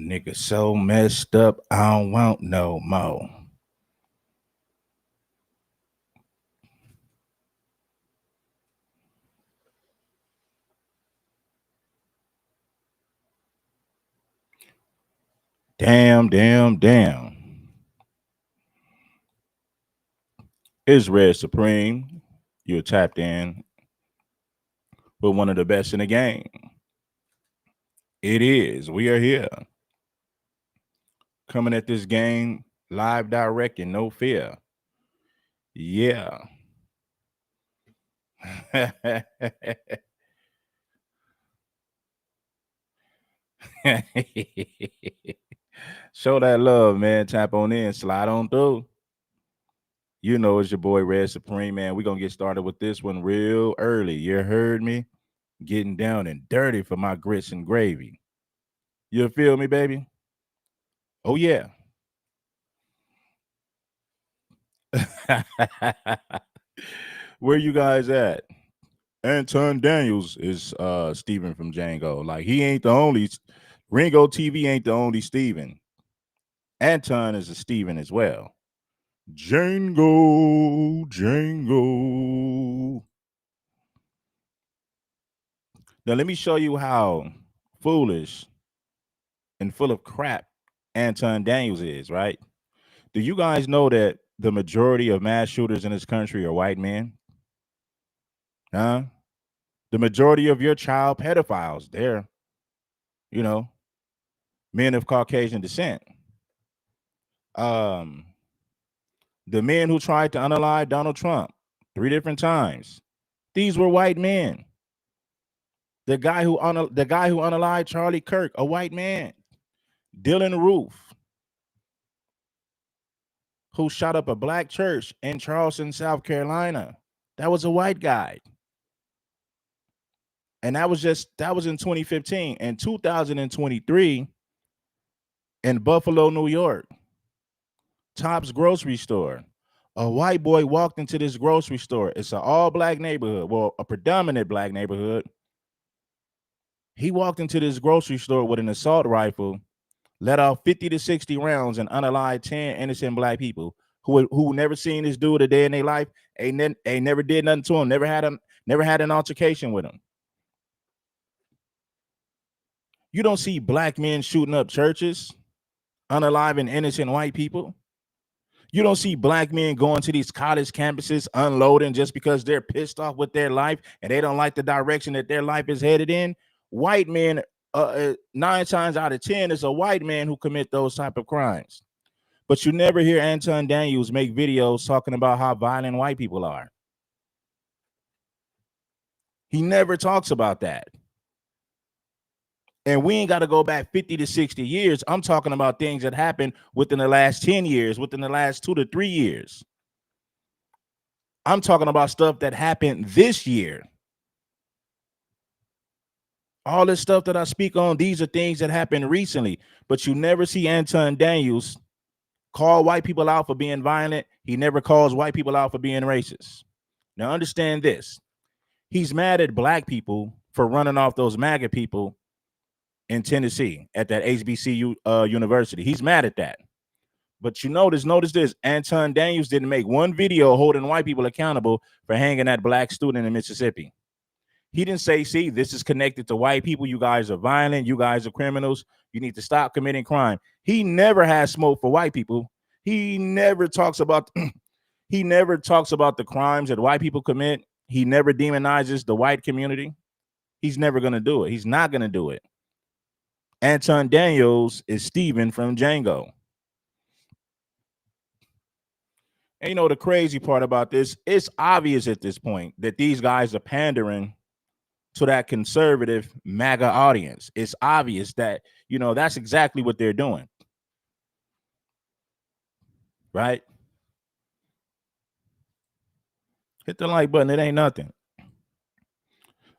nigga so messed up, I don't want no more. Damn. It's Red Supreme. You're tapped in with one of the best in the game. It is. We are here. Coming at this game live, direct, and no fear. Yeah. Show that love, man. Tap on in, slide on through. You know it's your boy Red Supreme, man. We're gonna get started with this one real early. You heard me? Getting down and dirty for my grits and gravy. You feel me, baby? Oh yeah. Where you guys at? Anton Daniels is Steven from Django. Like he ain't the only Ringo TV ain't the only Steven. Anton is a Steven as well. Django. Now let me show you how foolish and full of crap Anton Daniels is, right? Do you guys know that the majority of mass shooters in this country are white men? Huh? The majority of your child pedophiles, they're, you know, men of Caucasian descent. The men who tried to unalive Donald Trump 3 different times, these were white men. The guy who unalived Charlie Kirk, a white man. Dylan Roof, who shot up a black church in Charleston, South Carolina, that was a white guy. And that was in 2015. In 2023, in Buffalo, New York, Tops grocery store, a white boy walked into this grocery store. It's an all-black neighborhood, well, a predominant black neighborhood. He walked into this grocery store with an assault rifle, let off 50 to 60 rounds, and unalived 10 innocent black people who never seen this dude a day in their life, ain't never did nothing to him, never had an altercation with him. You don't see black men shooting up churches, unaliving innocent white people. You don't see black men going to these college campuses unloading just because they're pissed off with their life and they don't like the direction that their life is headed in. White men, 9 times out of 10, is a white man who commit those type of crimes. But you never hear Anton Daniels make videos talking about how violent white people are. He never talks about that. And we ain't got to go back 50 to 60 years. I'm talking about things that happened within the last 10 years, within the last 2 to 3 years. I'm talking about stuff that happened this year. All this stuff that I speak on, these are things that happened recently. But you never see Anton Daniels call white people out for being violent. He never calls white people out for being racist. Now understand this. He's mad at black people for running off those MAGA people in Tennessee at that HBCU university. He's mad at that. But you notice this, Anton Daniels didn't make one video holding white people accountable for hanging that black student in Mississippi. He didn't say, see, this is connected to white people. You guys are violent. You guys are criminals. You need to stop committing crime. He never has smoke for white people. He never talks about the crimes that white people commit. He never demonizes the white community. He's never going to do it. He's not going to do it. Anton Daniels is Steven from Django. And you know, the crazy part about this, it's obvious at this point that these guys are pandering to that conservative MAGA audience. It's obvious that, you know, that's exactly what they're doing. Right? Hit the like button. It ain't nothing.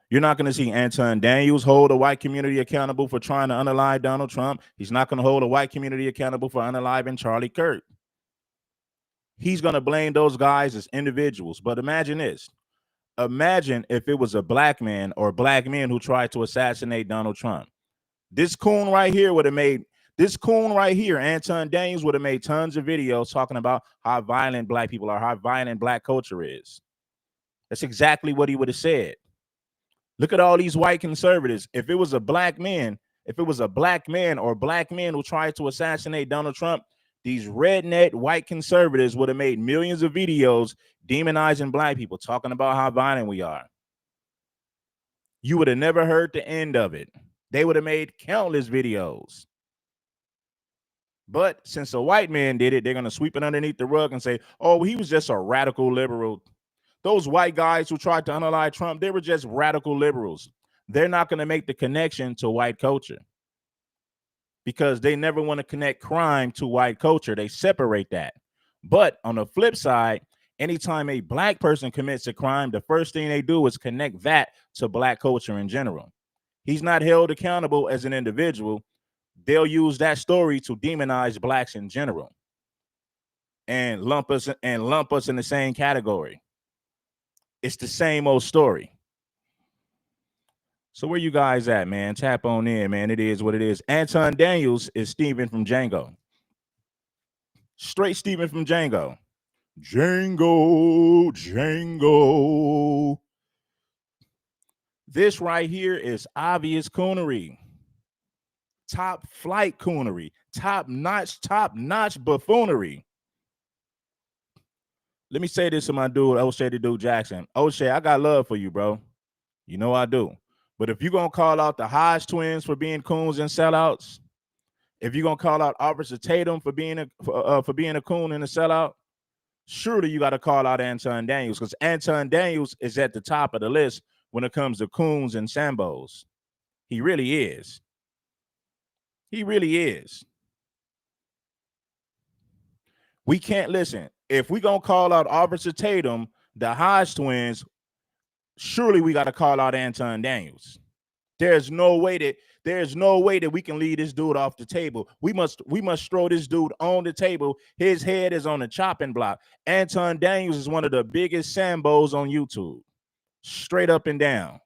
You're not going to see Anton Daniels hold a white community accountable for trying to unalive Donald Trump. He's not going to hold a white community accountable for unaliving Charlie Kirk. He's going to blame those guys as individuals. But imagine this. Imagine if it was a black man or black men who tried to assassinate Donald Trump. This coon right here would have made This coon right here, Anton Daniels, would have made tons of videos talking about how violent black people are, how violent black culture is. That's exactly what he would have said. Look at all these white conservatives. If it was a black man, or black men who tried to assassinate Donald Trump, these redneck white conservatives would have made millions of videos demonizing black people, talking about how violent we are. You would have never heard the end of it. They would have made countless videos. But since a white man did it, they're going to sweep it underneath the rug and say, oh, he was just a radical liberal. Those white guys who tried to unalive Trump, they were just radical liberals. They're not going to make the connection to white culture because they never want to connect crime to white culture. They separate that. But on the flip side, anytime a black person commits a crime, the first thing they do is connect that to black culture in general. He's not held accountable as an individual. They'll use that story to demonize blacks in general and lump us in the same category. It's the same old story. So where you guys at, man? Tap on in, man. It is what it is. Anton Daniels is Steven from Django. Straight Steven from Django. Django. This right here is obvious coonery. Top flight coonery. Top notch buffoonery. Let me say this to my dude, O'Shea the Dude Jackson. O'Shea, I got love for you, bro. You know I do. But if you're going to call out the Hodge twins for being coons and sellouts, if you're going to call out Officer Tatum for being a coon and a sellout, surely you got to call out Anton Daniels, because Anton Daniels is at the top of the list when it comes to coons and sambos. He really is. He really is. We can't listen. If we're going to call out Officer Tatum, the Hodge twins, surely we got to call out Anton Daniels. There's no way that we can leave this dude off the table. We must throw this dude on the table. His head is on the chopping block. Anton Daniels is one of the biggest sambos on YouTube. Straight up and down.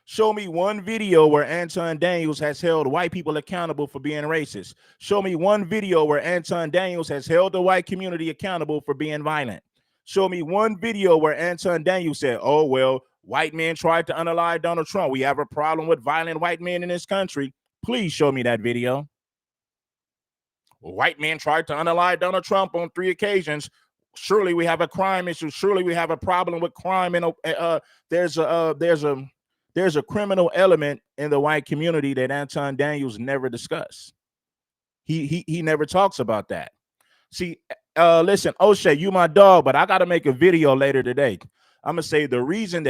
Show me one video where Anton Daniels has held white people accountable for being racist. Show me one video where Anton Daniels has held the white community accountable for being violent. Show me one video where Anton Daniels said, oh, well, white men tried to unalive Donald Trump. We have a problem with violent white men in this country. Please show me that video. White men tried to unalive Donald Trump on 3 occasions. Surely we have a crime issue. Surely we have a problem with crime. And there's a criminal element in the white community that Anton Daniels never discussed. He never talks about that. See, listen, O'Shea, you my dog, but I got to make a video later today. I'm going to say the reason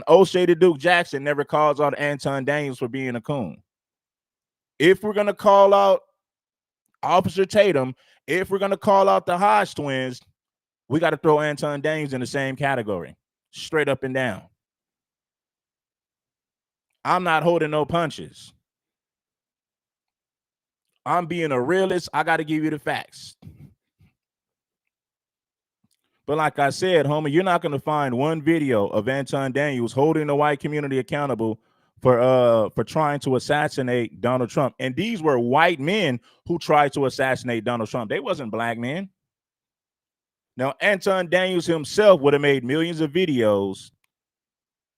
O'Shea the Duke Jackson never calls out Anton Daniels for being a coon. If we're going to call out Officer Tatum, if we're going to call out the Hodge twins, we got to throw Anton Daniels in the same category, straight up and down. I'm not holding no punches. I'm being a realist. I got to give you the facts. But like I said, homie, you're not going to find one video of Anton Daniels holding the white community accountable for trying to assassinate Donald Trump. And these were white men who tried to assassinate Donald Trump. They wasn't black men. Now, Anton Daniels himself would have made millions of videos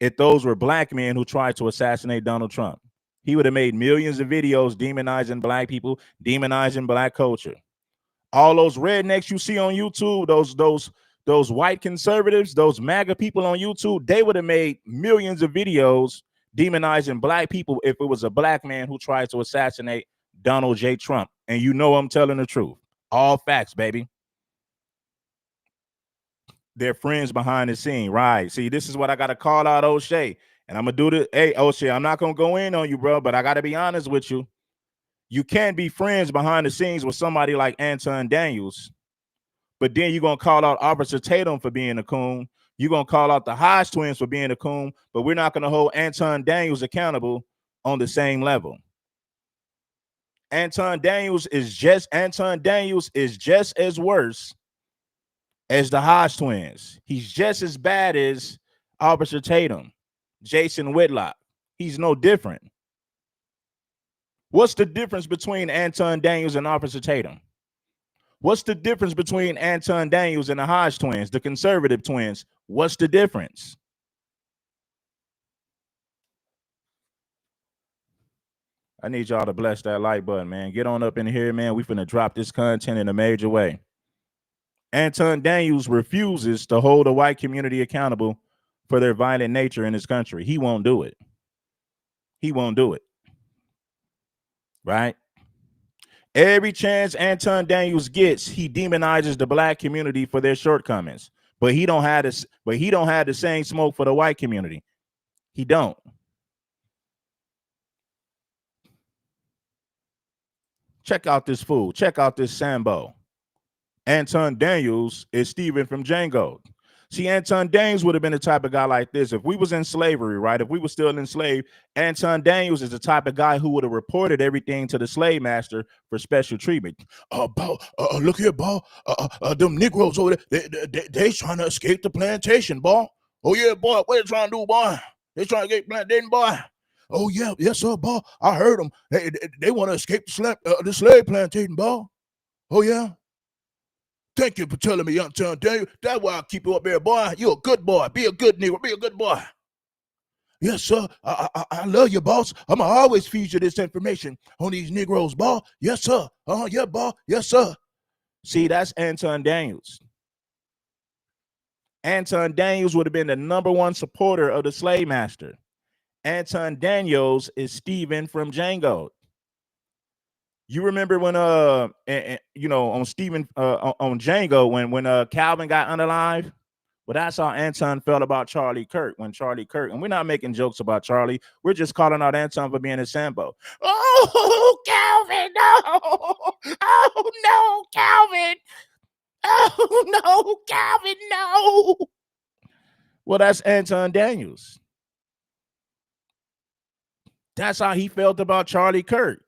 if those were black men who tried to assassinate Donald Trump. He would have made millions of videos demonizing black people, demonizing black culture. All those rednecks you see on YouTube, those white conservatives, those MAGA people on YouTube, they would have made millions of videos demonizing black people if it was a black man who tried to assassinate Donald J. Trump. And you know I'm telling the truth. All facts, baby. They're friends behind the scene, right? See, this is what I got to call out O'Shea. And I'm going to do this. Hey, O'Shea, I'm not going to go in on you, bro, but I got to be honest with you. You can't be friends behind the scenes with somebody like Anton Daniels, but then you're going to call out Officer Tatum for being a coon. You're going to call out the Hodge twins for being a coon, but we're not going to hold Anton Daniels accountable on the same level. Anton Daniels is just as worse as the Hodge twins. He's just as bad as Officer Tatum, Jason Whitlock. He's no different. What's the difference between Anton Daniels and Officer Tatum? What's the difference between Anton Daniels and the Hodge twins, the conservative twins? What's the difference? I need y'all to bless that like button, man. Get on up in here, man. We finna drop this content in a major way. Anton Daniels refuses to hold the white community accountable for their violent nature in this country. He won't do it. He won't do it. Right? Every chance Anton Daniels gets, he demonizes the black community for their shortcomings. But he don't have this, but he don't have the same smoke for the white community. He don't. Check out this fool. Check out this Sambo. Anton Daniels is Steven from Django. See, Anton Daniels would have been the type of guy like this. If we was in slavery, right? If we were still enslaved, Anton Daniels is the type of guy who would have reported everything to the slave master for special treatment. Look here, boy. Them Negroes over there, they trying to escape the plantation, boy. Oh, yeah, boy. What they trying to do, boy? They trying to get plantation, boy. Oh, yeah. Yes, sir, boy. I heard them. They want to escape the slave plantation, boy. Oh, yeah. Thank you for telling me, Anton Daniel. That's why I keep you up there, boy. You're a good boy. Be a good Negro. Be a good boy. Yes, sir. I love you, boss. I'm going to always feed you this information on these Negroes, boy. Yes, sir. Yeah, boy. Yes, sir. See, that's Anton Daniels. Anton Daniels would have been the #1 supporter of the slave master. Anton Daniels is Steven from Django. You remember when you know, on Steven on Django when Calvin got unalive? Well, that's how Anton felt about Charlie Kirk when Charlie Kirk, and we're not making jokes about Charlie. We're just calling out Anton for being a Sambo. Oh, Calvin, no. Oh, no, Calvin. Oh, no, Calvin, no. Well, that's Anton Daniels. That's how he felt about Charlie Kirk.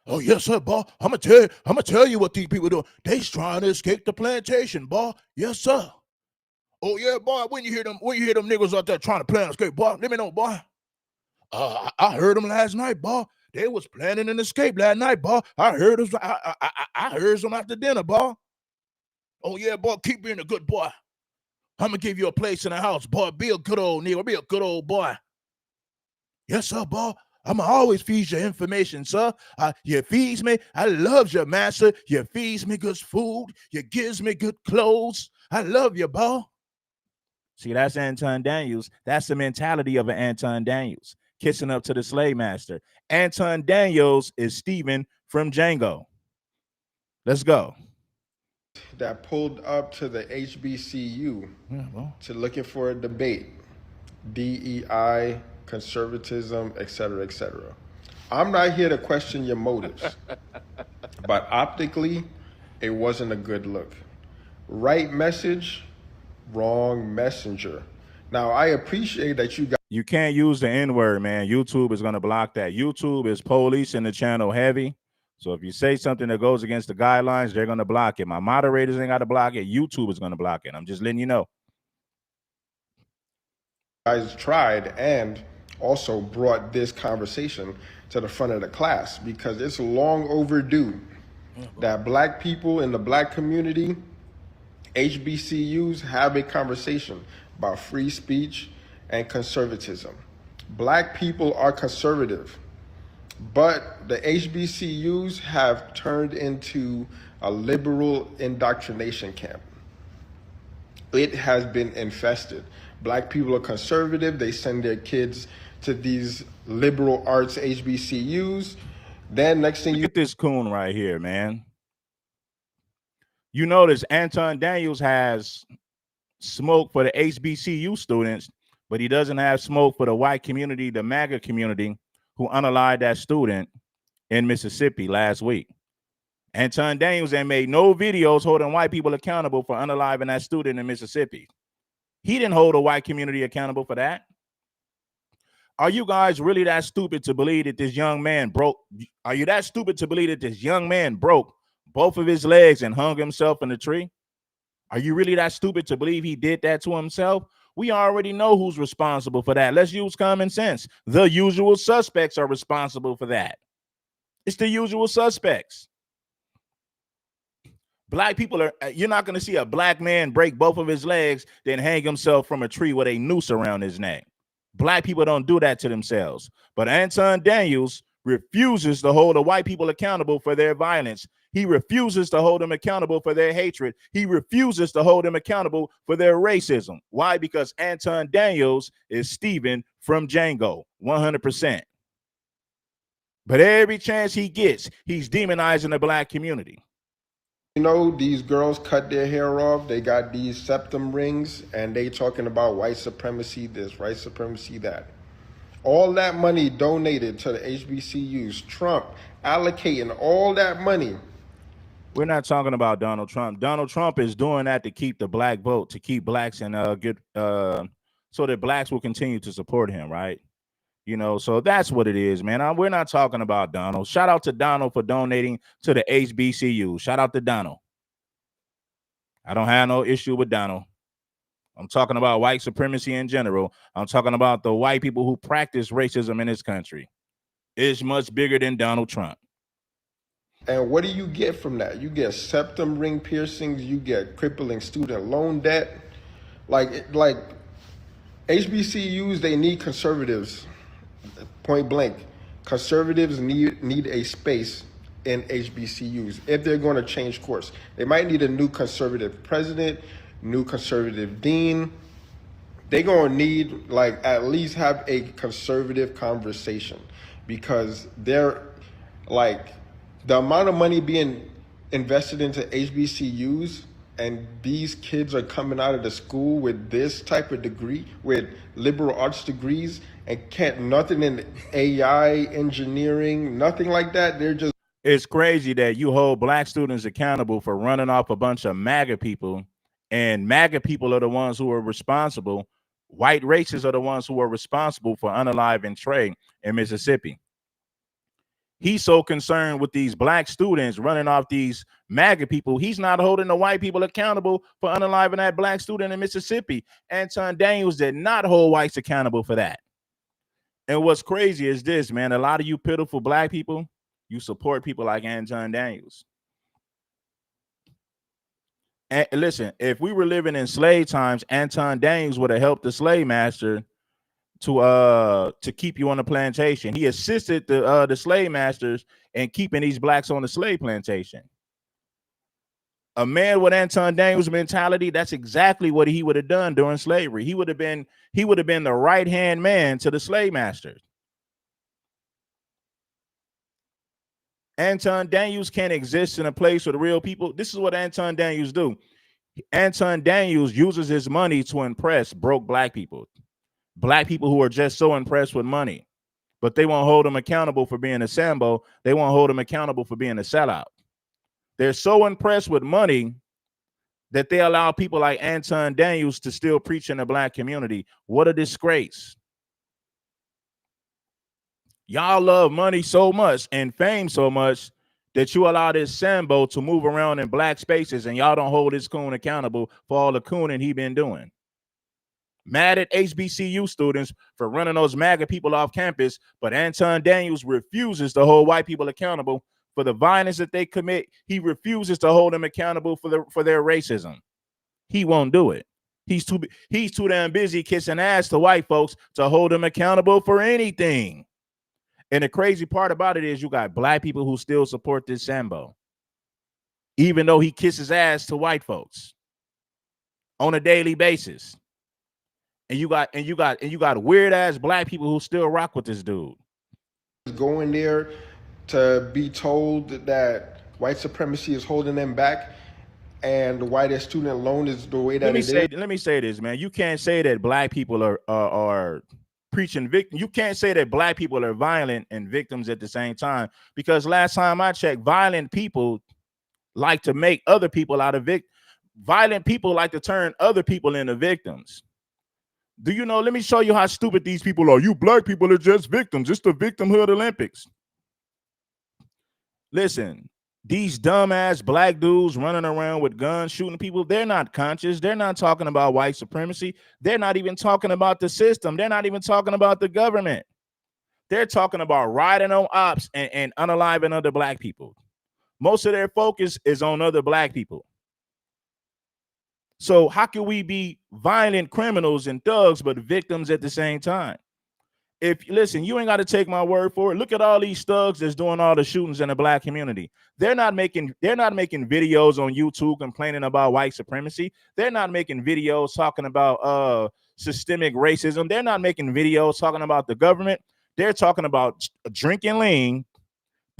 Oh, yes, sir, boy. I'm gonna tell you what these people doing. They's trying to escape the plantation, boy. Yes, sir. Oh, yeah, boy. When you hear them niggas out there trying to plan escape, boy, let me know, boy. I heard them last night, boy. They was planning an escape last night, boy. I heard them. I heard them after dinner, boy. Oh, yeah, boy. Keep being a good boy. I'm gonna give you a place in the house, boy. Be a good old nigga. Be a good old boy. Yes, sir, boy. I'm always feed you information, sir. You feeds me. I love you, master. You feeds me good food. You gives me good clothes. I love you, boy. See, that's Anton Daniels. That's the mentality of an Anton Daniels, kissing up to the slave master. Anton Daniels is Steven from Django. Let's go. That pulled up to the HBCU to looking for a debate. DEI, conservatism, etc., etc. I'm not here to question your motives, but optically, it wasn't a good look. Right message, wrong messenger. Now, I appreciate that you guys. You can't use the N-word, man. YouTube is going to block that. YouTube is policing the channel heavy. So if you say something that goes against the guidelines, they're going to block it. My moderators ain't got to block it. YouTube is going to block it. I'm just letting you know. Guys tried and also brought this conversation to the front of the class because it's long overdue that black people in the black community, HBCUs, have a conversation about free speech and conservatism. Black people are conservative, but the HBCUs have turned into a liberal indoctrination camp. It has been infested. Black people are conservative. They send their kids to these liberal arts HBCUs. Then next thing Look at this coon right here, man. You notice Anton Daniels has smoke for the HBCU students, but he doesn't have smoke for the white community, the Maga community, who unalived that student in Mississippi last week. Anton Daniels ain't made no videos holding white people accountable for unaliving that student in Mississippi. He didn't hold a white community accountable for that. Are you guys really that stupid to believe that this young man broke? Are you that stupid to believe that this young man broke both of his legs and hung himself in a tree? Are you really that stupid to believe he did that to himself? We already know who's responsible for that. Let's use common sense. The usual suspects are responsible for that. It's the usual suspects. Black people are, you're not going to see a black man break both of his legs, then hang himself from a tree with a noose around his neck. Black people don't do that to themselves. But Anton Daniels refuses to hold the white people accountable for their violence. He refuses to hold them accountable for their hatred. He refuses to hold them accountable for their racism. Why? Because Anton Daniels is Steven from Django, 100%. But every chance he gets, he's demonizing the black community. You know, these girls cut their hair off. They got these septum rings, and they talking about white supremacy this, white supremacy that. All that money donated to the HBCUs. Trump allocating all that money. We're not talking about Donald Trump. Donald Trump is doing that to keep the black vote, to keep blacks in good, so that blacks will continue to support him, right? You know, so that's what it is, man. We're not talking about Donald. Shout out to Donald for donating to the HBCU. Shout out to Donald. I don't have no issue with Donald. I'm talking about white supremacy in general. I'm talking about the white people who practice racism in this country. It's much bigger than Donald Trump. And what do you get from that? You get septum ring piercings. You get crippling student loan debt. Like HBCUs, they need conservatives. Point blank, conservatives need a space in HBCUs if they're going to change course. They might need a new conservative president, new conservative dean. They're going to need like at least have a conservative conversation, because they're like the amount of money being invested into HBCUs, and these kids are coming out of the school with this type of degree, with liberal arts degrees, and can't nothing in AI, engineering, nothing like that. They're just. It's crazy that you hold black students accountable for running off a bunch of MAGA people, and MAGA people are the ones who are responsible. White racists are the ones who are responsible for unaliving Trey in Mississippi. He's so concerned with these black students running off these MAGA people. He's not holding the white people accountable for unaliving that black student in Mississippi. Anton Daniels did not hold whites accountable for that. And what's crazy is this, man. A lot of you pitiful black people, you support people like Anton Daniels. And listen, if we were living in slave times, Anton Daniels would have helped the slave master to keep you on the plantation. He assisted the slave masters in keeping these blacks on the slave plantation. A man with Anton Daniels' mentality, that's exactly what he would have done during slavery. He would have been the right-hand man to the slave masters. Anton Daniels can't exist in a place with real people. This is what Anton Daniels do. Anton Daniels uses his money to impress broke black people who are just so impressed with money, but they won't hold him accountable for being a Sambo. They won't hold him accountable for being a sellout. They're so impressed with money that they allow people like Anton Daniels to still preach in the black community. What a disgrace. Y'all love money so much and fame so much that you allow this Sambo to move around in black spaces, and y'all don't hold this coon accountable for all the cooning he been doing. Mad at HBCU students for running those MAGA people off campus, but Anton Daniels refuses to hold white people accountable for the violence that they commit. He refuses to hold them accountable for their racism. He won't do it. He's too damn busy kissing ass to white folks to hold them accountable for anything. And the crazy part about it is you got black people who still support this Sambo, even though he kisses ass to white folks on a daily basis. And you got weird ass black people who still rock with this dude. Going there to be told that white supremacy is holding them back, and why their student loan is the way that Let me say this, man. You can't say that black people are preaching victim. You can't say that black people are violent and victims at the same time, because last time I checked, violent people like to make other people out of victims. Violent people like to turn other people into victims. Do you know? Let me show you how stupid these people are. You black people are just victims. It's the Victimhood Olympics. Listen, These dumbass black dudes running around with guns shooting people, they're not conscious. They're not talking about white supremacy. They're not even talking about the system. They're not even talking about the government. They're talking about riding on ops and unaliving other black people. Most of their focus is on other black people. So how can we be violent criminals and thugs but victims at the same time? If listen, you ain't got to take my word for it. Look at all these thugs that's doing all the shootings in the black community. They're not making videos on YouTube complaining about white supremacy. They're not making videos talking about systemic racism. They're not making videos talking about the government. They're talking about drinking lean,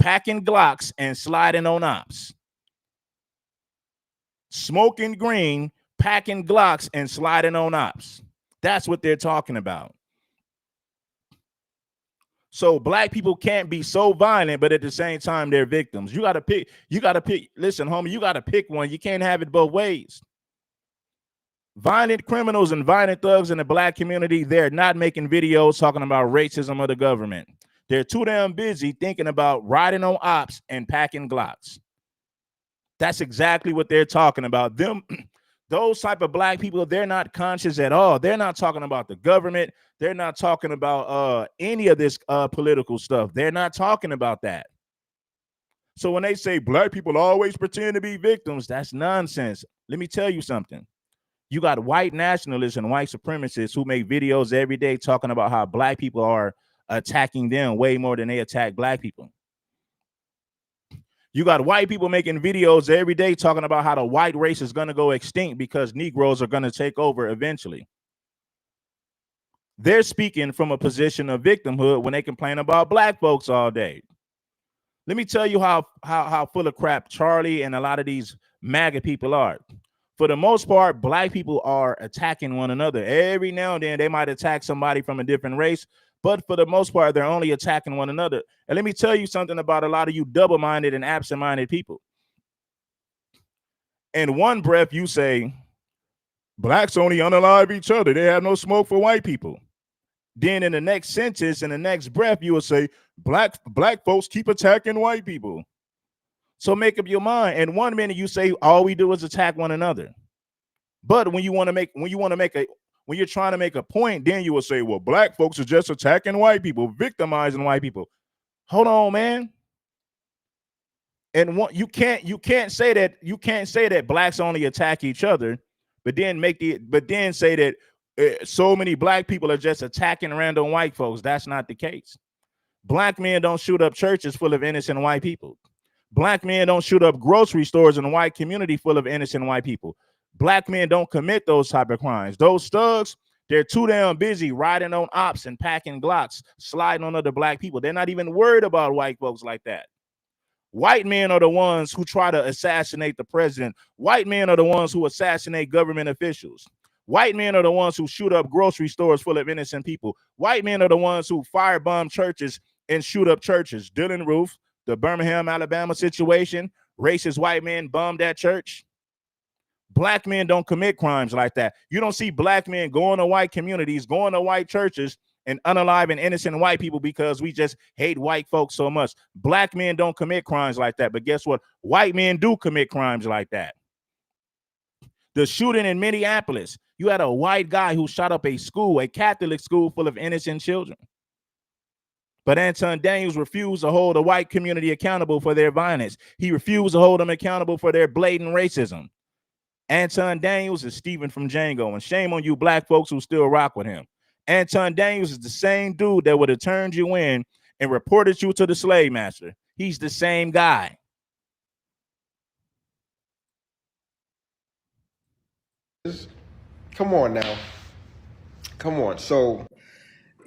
packing Glocks, and sliding on ops. Smoking green, packing Glocks, and sliding on ops. That's what they're talking about. So black people can't be so violent, but at the same time, they're victims. You got to pick. Listen, homie, you got to pick one. You can't have it both ways. Violent criminals and violent thugs in the black community, they're not making videos talking about racism or the government. They're too damn busy thinking about riding on ops and packing Glocks. That's exactly what they're talking about. Those type of black people, they're not conscious at all. They're not talking about the government. They're not talking about any of this political stuff. They're not talking about that. So when they say black people always pretend to be victims, that's nonsense. Let me tell you something. You got white nationalists and white supremacists who make videos every day talking about how black people are attacking them way more than they attack black people. You got white people making videos every day talking about how the white race is going to go extinct because Negroes are going to take over eventually. They're speaking from a position of victimhood when they complain about black folks all day. Let me tell you how full of crap Charlie and a lot of these MAGA people are. For the most part, black people are attacking one another. Every now and then they might attack somebody from a different race, but for the most part, they're only attacking one another. And let me tell you something about a lot of you double-minded and absent-minded people. In one breath, you say, blacks only unalive each other. They have no smoke for white people. Then in the next sentence, in the next breath, you will say, black folks keep attacking white people. So make up your mind. And 1 minute you say all we do is attack one another. But when you're trying to make a point, then you will say, well, black folks are just attacking white people, victimizing white people. Hold on, man. And you can't say that blacks only attack each other, but then say that so many black people are just attacking random white folks. That's not the case. Black men don't shoot up churches full of innocent white people. Black men don't shoot up grocery stores in a white community full of innocent white people. Black men don't commit those type of crimes. Those thugs, they're too damn busy riding on ops and packing Glocks, sliding on other black people. They're not even worried about white folks like that. White men are the ones who try to assassinate the president. White men are the ones who assassinate government officials. White men are the ones who shoot up grocery stores full of innocent people. White men are the ones who firebomb churches and shoot up churches. Dylan Roof, the Birmingham, Alabama situation, racist white men bombed that church. Black men don't commit crimes like that. You don't see black men going to white communities, going to white churches, and unaliving innocent white people because we just hate white folks so much. Black men don't commit crimes like that. But guess what? White men do commit crimes like that. The shooting in Minneapolis, you had a white guy who shot up a school, a Catholic school full of innocent children. But Anton Daniels refused to hold the white community accountable for their violence. He refused to hold them accountable for their blatant racism. Anton Daniels is Stephen from Django, and shame on you black folks who still rock with him. Anton Daniels is the same dude that would have turned you in and reported you to the slave master. He's the same guy. Come on now. Come on. So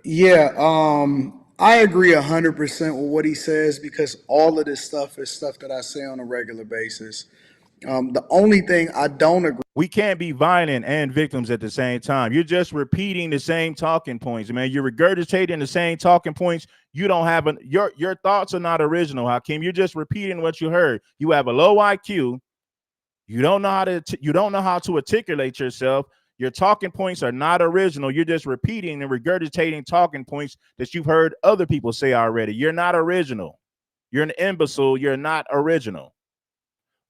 Yeah, I agree 100% with what he says because all of this stuff is stuff that I say on a regular basis. The only thing I don't agree. We can't be violent and victims at the same time. You're just repeating the same talking points, man. You're regurgitating the same talking points. You don't have your thoughts are not original, Hakeem. You're just repeating what you heard. You have a low IQ. You don't know how to articulate yourself. Your talking points are not original. You're just repeating and regurgitating talking points that you've heard other people say already. You're not original. You're an imbecile. You're not original.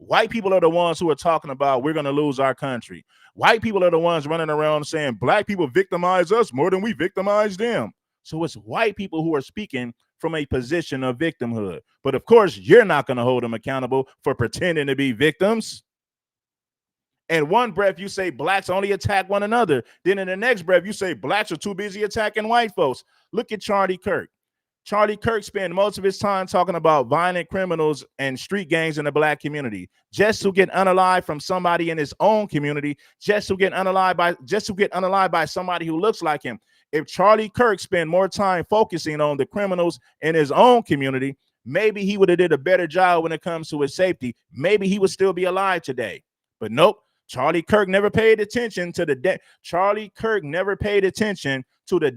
White people are the ones who are talking about we're going to lose our country. White people are the ones running around saying black people victimize us more than we victimize them. So it's white people who are speaking from a position of victimhood. But of course, you're not going to hold them accountable for pretending to be victims. In one breath, you say blacks only attack one another. Then in the next breath, you say blacks are too busy attacking white folks. Look at Charlie Kirk. Charlie Kirk spent most of his time talking about violent criminals and street gangs in the black community, just to get unalived from somebody in his own community, just to get unalived by somebody who looks like him. If Charlie Kirk spent more time focusing on the criminals in his own community, maybe he would have did a better job when it comes to his safety. Maybe he would still be alive today. But nope, Charlie Kirk never paid attention to the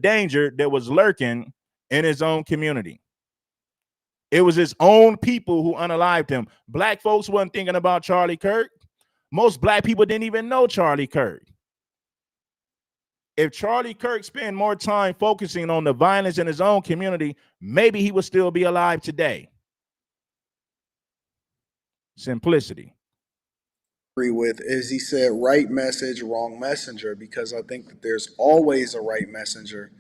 danger that was lurking in his own community. It was his own people who unalived him. Black folks wasn't thinking about Charlie Kirk. Most black people didn't even know Charlie Kirk. If Charlie Kirk spent more time focusing on the violence in his own community, maybe he would still be alive today. Simplicity. Agree with is he said right message, wrong messenger, because I think that there's always a right messenger.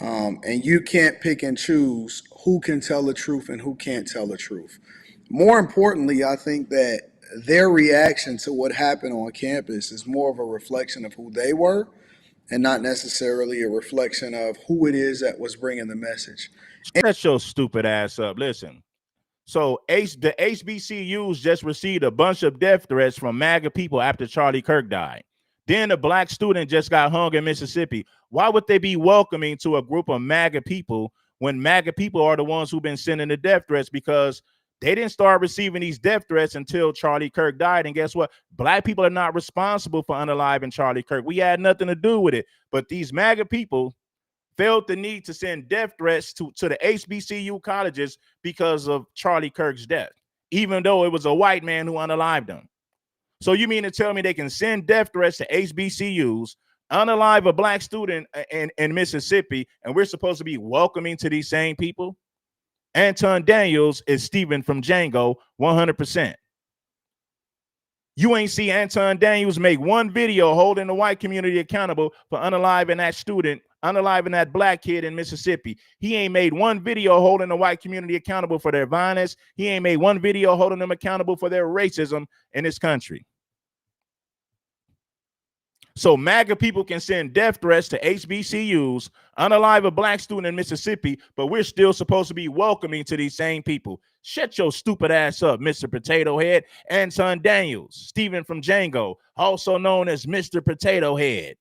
And you can't pick and choose who can tell the truth and who can't tell the truth. More importantly, I think that their reaction to what happened on campus is more of a reflection of who they were and not necessarily a reflection of who it is that was bringing the message. Shut your stupid ass up. Listen. So the HBCUs just received a bunch of death threats from MAGA people after Charlie Kirk died. Then a black student just got hung in Mississippi. Why would they be welcoming to a group of MAGA people when MAGA people are the ones who've been sending the death threats? Because they didn't start receiving these death threats until Charlie Kirk died. And guess what? Black people are not responsible for unaliving Charlie Kirk. We had nothing to do with it. But these MAGA people felt the need to send death threats to the HBCU colleges because of Charlie Kirk's death, even though it was a white man who unalived him. So you mean to tell me they can send death threats to HBCUs, unalive a black student in Mississippi, and we're supposed to be welcoming to these same people? Anton Daniels is Steven from Django, 100%. You ain't see Anton Daniels make one video holding the white community accountable for unaliving that student, unaliving that black kid in Mississippi. He ain't made one video holding the white community accountable for their violence. He ain't made one video holding them accountable for their racism in this country. So MAGA people can send death threats to HBCUs, unalive a black student in Mississippi, but we're still supposed to be welcoming to these same people. Shut your stupid ass up, Mr. Potato Head. Anton Daniels, Steven from Django, also known as Mr. Potato Head.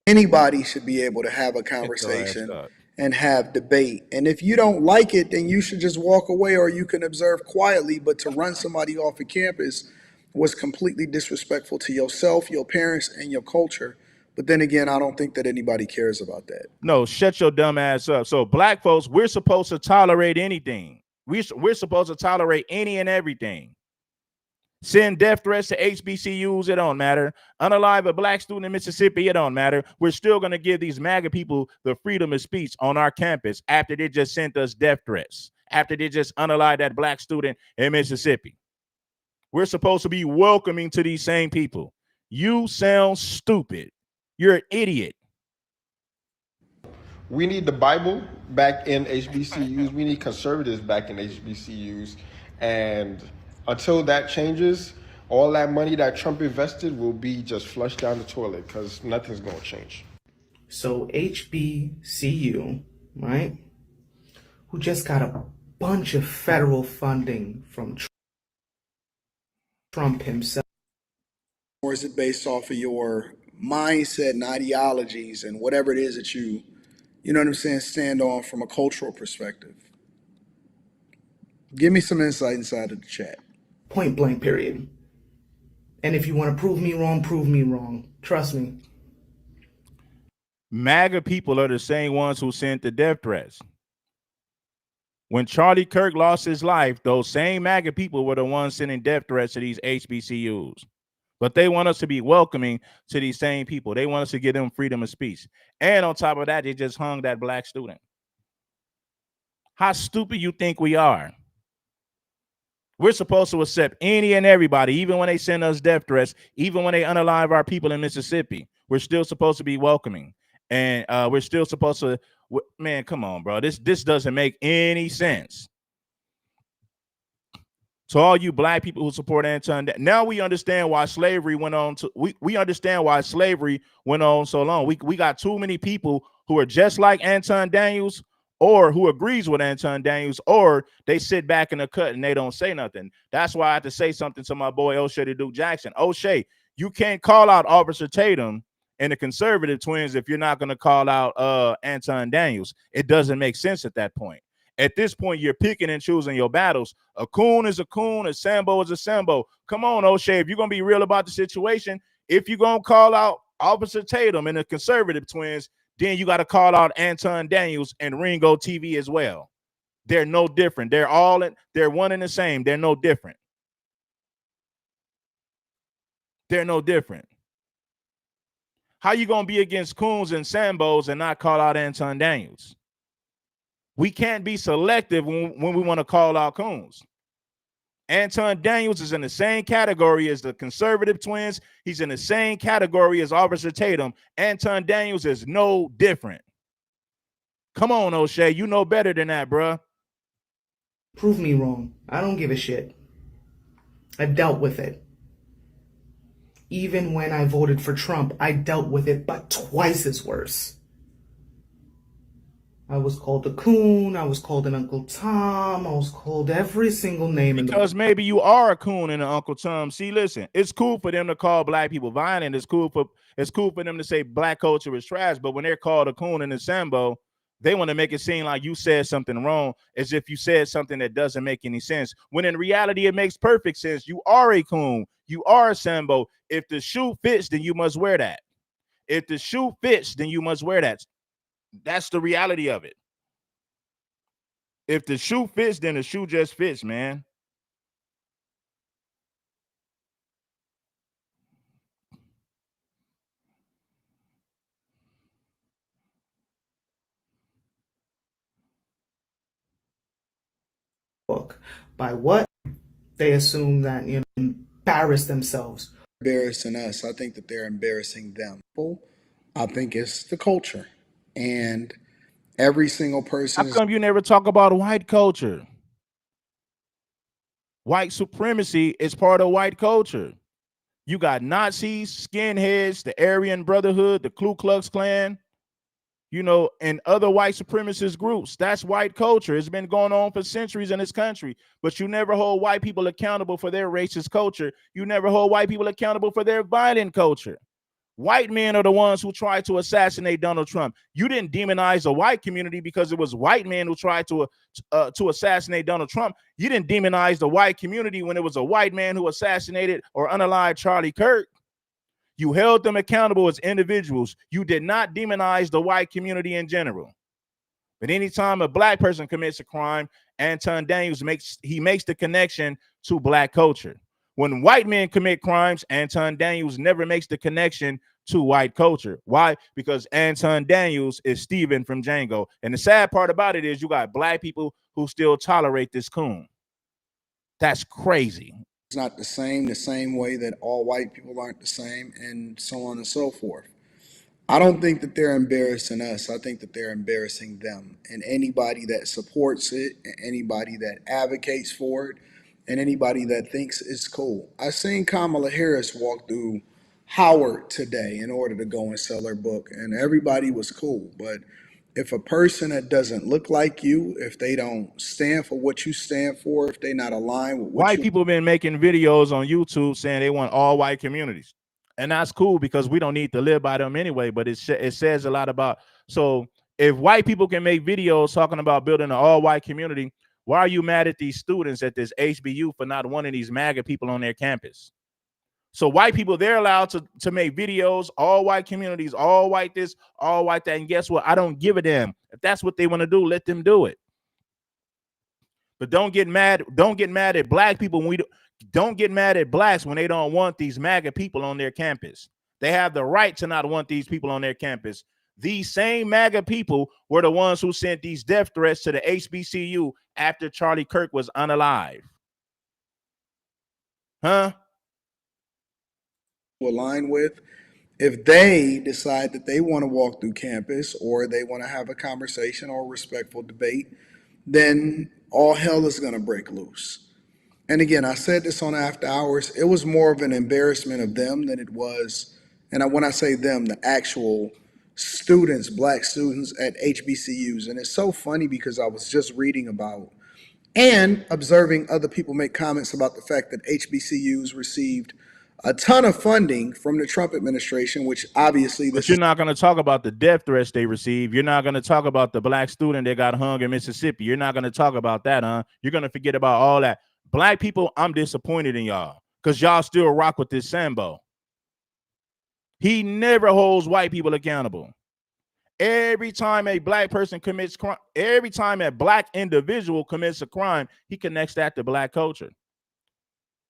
Anybody should be able to have a conversation and have debate. And if you don't like it, then you should just walk away, or you can observe quietly. But to run somebody off of campus was completely disrespectful to yourself, your parents, and your culture. But then again, I don't think that anybody cares about that. No, shut your dumb ass up. So black folks, we're supposed to tolerate anything. We're supposed to tolerate any and everything. Send death threats to HBCUs, it don't matter. Unalive a black student in Mississippi, it don't matter. We're still going to give these MAGA people the freedom of speech on our campus after they just sent us death threats, after they just unalived that black student in Mississippi. We're supposed to be welcoming to these same people. You sound stupid. You're an idiot. We need the Bible back in HBCUs. We need conservatives back in HBCUs. And until that changes, all that money that Trump invested will be just flushed down the toilet because nothing's going to change. So HBCU, right, who just got a bunch of federal funding from Trump himself. Or is it based off of your mindset and ideologies and whatever it is that you know what I'm saying, stand on from a cultural perspective? Give me some insight inside of the chat. Point blank, period. And if you want to prove me wrong, prove me wrong. Trust me. MAGA people are the same ones who sent the death threats. When Charlie Kirk lost his life, those same MAGA people were the ones sending death threats to these HBCUs. But they want us to be welcoming to these same people. They want us to give them freedom of speech. And on top of that, they just hung that black student. How stupid you think we are? We're supposed to accept any and everybody, even when they send us death threats, even when they unalive our people in Mississippi. We're still supposed to be welcoming, and we're still supposed to. Man, come on, bro. This doesn't make any sense. So all you black people who support Anton, now we understand why slavery went on. We understand why slavery went on so long. We got too many people who are just like Anton Daniels, or who agrees with Anton Daniels, or they sit back in the cut and they don't say nothing. That's why I had to say something to my boy O'Shea the Duke Jackson. O'Shea, you can't call out Officer Tatum and the conservative twins if you're not going to call out Anton Daniels. It doesn't make sense at that point. At this point, you're picking and choosing your battles. A coon is a coon, a Sambo is a Sambo. Come on, O'Shea, if you're going to be real about the situation, if you're going to call out Officer Tatum and the conservative twins, then you got to call out Anton Daniels and Ringo TV as well. They're no different. They're one and the same. They're no different. They're no different. How you going to be against coons and Sambos and not call out Anton Daniels? We can't be selective when we want to call out coons. Anton Daniels is in the same category as the conservative twins. He's in the same category as Officer Tatum. Anton Daniels is no different. Come on, O'Shea. You know better than that, bruh. Prove me wrong. I don't give a shit. I dealt with it. Even when I voted for Trump, I dealt with it, but twice as worse. I was called a coon. I was called an Uncle Tom. I was called every single name. Because maybe you are a coon and an Uncle Tom. See, listen, it's cool for them to call black people violent. It's cool for them to say black culture is trash. But when they're called a coon and a Sambo, they want to make it seem like you said something wrong, as if you said something that doesn't make any sense. When in reality, it makes perfect sense. You are a coon. You are a Sambo. If the shoe fits, then you must wear that. If the shoe fits, then you must wear that. That's the reality of it. If the shoe fits, then the shoe just fits, man. By what? They assume that, embarrass themselves. Embarrassing us. I think that they're embarrassing them. I think it's the culture. And every single person. How come you never talk about white culture? White supremacy is part of white culture. You got Nazis, skinheads, the Aryan Brotherhood, the Ku Klux Klan, and other white supremacist groups. That's white culture. It's been going on for centuries in this country, but you never hold white people accountable for their racist culture. You never hold white people accountable for their violent culture. White men are the ones who tried to assassinate Donald Trump. You didn't demonize the white community because it was white men who tried to assassinate Donald Trump. You didn't demonize the white community when it was a white man who assassinated or unalived Charlie Kirk. You held them accountable as individuals. You did not demonize the white community in general. But anytime a black person commits a crime, Anton Daniels makes the connection to black culture. When white men commit crimes, Anton Daniels never makes the connection to white culture. Why? Because Anton Daniels is Steven from Django. And the sad part about it is you got black people who still tolerate this coon. That's crazy. It's not the same way that all white people aren't the same, and so on and so forth. I don't think that they're embarrassing us. I think that they're embarrassing them. And anybody that supports it, and anybody that advocates for it, and anybody that thinks it's cool. I seen Kamala Harris walk through Howard today in order to go and sell her book, and everybody was cool. But if a person that doesn't look like you, if they don't stand for what you stand for, if they're not aligned with what white people have been making videos on YouTube saying they want all white communities. And that's cool because we don't need to live by them anyway, but it says a lot about. So if white people can make videos talking about building an all-white community, why are you mad at these students at this HBU for not wanting these MAGA people on their campus? So white people, they're allowed to make videos, all white communities, all white this, all white that. And guess what? I don't give a damn. If that's what they want to do, let them do it. But don't get mad. Don't get mad at black people when don't get mad at blacks when they don't want these MAGA people on their campus. They have the right to not want these people on their campus. These same MAGA people were the ones who sent these death threats to the Hbcu after Charlie Kirk was unalive. Huh? Align with, if they decide that they want to walk through campus or they want to have a conversation or a respectful debate, then all hell is going to break loose. And again, I said this on After Hours, it was more of an embarrassment of them than it was, and when I say them, the actual students, black students at HBCUs. And it's so funny because I was just reading about and observing other people make comments about the fact that HBCUs received a ton of funding from the Trump administration, which obviously But you're not going to talk about the death threats they receive. You're not going to talk about the black student that got hung in Mississippi. You're not going to talk about that, huh? You're going to forget about all that. Black people, I'm disappointed in y'all because y'all still rock with this Sambo. He never holds white people accountable. Every time a black person commits crime, every time a black individual commits a crime, he connects that to black culture.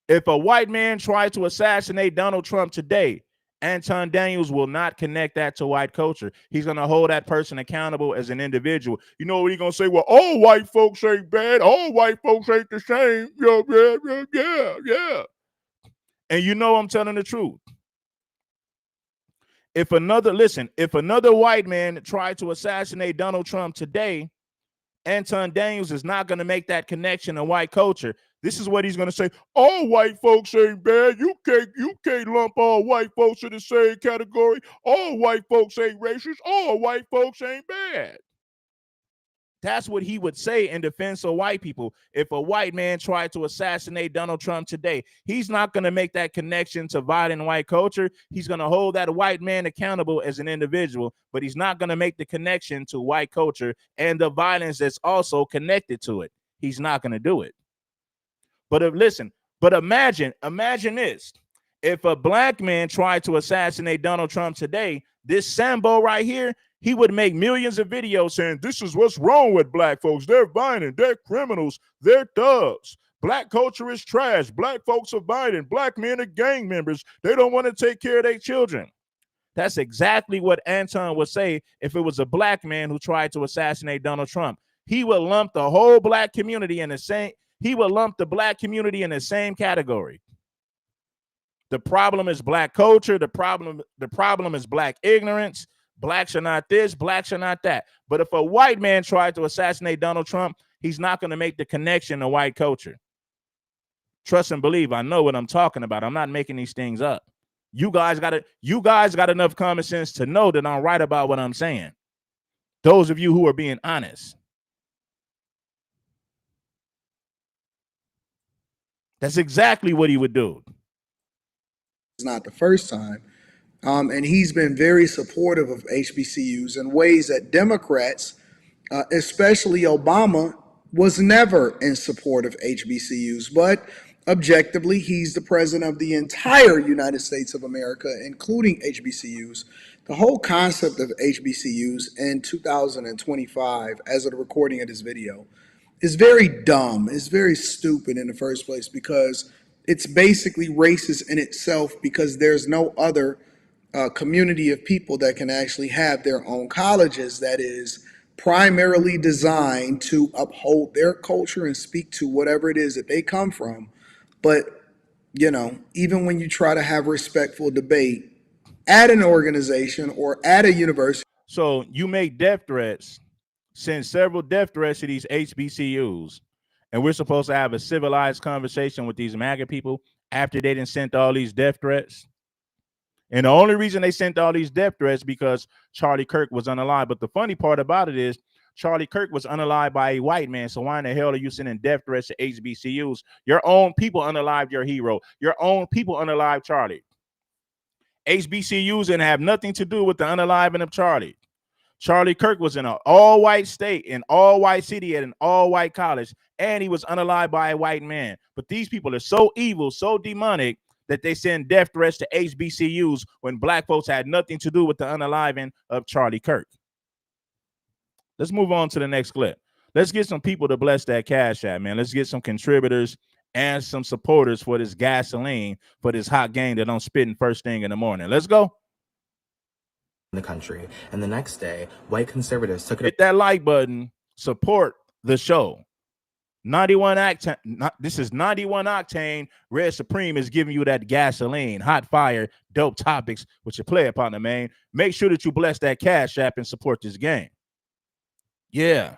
If a white man tried to assassinate Donald Trump today, Anton Daniels will not connect that to white culture. He's going to hold that person accountable as an individual. You know what he's going to say? Well, all white folks ain't bad. All white folks ain't the same. Yeah. And you know I'm telling the truth. If another white man tried to assassinate Donald Trump today, Anton Daniels is not going to make that connection to white culture. This is what he's going to say. All white folks ain't bad. You can't lump all white folks in the same category. All white folks ain't racist. All white folks ain't bad. That's what he would say in defense of white people. If a white man tried to assassinate Donald Trump today, he's not going to make that connection to violent white culture. He's going to hold that white man accountable as an individual, but he's not going to make the connection to white culture and the violence that's also connected to it. He's not going to do it. But imagine this. If a black man tried to assassinate Donald Trump today, this Sambo right here, he would make millions of videos saying, this is what's wrong with black folks. They're violent. They're criminals. They're thugs. Black culture is trash. Black folks are violent. Black men are gang members. They don't want to take care of their children. That's exactly what Anton would say if it was a black man who tried to assassinate Donald Trump. He would lump the whole black community in the same, he would lump the black community in the same category. The problem is black culture. The problem is black ignorance. Blacks are not this, blacks are not that. But if a white man tried to assassinate Donald Trump, he's not going to make the connection to white culture. Trust and believe, I know what I'm talking about. I'm not making these things up. You guys got enough common sense to know that I'm right about what I'm saying. Those of you who are being honest. That's exactly what he would do. It's not the first time. And he's been very supportive of HBCUs in ways that Democrats, especially Obama, was never in support of HBCUs. But objectively, he's the president of the entire United States of America, including HBCUs. The whole concept of HBCUs in 2025, as of the recording of this video, is very dumb. It's very stupid in the first place because it's basically racist in itself because there's no other community of people that can actually have their own colleges that is primarily designed to uphold their culture and speak to whatever it is that they come from. But, you know, even when you try to have respectful debate at an organization or at a university. So you make death threats, send several death threats to these HBCUs, and we're supposed to have a civilized conversation with these MAGA people after they didn't send all these death threats. And the only reason they sent all these death threats because Charlie Kirk was unalive. But the funny part about it is Charlie Kirk was unalived by a white man. So why in the hell are you sending death threats to HBCUs? Your own people unalived your hero. Your own people unalived Charlie. HBCUs didn't have nothing to do with the unaliving of Charlie. Charlie Kirk was in an all-white state, in all-white city, at an all-white college, and he was unalived by a white man. But these people are so evil, so demonic, that they send death threats to HBCUs when black folks had nothing to do with the unaliving of Charlie Kirk. Let's move on to the next clip. Let's get some people to bless that Cash App, man. Let's get some contributors and some supporters for this gasoline, for this hot game that I'm spitting first thing in the morning. Let's go. The country. And the next day, white conservatives took it. Hit that like button, support the show. This is 91 octane. Red Supreme is giving you that gasoline, hot fire, dope topics with your player partner, man. Make sure that you bless that Cash App and support this game. Yeah.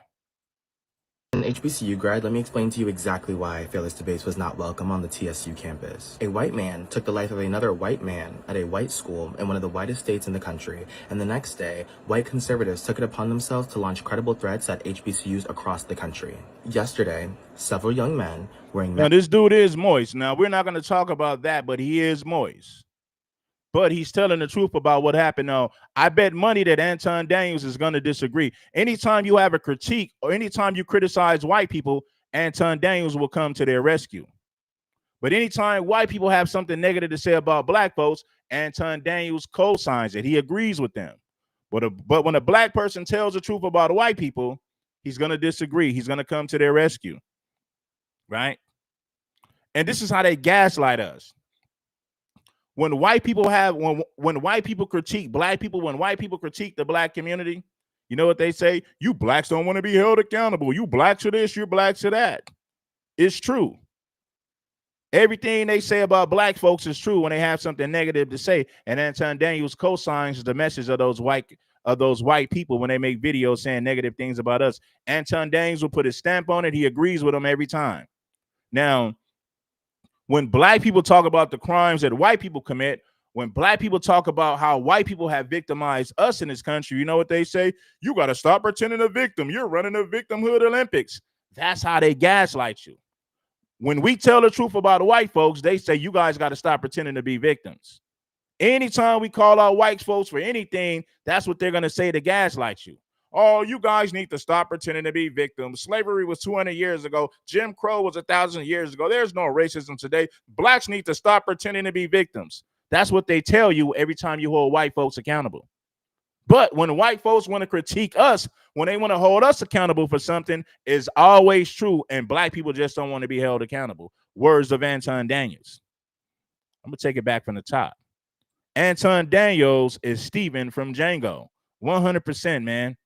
An HBCU grad, let me explain to you exactly why Fearless Debates was not welcome on the TSU campus. A white man took the life of another white man at a white school in one of the whitest states in the country, and the next day, white conservatives took it upon themselves to launch credible threats at HBCUs across the country. Yesterday, several young men wearing... Now, this dude is moist. Now, we're not going to talk about that, but he is moist. But he's telling the truth about what happened. Now, I bet money that Anton Daniels is going to disagree. Anytime you have a critique or anytime you criticize white people, Anton Daniels will come to their rescue. But anytime white people have something negative to say about black folks, Anton Daniels co-signs it. He agrees with them. But when a black person tells the truth about white people, he's going to disagree. He's going to come to their rescue. Right? And this is how they gaslight us. When white people when white people critique black people, when white people critique the black community, you know what they say? You blacks don't want to be held accountable. You blacks are this, you're blacks are that. It's true. Everything they say about black folks is true when they have something negative to say. And Anton Daniels co-signs the message of those white people when they make videos saying negative things about us. Anton Daniels will put his stamp on it. He agrees with them every time. Now, when black people talk about the crimes that white people commit, when black people talk about how white people have victimized us in this country, you know what they say? You got to stop pretending a victim. You're running the Victimhood Olympics. That's how they gaslight you. When we tell the truth about white folks, they say you guys got to stop pretending to be victims. Anytime we call out white folks for anything, that's what they're going to say to gaslight you. Oh, you guys need to stop pretending to be victims. Slavery was 200 years ago. Jim Crow was 1,000 years ago. There's no racism today. Blacks need to stop pretending to be victims. That's what they tell you every time you hold white folks accountable. But when white folks want to critique us, when they want to hold us accountable for something, is always true, and black people just don't want to be held accountable. Words of Anton Daniels. I'm going to take it back from the top. Anton Daniels is Steven from Django. 100%, man.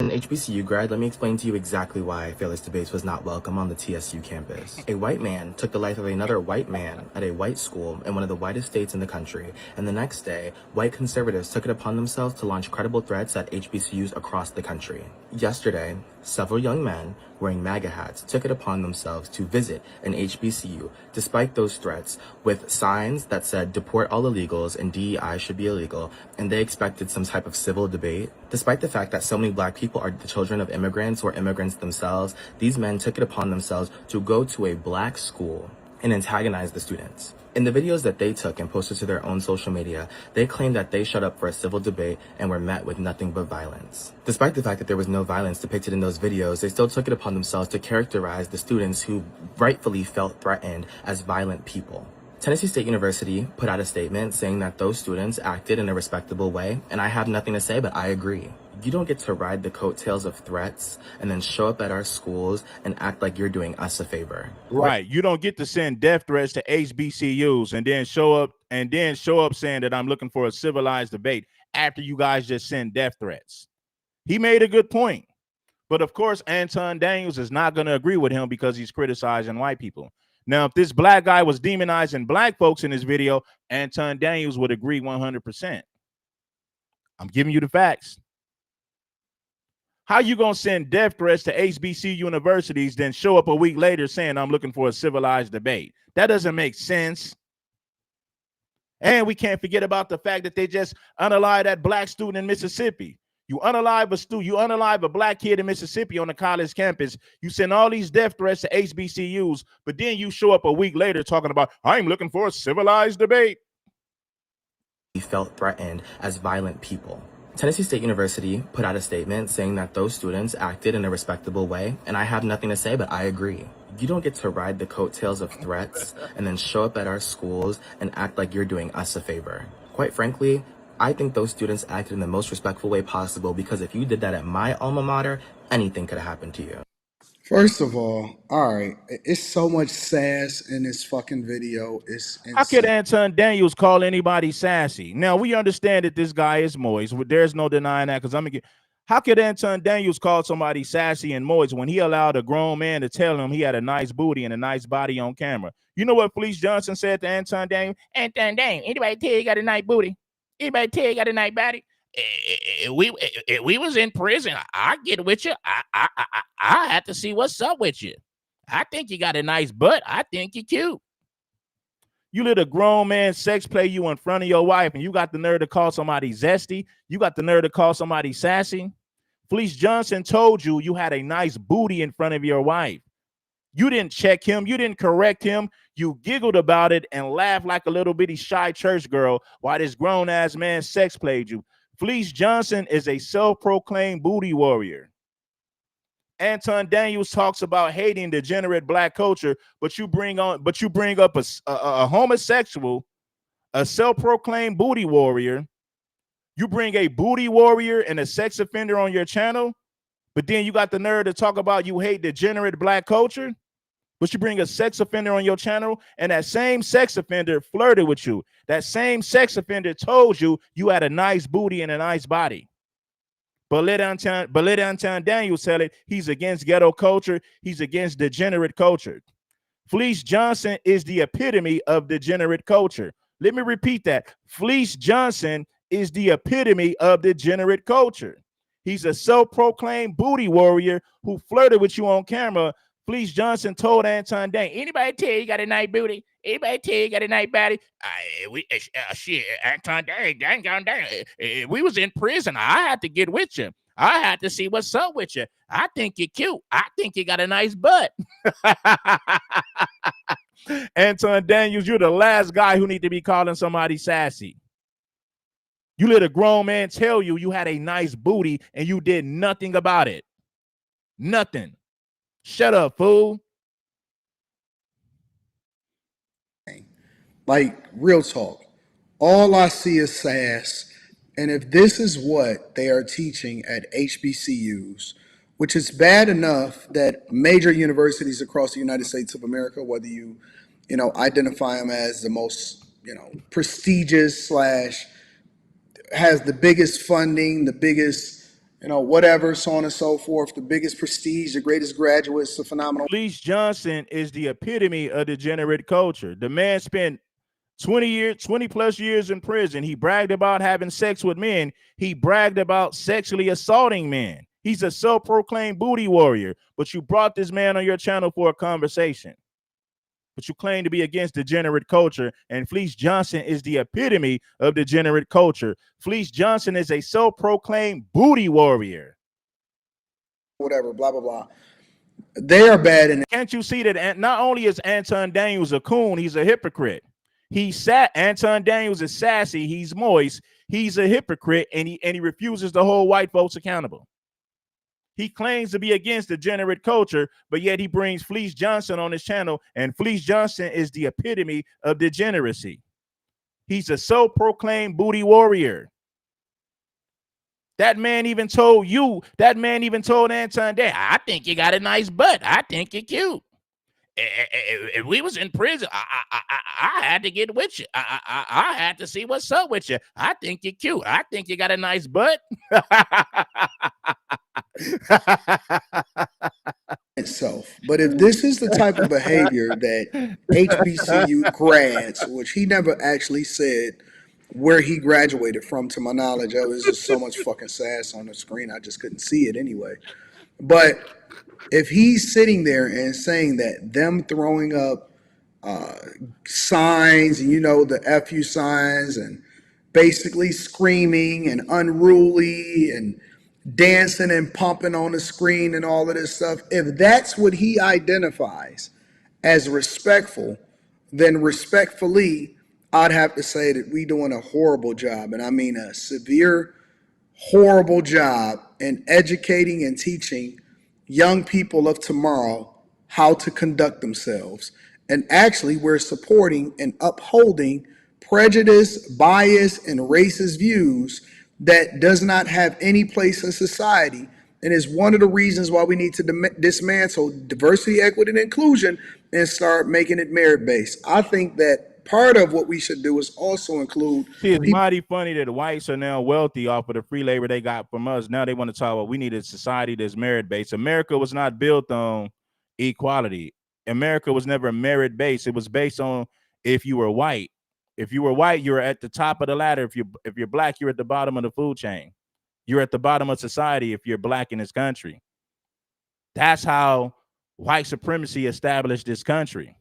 An HBCU grad, let me explain to you exactly why Fearless Debates was not welcome on the TSU campus. A white man took the life of another white man at a white school in one of the whitest states in the country, and the next day, white conservatives took it upon themselves to launch credible threats at HBCUs across the country. Yesterday, several young men wearing Maga hats took it upon themselves to visit an HBCU despite those threats with signs that said deport all illegals and DEI should be illegal, and they expected some type of civil debate. Despite the fact that so many black people are the children of immigrants or immigrants themselves, these men took it upon themselves to go to a black school and antagonize the students. In the videos that they took and posted to their own social media, they claimed that they showed up for a civil debate and were met with nothing but violence. Despite the fact that there was no violence depicted in those videos, they still took it upon themselves to characterize the students who rightfully felt threatened as violent people. Tennessee State University put out a statement saying that those students acted in a respectable way, and I have nothing to say, but I agree. You don't get to ride the coattails of threats and then show up at our schools and act like you're doing us a favor. Right. You don't get to send death threats to HBCUs and then show up saying that I'm looking for a civilized debate after you guys just send death threats. He made a good point. But of course, Anton Daniels is not going to agree with him because he's criticizing white people. Now, if this black guy was demonizing black folks in this video, Anton Daniels would agree 100%. I'm giving you the facts. How you going to send death threats to HBCU universities, then show up a week later saying I'm looking for a civilized debate? That doesn't make sense. And we can't forget about the fact that they just unalived that black student in Mississippi. You unalive a black kid in Mississippi on a college campus. You send all these death threats to HBCUs, but then you show up a week later talking about I'm looking for a civilized debate. We felt threatened as violent people. Tennessee State University put out a statement saying that those students acted in a respectable way, and I have nothing to say, but I agree. You don't get to ride the coattails of threats and then show up at our schools and act like you're doing us a favor. Quite frankly, I think those students acted in the most respectful way possible, because if you did that at my alma mater, anything could have happened to you. First of all right, it's so much sass in this fucking video. It's insane. How could Anton Daniels call anybody sassy? Now, we understand that this guy is moist. There's no denying that, because How could Anton Daniels call somebody sassy and moist when he allowed a grown man to tell him he had a nice booty and a nice body on camera? You know what Felice Johnson said to Anton Daniels? Anton Daniels, anybody tell you got a nice booty? Anybody tell you got a nice body? We was in prison. I get with you. I had to see what's up with you. I think you got a nice butt. I think you're cute. You let a grown man sex play you in front of your wife, and you got the nerve to call somebody zesty. You got the nerve to call somebody sassy. Felice Johnson told you you had a nice booty in front of your wife. You didn't check him. You didn't correct him. You giggled about it and laughed like a little bitty shy church girl while this grown-ass man sex played you. Felice Johnson is a self-proclaimed booty warrior. Anton Daniels talks about hating degenerate black culture, but you bring up a homosexual, a self-proclaimed booty warrior. You bring a booty warrior and a sex offender on your channel, but then you got the nerve to talk about you hate degenerate black culture, but you bring a sex offender on your channel, and that same sex offender flirted with you. That same sex offender told you you had a nice booty and a nice body. But let Anton Daniels tell it, he's against ghetto culture. He's against degenerate culture. Felice Johnson is the epitome of degenerate culture. Let me repeat that. Felice Johnson is the epitome of degenerate culture. He's a self-proclaimed booty warrior who flirted with you on camera. Felice Johnson told Anton Daniels, anybody tell you got a nice booty? Anybody tell you got a nice body? Shit, Anton Daniels, we was in prison. I had to get with you. I had to see what's up with you. I think you're cute. I think you got a nice butt. Anton Daniels, you're the last guy who need to be calling somebody sassy. You let a grown man tell you you had a nice booty and you did nothing about it. Nothing. Shut up, fool. Like, real talk. All I see is sass. And if this is what they are teaching at HBCUs, which is bad enough that major universities across the United States of America, whether you identify them as the most, prestigious slash has the biggest funding, the biggest, whatever, so on and so forth, the biggest prestige, the greatest graduates, the phenomenal. Felice Johnson is the epitome of degenerate culture. The man spent 20 plus years in prison. He bragged about having sex with men. He bragged about sexually assaulting men. He's a self-proclaimed booty warrior, but you brought this man on your channel for a conversation. But you claim to be against degenerate culture, and Felice Johnson is the epitome of degenerate culture. Felice Johnson is a self-proclaimed booty warrior. Whatever, blah, blah, blah. They are bad. And can't you see that not only is Anton Daniels a coon, he's a hypocrite. Anton Daniels is sassy, he's moist, he's a hypocrite, and he refuses to hold white folks accountable. He claims to be against degenerate culture, but yet he brings Felice Johnson on his channel, and Felice Johnson is the epitome of degeneracy. He's a self-proclaimed booty warrior. That man even told Anton Daniels, I think you got a nice butt. I think you're cute. If we was in prison, I had to get with you. I had to see what's up with you. I think you're cute. I think you got a nice butt. Itself. But if this is the type of behavior that HBCU grads, which he never actually said where he graduated from, to my knowledge, there was just so much fucking sass on the screen, I just couldn't see it anyway. But if he's sitting there and saying that them throwing up signs and the FU signs and basically screaming and unruly and dancing and pumping on the screen and all of this stuff, if that's what he identifies as respectful, then respectfully, I'd have to say that we doing a horrible job, and I mean a severe, horrible job in educating and teaching young people of tomorrow how to conduct themselves. And actually, we're supporting and upholding prejudice, bias, and racist views that does not have any place in society, and is one of the reasons why we need to dismantle diversity, equity, and inclusion and start making it merit-based. I think that part of what we should do is also include See, it's people. mighty funny that the whites are now wealthy off of the free labor they got from us. Now they want to talk about we need a society that's merit-based. America was not built on equality. America was never merit-based. It was based on if you were white. If you were white, you're at the top of the ladder. If you're black, you're at the bottom of the food chain. You're at the bottom of society if you're black in this country. That's how white supremacy established this country.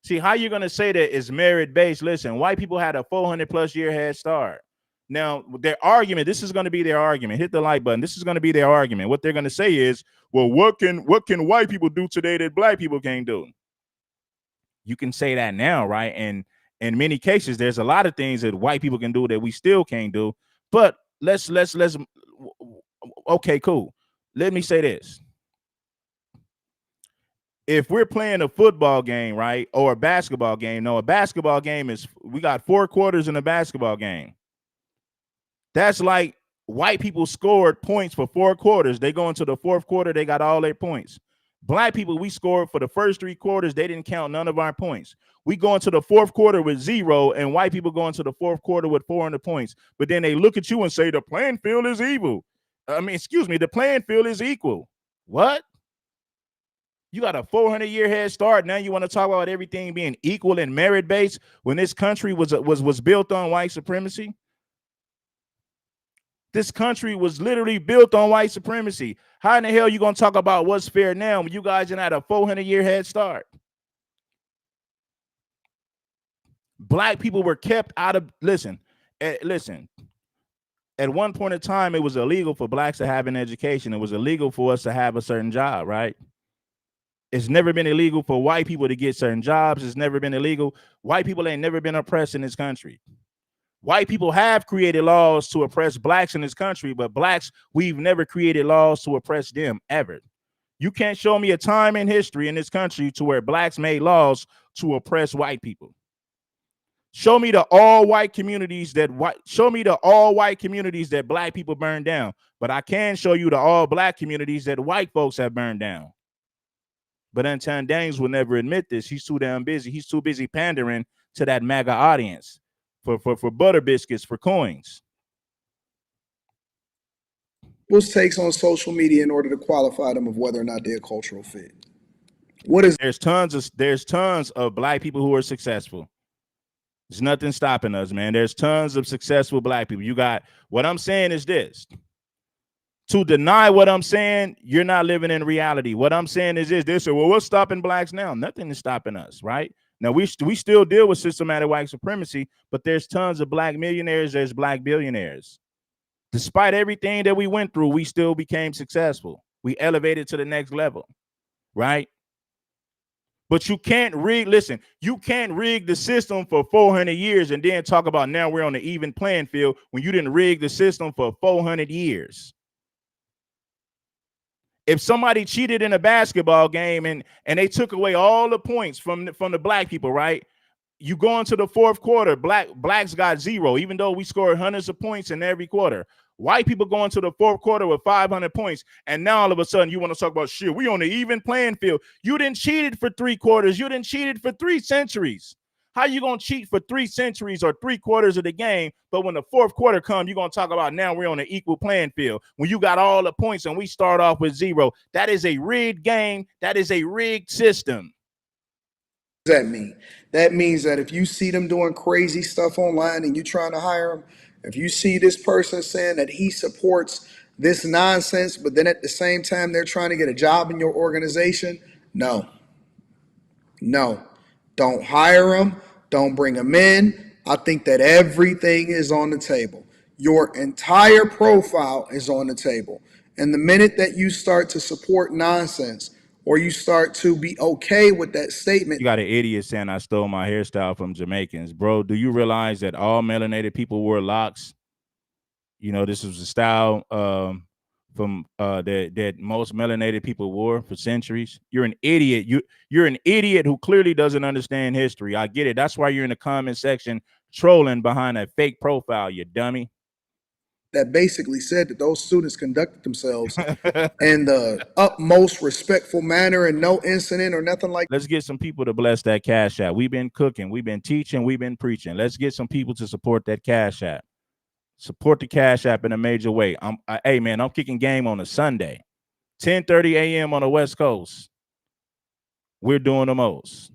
See, how you're going to say that is merit-based? Listen, white people had a 400+ year head start. Now, their argument, this is going to be their argument. Hit the like button. This is going to be their argument. What they're going to say is, well, what can white people do today that black people can't do? You can say that now, right? And in many cases, there's a lot of things that white people can do that we still can't do. But let's okay, cool. Let me say this. If we're playing a football game, right, or a basketball game, no, a basketball game is, we got 4 quarters in a basketball game. That's like white people scored points for 4 quarters. They go into the 4th quarter, they got all their points. Black people, we scored for the first 3 quarters. They didn't count none of our points. We go into the 4th quarter with 0, and white people go into the 4th quarter with 400 points. But then they look at you and say the playing field is evil. The playing field is equal. What? You got a 400-year head start. Now you want to talk about everything being equal and merit-based when this country was built on white supremacy? This country was literally built on white supremacy. How in the hell are you going to talk about what's fair now when you guys had a 400-year head start? Black people were kept out of, listen. At one point in time, it was illegal for blacks to have an education. It was illegal for us to have a certain job, right? It's never been illegal for white people to get certain jobs. It's never been illegal. White people ain't never been oppressed in this country. White people have created laws to oppress blacks in this country, but blacks, we've never created laws to oppress them, ever. You can't show me a time in history in this country to where blacks made laws to oppress white people. Show me the all-white communities that black people burned down, but I can show you the all-black communities that white folks have burned down. But Anton Daniels will never admit this. He's too damn busy. He's too busy pandering to that Maga audience for butter biscuits, for coins. People's takes on social media in order to qualify them of whether or not they're a cultural fit. There's tons of black people who are successful. There's nothing stopping us, man. There's tons of successful black people. What I'm saying is this. To deny what I'm saying, you're not living in reality. What I'm saying is this. They say, well, what's stopping blacks now? Nothing is stopping us, right? Now, we still deal with systematic white supremacy, but there's tons of black millionaires. There's black billionaires. Despite everything that we went through, we still became successful. We elevated to the next level, right? But you can't rig the system for 400 years and then talk about now we're on the even playing field when you didn't rig the system for 400 years. If somebody cheated in a basketball game and they took away all the points from the black people, right? You go into the 4th quarter, blacks got 0, even though we scored hundreds of points in every quarter. White people go into the 4th quarter with 500 points, and now all of a sudden you want to talk about shit. We on the even playing field. You didn't cheated for 3 quarters. You didn't cheated for 3 centuries. How you gonna cheat for 3 centuries or 3 quarters of the game? But when the 4th quarter comes, you're gonna talk about now we're on an equal playing field. When you got all the points and we start off with 0, that is a rigged game. That is a rigged system. What does that mean? That means that if you see them doing crazy stuff online and you're trying to hire them, if you see this person saying that he supports this nonsense, but then at the same time they're trying to get a job in your organization, no. Don't hire them. Don't bring them in. I think that everything is on the table. Your entire profile is on the table. And the minute that you start to support nonsense or you start to be okay with that statement. You got an idiot saying I stole my hairstyle from Jamaicans. Bro, do you realize that all melanated people wore locks? You know, this was a style from that most melanated people wore for centuries. You're an idiot. You're an idiot who clearly doesn't understand history. I get it. That's why you're in the comment section trolling behind a fake profile, you dummy. that basically said that those students conducted themselves in the utmost respectful manner and no incident or nothing like Let's get some people to bless that Cash App. We've been cooking, we've been teaching, we've been preaching. Let's get some people to support that Cash App. Support the Cash App in a major way. Hey man, I'm kicking game on a Sunday, 10:30 a.m. on the West Coast. We're doing the most.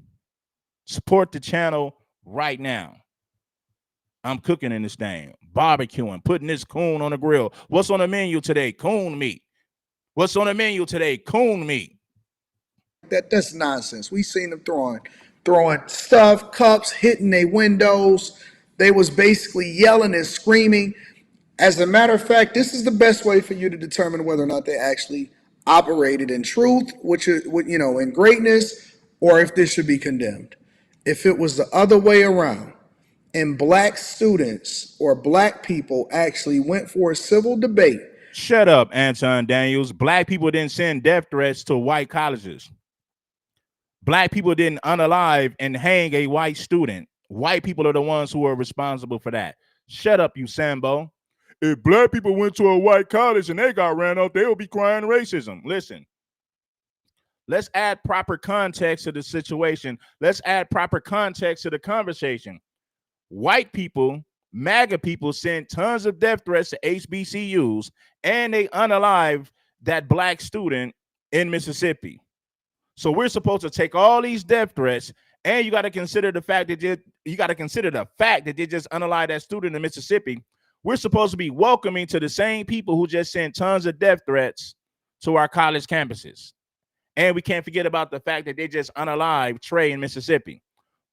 Support the channel right now. I'm cooking in this thing, barbecuing, putting this coon on the grill. What's on the menu today? Coon meat. What's on the menu today? Coon meat. that's nonsense. We seen them throwing stuff, cups, hitting their windows. They was basically yelling and screaming. As a matter of fact, this is the best way for you to determine whether or not they actually operated in truth, which is, in greatness, or if this should be condemned. If it was the other way around, and black students or black people actually went for a civil debate. Shut up, Anton Daniels. Black people didn't send death threats to white colleges. Black people didn't unalive and hang a white student. White people are the ones who are responsible for that. Shut up, you Sambo. If black people went to a white college and they got ran off, they would be crying racism. Listen, let's add proper context to the situation. Let's add proper context to the conversation. White people, MAGA people, sent tons of death threats to HBCUs, and they unalived that black student in Mississippi. So we're supposed to take all these death threats, and you got to consider the fact that they just unalived that student in Mississippi. We're supposed to be welcoming to the same people who just sent tons of death threats to our college campuses. And we can't forget about the fact that they just unalived Trey in Mississippi.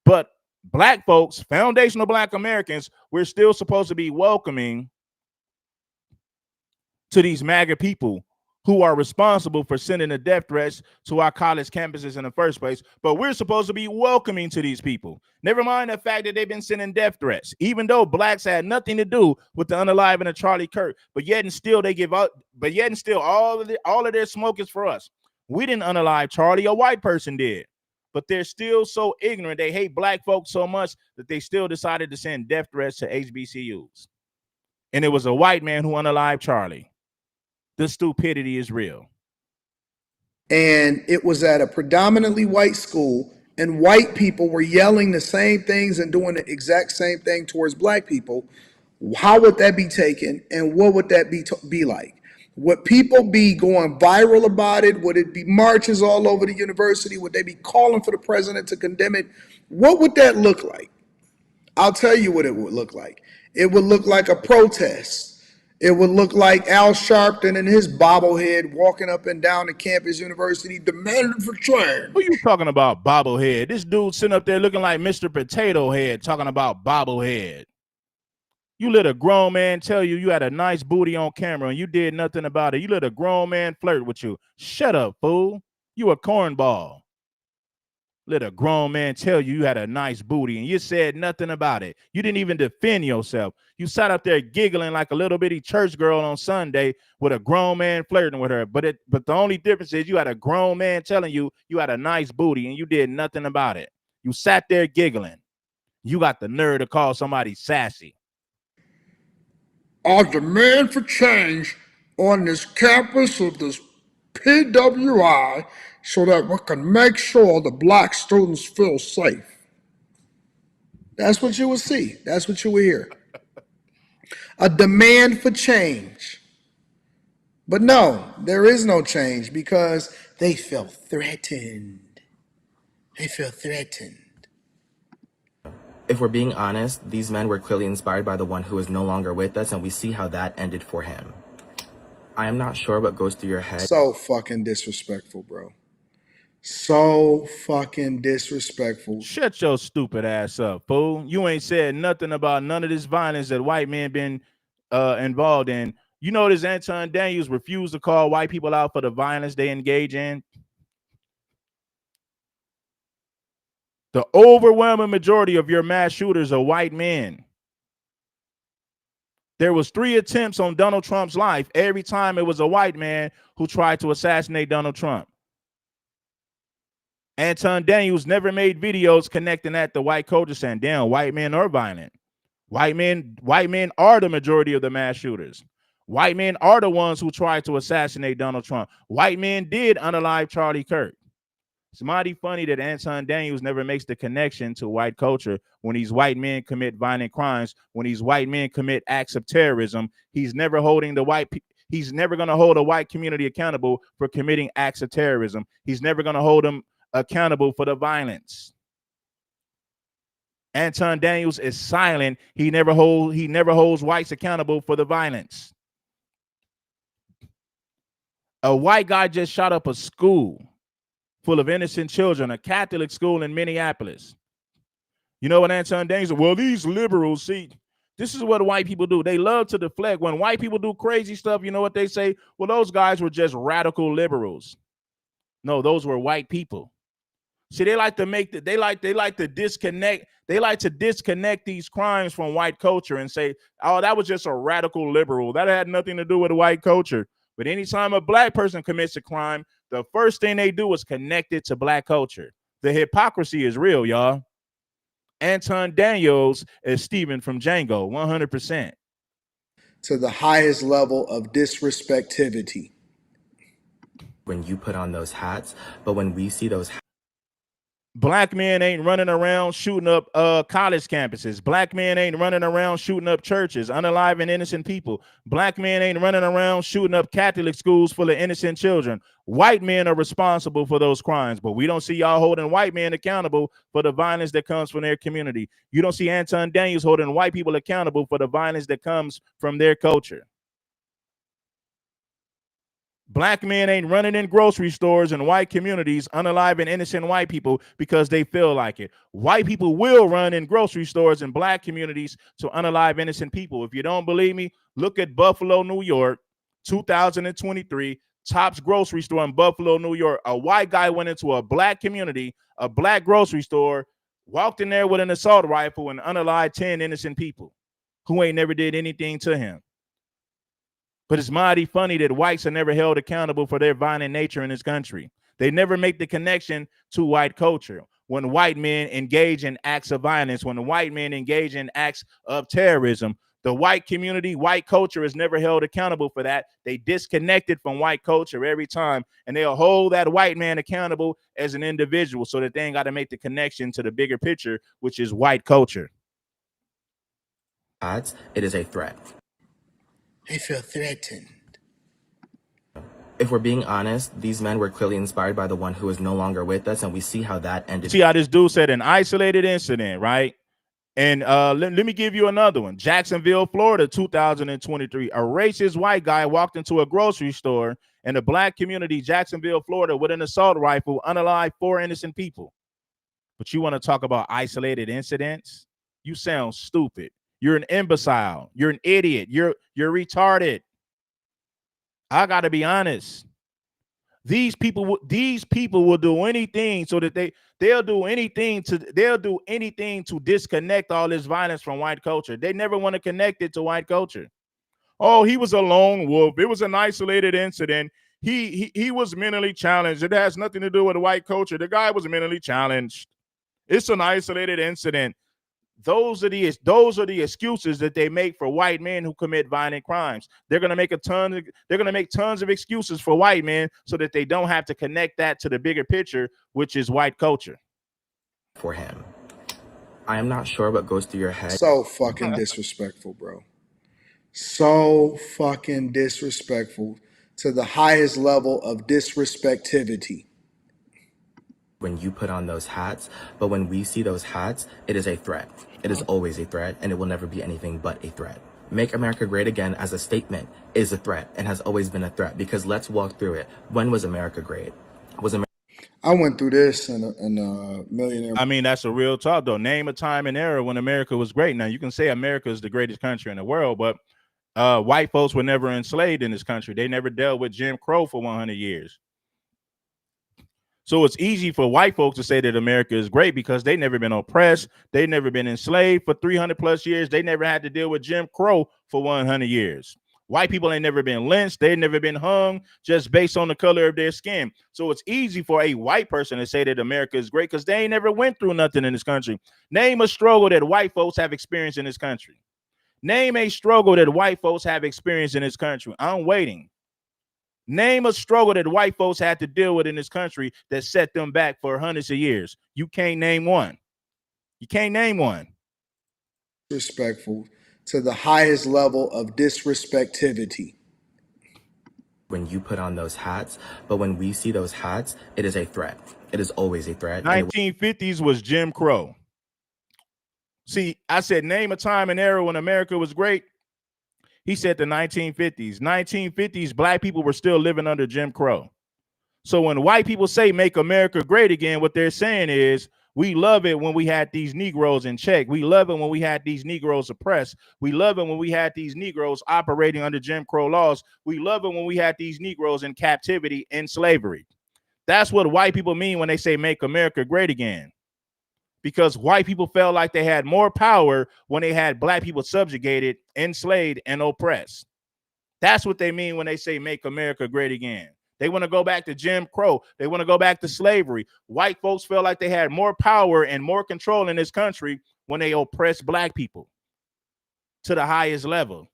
But black folks, foundational black Americans, we're still supposed to be welcoming to these MAGA people who are responsible for sending the death threats to our college campuses in the first place. But we're supposed to be welcoming to these people. Never mind the fact that they've been sending death threats, even though blacks had nothing to do with the unaliving of Charlie Kirk. But yet and still they give up. But yet and still all of their smoke is for us. We didn't unalive Charlie. A white person did. But they're still so ignorant. They hate black folks so much that they still decided to send death threats to HBCUs. And it was a white man who unalived Charlie. The stupidity is real. And it was at a predominantly white school, and white people were yelling the same things and doing the exact same thing towards black people. How would that be taken, and what would that be like? Would people be going viral about it? Would it be marches all over the university? Would they be calling for the president to condemn it? What would that look like? I'll tell you what it would look like. It would look like a protest. It would look like Al Sharpton and his bobblehead walking up and down the campus university demanding for change. Who you talking about, bobblehead? This dude sitting up there looking like Mr. Potato Head talking about bobblehead. You let a grown man tell you had a nice booty on camera and you did nothing about it. You let a grown man flirt with you. Shut up, fool. You a cornball. Let a grown man tell you had a nice booty and you said nothing about it. You didn't even defend yourself. You sat up there giggling like a little bitty church girl on Sunday with a grown man flirting with her. But the only difference is you had a grown man telling you had a nice booty and you did nothing about it. You sat there giggling. You got the nerve to call somebody sassy. I demand for change on this campus of this PWI so that we can make sure the black students feel safe. That's what you will see. That's what you will hear. A demand for change. But no, there is no change because they feel threatened. They feel threatened. If we're being honest, these men were clearly inspired by the one who is no longer with us, and we see how that ended for him. I am not sure what goes through your head. So fucking disrespectful, bro. So fucking disrespectful. Shut your stupid ass up, fool. You ain't said nothing about none of this violence that white men been involved in. You notice Anton Daniels refused to call white people out for the violence they engage in. The overwhelming majority of your mass shooters are white men. There was 3 attempts on Donald Trump's life. Every time it was a white man who tried to assassinate Donald Trump. Anton Daniels never made videos connecting that to white culture saying, damn, white men are violent. White men are the majority of the mass shooters. White men are the ones who tried to assassinate Donald Trump. White men did unalive Charlie Kirk. It's mighty funny that Anton Daniels never makes the connection to white culture when these white men commit violent crimes, when these white men commit acts of terrorism. He's never holding the white he's never going to hold a white community accountable for committing acts of terrorism. He's never going to hold them accountable for the violence. Anton Daniels is silent. He never holds whites accountable for the violence. A white guy just shot up a school full of innocent children, a Catholic school in Minneapolis. You know what Anton Daniels said? Well, these liberals, see, this is what white people do. They love to deflect. When white people do crazy stuff, you know what they say? Well, those guys were just radical liberals. No, those were white people. See, they like to disconnect these crimes from white culture and say, oh, that was just a radical liberal. That had nothing to do with white culture. But anytime a black person commits a crime, the first thing they do is connect it to black culture. The hypocrisy is real, y'all. Anton Daniels is Steven from Django, 100%. To the highest level of disrespectivity. When you put on those hats, but when we see those Black men ain't running around shooting up college campuses. Black men ain't running around shooting up churches, unaliving innocent people. Black men ain't running around shooting up Catholic schools full of innocent children. White men are responsible for those crimes, but we don't see y'all holding white men accountable for the violence that comes from their community. You don't see Anton Daniels holding white people accountable for the violence that comes from their culture. Black men ain't running in grocery stores in white communities, unaliving innocent white people because they feel like it. White people will run in grocery stores in black communities to unalive innocent people. If you don't believe me, look at Buffalo, New York, 2023, Tops grocery store in Buffalo, New York. A white guy went into a black community, a black grocery store, walked in there with an assault rifle and unalived 10 innocent people who ain't never did anything to him. But it's mighty funny that whites are never held accountable for their violent nature in this country. They never make the connection to white culture. When white men engage in acts of violence, when white men engage in acts of terrorism, the white community, white culture is never held accountable for that. They disconnect it from white culture every time, and they'll hold that white man accountable as an individual so that they ain't got to make the connection to the bigger picture, which is white culture. hats, it is a threat. They feel threatened. If we're being honest, these men were clearly inspired by the one who is no longer with us, and we see how that ended. See how this dude said an isolated incident, right? And let me give you another one. Jacksonville, Florida, 2023. A racist white guy walked into a grocery store in the black community, Jacksonville, Florida, with an assault rifle, unalived 4 innocent people. But you want to talk about isolated incidents? You sound stupid. You're an imbecile. You're an idiot. You're retarded. I got to be honest. These people will do anything so that they'll do anything to disconnect all this violence from white culture. They never want to connect it to white culture. Oh, he was a lone wolf. It was an isolated incident. He was mentally challenged. It has nothing to do with white culture. The guy was mentally challenged. It's an isolated incident. Those are the excuses that they make for white men who commit violent crimes. They're gonna make tons of excuses for white men so that they don't have to connect that to the bigger picture, which is white culture. For him, I am not sure what goes through your head. So fucking disrespectful, bro. So fucking disrespectful to the highest level of disrespectivity. When you put on those hats, but when we see those hats, it is a threat. It is always a threat, and it will never be anything but a threat. Make America Great Again as a statement is a threat and has always been a threat, because let's walk through it. When was America great? I went through this in a Millionaire. I mean, that's a real talk, though. Name a time and era when America was great. Now, you can say America is the greatest country in the world, but white folks were never enslaved in this country. They never dealt with Jim Crow for 100 years. So it's easy for white folks to say that America is great because they never been oppressed. They never been enslaved for 300 plus years. They never had to deal with Jim Crow for 100 years. White people ain't never been lynched. They've never been hung just based on the color of their skin. So it's easy for a white person to say that America is great because they ain't never went through nothing in this country. Name a struggle that white folks have experienced in this country. Name a struggle that white folks have experienced in this country. I'm waiting. Name a struggle that white folks had to deal with in this country that set them back for hundreds of years. You can't name one. You can't name one. Respectful to the highest level of disrespectivity. When you put on those hats, but when we see those hats, it is a threat. It is always a threat. 1950s was Jim Crow. See, I said, name a time and era when America was great. He said the 1950s. 1950s, black people were still living under Jim Crow. So when white people say make America great again, what they're saying is we love it when we had these Negroes in check. We love it when we had these Negroes oppressed. We love it when we had these Negroes operating under Jim Crow laws. We love it when we had these Negroes in captivity and slavery. That's what white people mean when they say make America great again. Because white people felt like they had more power when they had black people subjugated, enslaved, and oppressed. That's what they mean when they say make America great again. They want to go back to Jim Crow. They want to go back to slavery. White folks felt like they had more power and more control in this country when they oppressed black people to the highest level.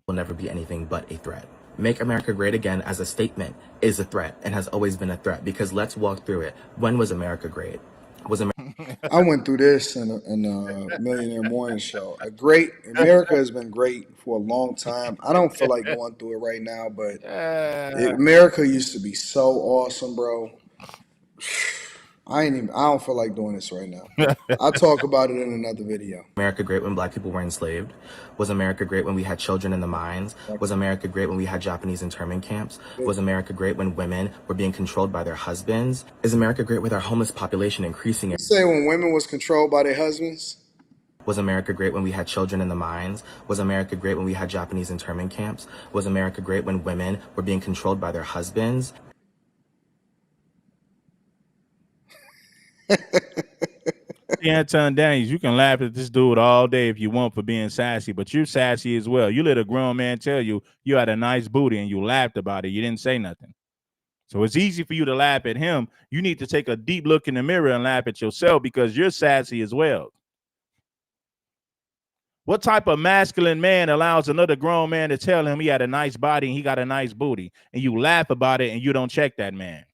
Will never be anything but a threat. Make America great again as a statement is a threat and has always been a threat, because let's walk through it. When was America great? Was I went through this in a Millionaire Morning Show. America has been great for a long time. I don't feel like going through it right now, but America used to be so awesome, bro. I don't feel like doing this right now. I'll talk about it in another video. America great when black people were enslaved? Was America great when we had children in the mines? Was America great when we had Japanese internment camps? Was America great when women were being controlled by their husbands? Is America great with our homeless population increasing? You say when women was controlled by their husbands? Was America great when we had children in the mines? Was America great when we had Japanese internment camps? Was America great when women were being controlled by their husbands? Anton Daniels, you can laugh at this dude all day if you want for being sassy, but you're sassy as well. You let a grown man tell you you had a nice booty and you laughed about it. You didn't say nothing. So it's easy for you to laugh at him. You need to take a deep look in the mirror and laugh at yourself, because you're sassy as well. What type of masculine man allows another grown man to tell him he had a nice body and he got a nice booty, and you laugh about it and you don't check that man?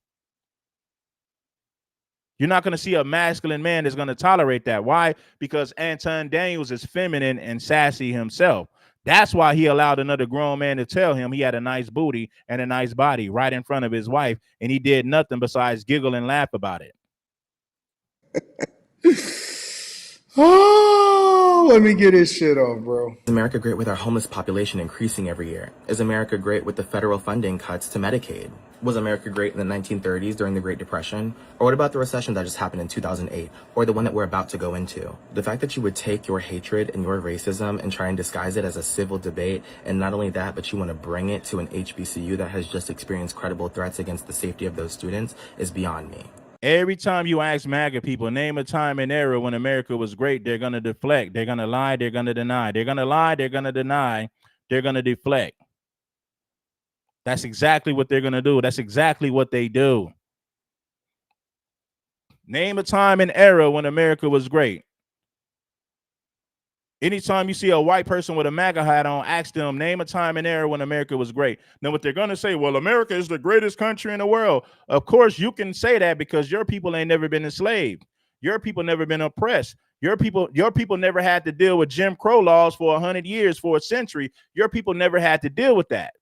You're not going to see a masculine man that's going to tolerate that. Why? Because Anton Daniels is feminine and sassy himself. That's why he allowed another grown man to tell him he had a nice booty and a nice body right in front of his wife, and he did nothing besides giggle and laugh about it. Oh, let me get this shit off, bro. Is America great with our homeless population increasing every year? Is America great with the federal funding cuts to Medicaid? Was America great in the 1930s during the Great Depression? Or what about the recession that just happened in 2008? Or the one that we're about to go into? The fact that you would take your hatred and your racism and try and disguise it as a civil debate, and not only that, but you want to bring it to an HBCU that has just experienced credible threats against the safety of those students, is beyond me. Every time you ask MAGA people, name a time and era when America was great, they're going to deflect. They're going to lie. They're going to deny. They're going to lie. They're going to deny. They're going to deflect. That's exactly what they're going to do. That's exactly what they do. Name a time and era when America was great. Anytime you see a white person with a MAGA hat on, ask them, name a time and era when America was great. Then what they're going to say, well, America is the greatest country in the world. Of course, you can say that because your people ain't never been enslaved. Your people never been oppressed. Your people never had to deal with Jim Crow laws for 100 years, for a century. Your people never had to deal with that.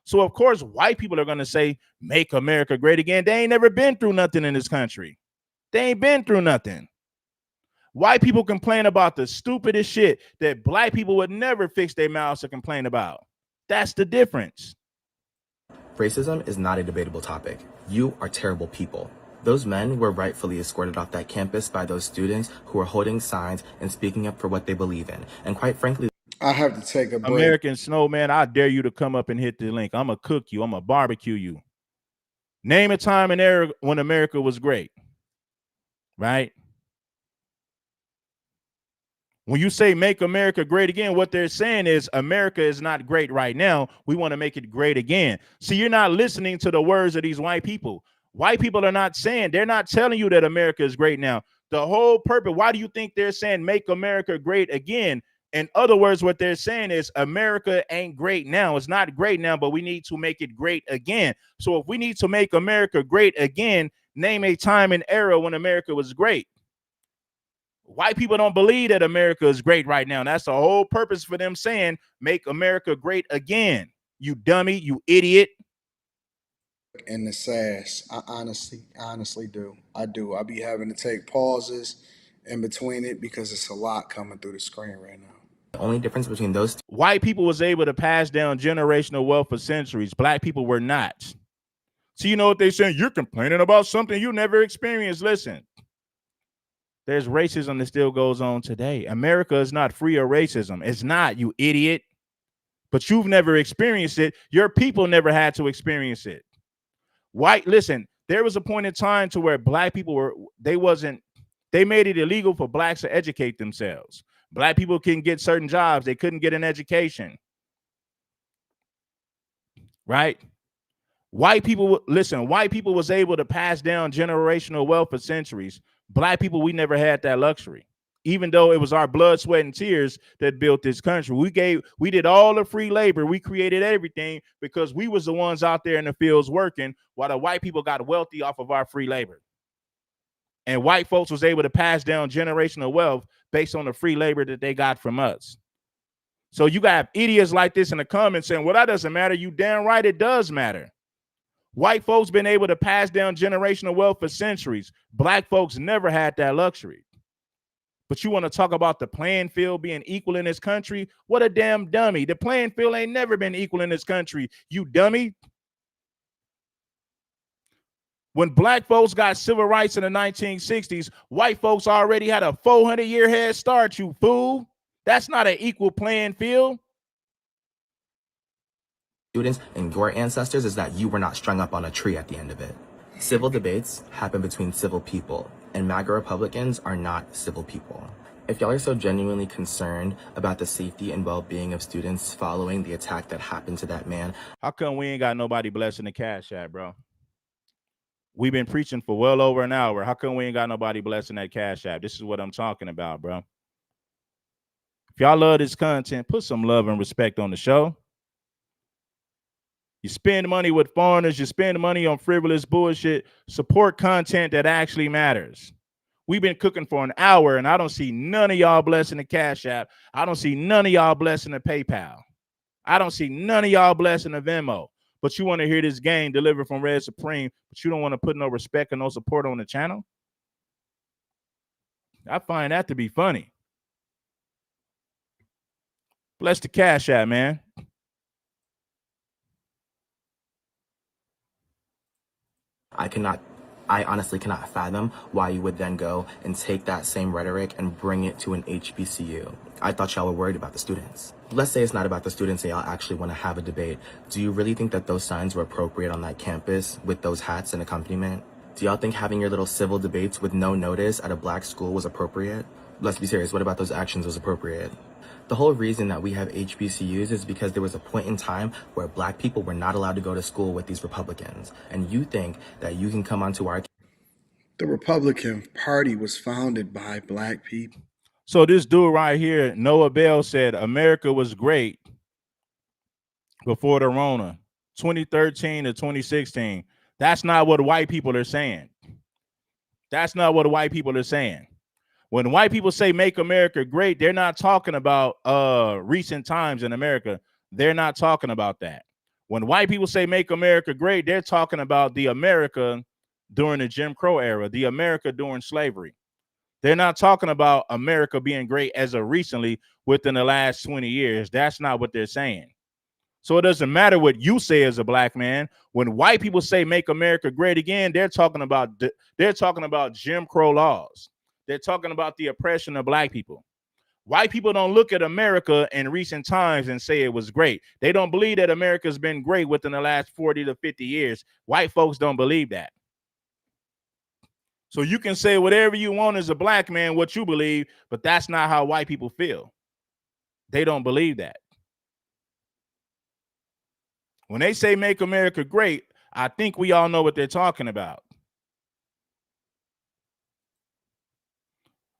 So, of course, white people are going to say, make America great again. They ain't never been through nothing in this country. They ain't been through nothing. White people complain about the stupidest shit that black people would never fix their mouths to complain about. That's the difference. Racism is not a debatable topic. You are terrible people. Those men were rightfully escorted off that campus by those students who were holding signs and speaking up for what they believe in. And quite frankly, I have to take a break. American Snowman, I dare you to come up and hit the link. I'm going to cook you. I'm going to barbecue you. Name a time and era when America was great. Right? When you say make America great again, what they're saying is America is not great right now. We want to make it great again. See, you're not listening to the words of these white people. White people are not saying, they're not telling you that America is great now. The whole purpose, why do you think they're saying make America great again? In other words, what they're saying is America ain't great now. It's not great now, but we need to make it great again. So if we need to make America great again, name a time and era when America was great. White people don't believe that America is great right now. That's the whole purpose for them saying make America great again. You dummy, you idiot. In the sass. I honestly do. I do. I be having to take pauses in between it because it's a lot coming through the screen right now. The only difference between those White people was able to pass down generational wealth for centuries. Black people were not. So you know what they're saying? You're complaining about something you never experienced. Listen, there's racism that still goes on today. America is not free of racism. It's not, you idiot. But you've never experienced it. Your people never had to experience it. Listen, there was a point in time to where black people they made it illegal for blacks to educate themselves. Black people couldn't get certain jobs. They couldn't get an education. Right? White people was able to pass down generational wealth for centuries. Black people, we never had that luxury. Even though it was our blood, sweat, and tears that built this country. We did all the free labor. We created everything because we was the ones out there in the fields working while the white people got wealthy off of our free labor. And white folks was able to pass down generational wealth based on the free labor that they got from us. So you got idiots like this in the comments saying, well, that doesn't matter. You damn right it does matter. White folks been able to pass down generational wealth for centuries. Black folks never had that luxury. But you want to talk about the playing field being equal in this country? What a damn dummy. The playing field ain't never been equal in this country, you dummy. When black folks got civil rights in the 1960s, white folks already had a 400-year head start, you fool. That's not an equal playing field. students and your ancestors is that you were not strung up on a tree at the end of it. Civil debates happen between civil people, and MAGA Republicans are not civil people. If y'all are so genuinely concerned about the safety and well-being of students following the attack that happened to that man, how come we ain't got nobody blessing the Cash App, bro? We've been preaching for well over an hour. How come we ain't got nobody blessing that Cash App? This is what I'm talking about, bro. If y'all love this content, put some love and respect on the show. You spend money with foreigners, you spend money on frivolous bullshit. Support content that actually matters. We've been cooking for an hour, and I don't see none of y'all blessing the Cash App. I don't see none of y'all blessing the PayPal. I don't see none of y'all blessing the Venmo. But you want to hear this game delivered from Red Supreme, but you don't want to put no respect and no support on the channel? I find that to be funny. Bless the Cash App, man. I honestly cannot fathom why you would then go and take that same rhetoric and bring it to an HBCU. I thought y'all were worried about the students. Let's say it's not about the students and y'all actually want to have a debate. Do you really think that those signs were appropriate on that campus with those hats and accompaniment? Do y'all think having your little civil debates with no notice at a black school was appropriate? Let's be serious, what about those actions was appropriate? The whole reason that we have HBCUs is because there was a point in time where black people were not allowed to go to school with these Republicans. And you think that you can come onto our... The Republican Party was founded by black people. So this dude right here, Noah Bell, said America was great before the Rona, 2013 to 2016. That's not what white people are saying. That's not what white people are saying. When white people say make America great, they're not talking about recent times in America. They're not talking about that. When white people say make America great, they're talking about the America during the Jim Crow era, the America during slavery. They're not talking about America being great as of recently within the last 20 years. That's not what they're saying. So it doesn't matter what you say as a black man. When white people say make America great again, they're talking about Jim Crow laws. They're talking about the oppression of black people. White people don't look at America in recent times and say it was great. They don't believe that America's been great within the last 40 to 50 years. White folks don't believe that. So you can say whatever you want as a black man, what you believe, but that's not how white people feel. They don't believe that. When they say make America great, I think we all know what they're talking about.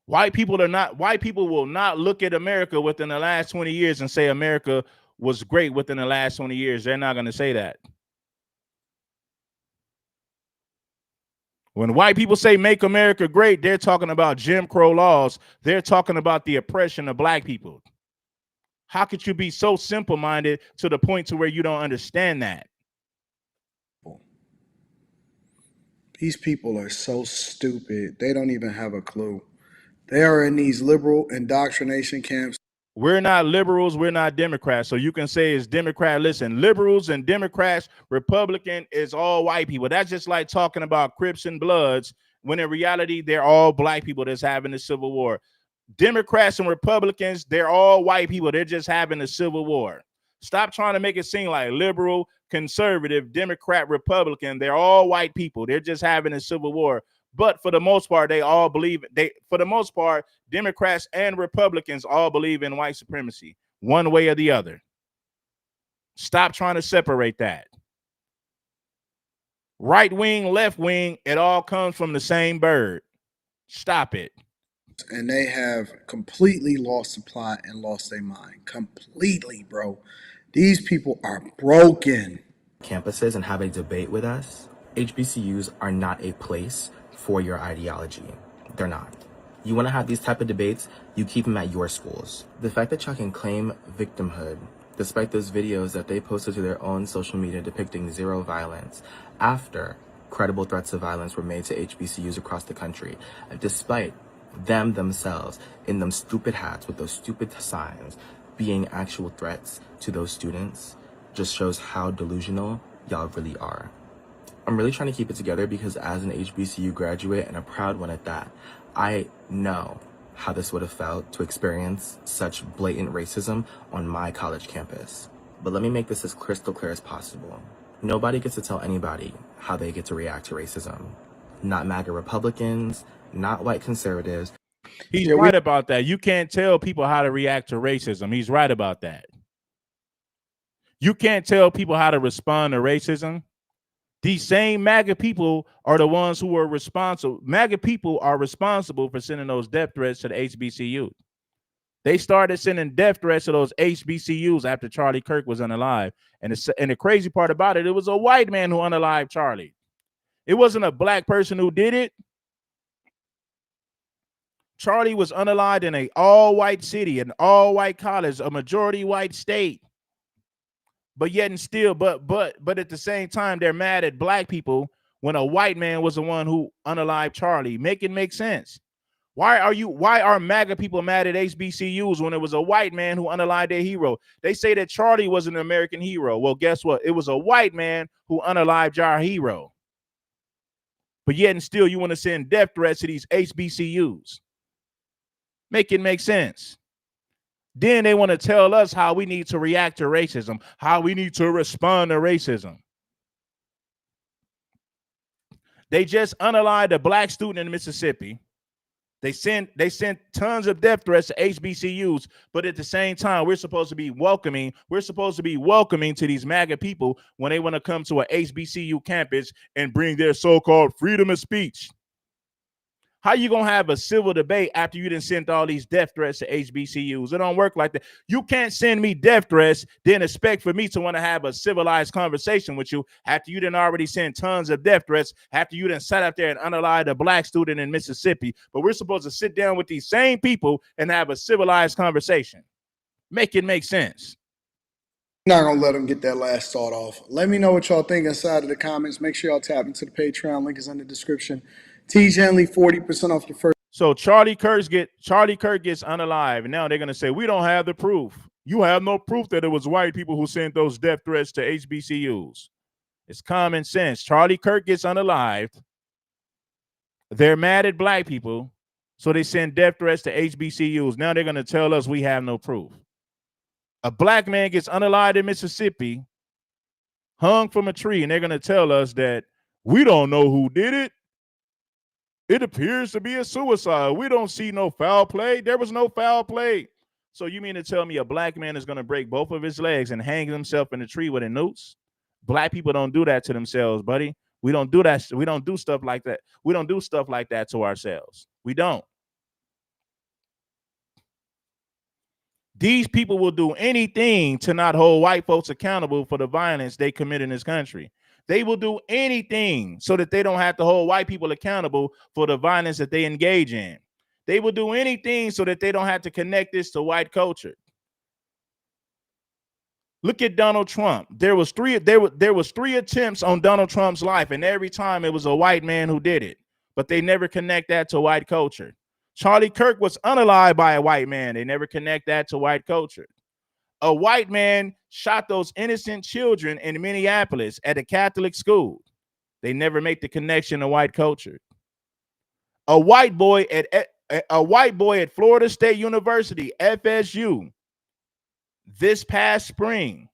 White people will not look at America within the last 20 years and say America was great within the last 20 years. They're not going to say that. When white people say make America great, they're talking about Jim Crow laws. They're talking about the oppression of black people. How could you be so simple-minded to the point to where you don't understand that? These people are so stupid. They don't even have a clue. They are in these liberal indoctrination camps. We're not liberals. We're not Democrats. So you can say it's Democrat. Listen, liberals and Democrats, Republican is all white people. That's just like talking about Crips and Bloods when in reality, they're all black people that's having the Civil War. Democrats and Republicans, they're all white people. They're just having a civil war. Stop trying to make it seem like liberal, conservative, Democrat, Republican. They're all white people. They're just having a civil war. But for the most part, they all believe for the most part, Democrats and Republicans all believe in white supremacy, one way or the other. Stop trying to separate that. Right wing, left wing, it all comes from the same bird. Stop it. And they have completely lost the plot and lost their mind. Completely, bro. These people are broken. Campuses and have a debate with us. HBCUs are not a place for your ideology. They're not. You want to have these type of debates, you keep them at your schools. The fact that y'all can claim victimhood, despite those videos that they posted to their own social media depicting zero violence, after credible threats of violence were made to HBCUs across the country, despite them themselves in them stupid hats with those stupid signs being actual threats to those students, just shows how delusional y'all really are. I'm really trying to keep it together because as an HBCU graduate, and a proud one at that, I know how this would have felt to experience such blatant racism on my college campus. But let me make this as crystal clear as possible. Nobody gets to tell anybody how they get to react to racism. Not MAGA Republicans, not white conservatives. He's right about that. You can't tell people how to react to racism. He's right about that. You can't tell people how to respond to racism. These same MAGA people are the ones who are responsible. MAGA people are responsible for sending those death threats to the HBCU. They started sending death threats to those HBCUs after Charlie Kirk was unalive. And the crazy part about it, it was a white man who unalived Charlie. It wasn't a black person who did it. Charlie was unalived in an all-white city, an all-white college, a majority white state. But yet and still, but at the same time, they're mad at black people when a white man was the one who unalived Charlie. Make it make sense. Why are MAGA people mad at HBCUs when it was a white man who unalived their hero? They say that Charlie was an American hero. Well, guess what? It was a white man who unalived our hero. But yet and still, you want to send death threats to these HBCUs. Make it make sense. Then they want to tell us how we need to react to racism, how we need to respond to racism. They just unalived a black student in Mississippi. They sent tons of death threats to HBCUs, but at the same time, we're supposed to be welcoming to these MAGA people when they want to come to a HBCU campus and bring their so-called freedom of speech. How you gonna have a civil debate after you done sent all these death threats to HBCUs? It don't work like that. You can't send me death threats, then expect for me to want to have a civilized conversation with you after you done already sent tons of death threats, after you done sat up there and unalived a black student in Mississippi. But we're supposed to sit down with these same people and have a civilized conversation. Make it make sense. Not gonna let them get that last thought off. Let me know what y'all think inside of the comments. Make sure y'all tap into the Patreon. Link is in the description. T Genly, 40% off your first. So Charlie Kirk gets unalived, and now they're gonna say we don't have the proof. You have no proof that it was white people who sent those death threats to HBCUs. It's common sense. Charlie Kirk gets unalived. They're mad at black people, so they send death threats to HBCUs. Now they're gonna tell us we have no proof. A black man gets unalived in Mississippi, hung from a tree, and they're gonna tell us that we don't know who did it. It appears to be a suicide. We don't see no foul play. There was no foul play. So you mean to tell me a black man is going to break both of his legs and hang himself in a tree with a noose? Black people don't do that to themselves, buddy. We don't do that. We don't do stuff like that. We don't do stuff like that to ourselves. We don't. These people will do anything to not hold white folks accountable for the violence they commit in this country. They will do anything so that they don't have to hold white people accountable for the violence that they engage in. They will do anything so that they don't have to connect this to white culture. Look at Donald Trump. There was three attempts on Donald Trump's life, and every time it was a white man who did it. But they never connect that to white culture. Charlie Kirk was unalived by a white man. They never connect that to white culture. A white man shot those innocent children in Minneapolis at a Catholic school. They never make the connection to white culture. A white boy at Florida State University, FSU, this past spring,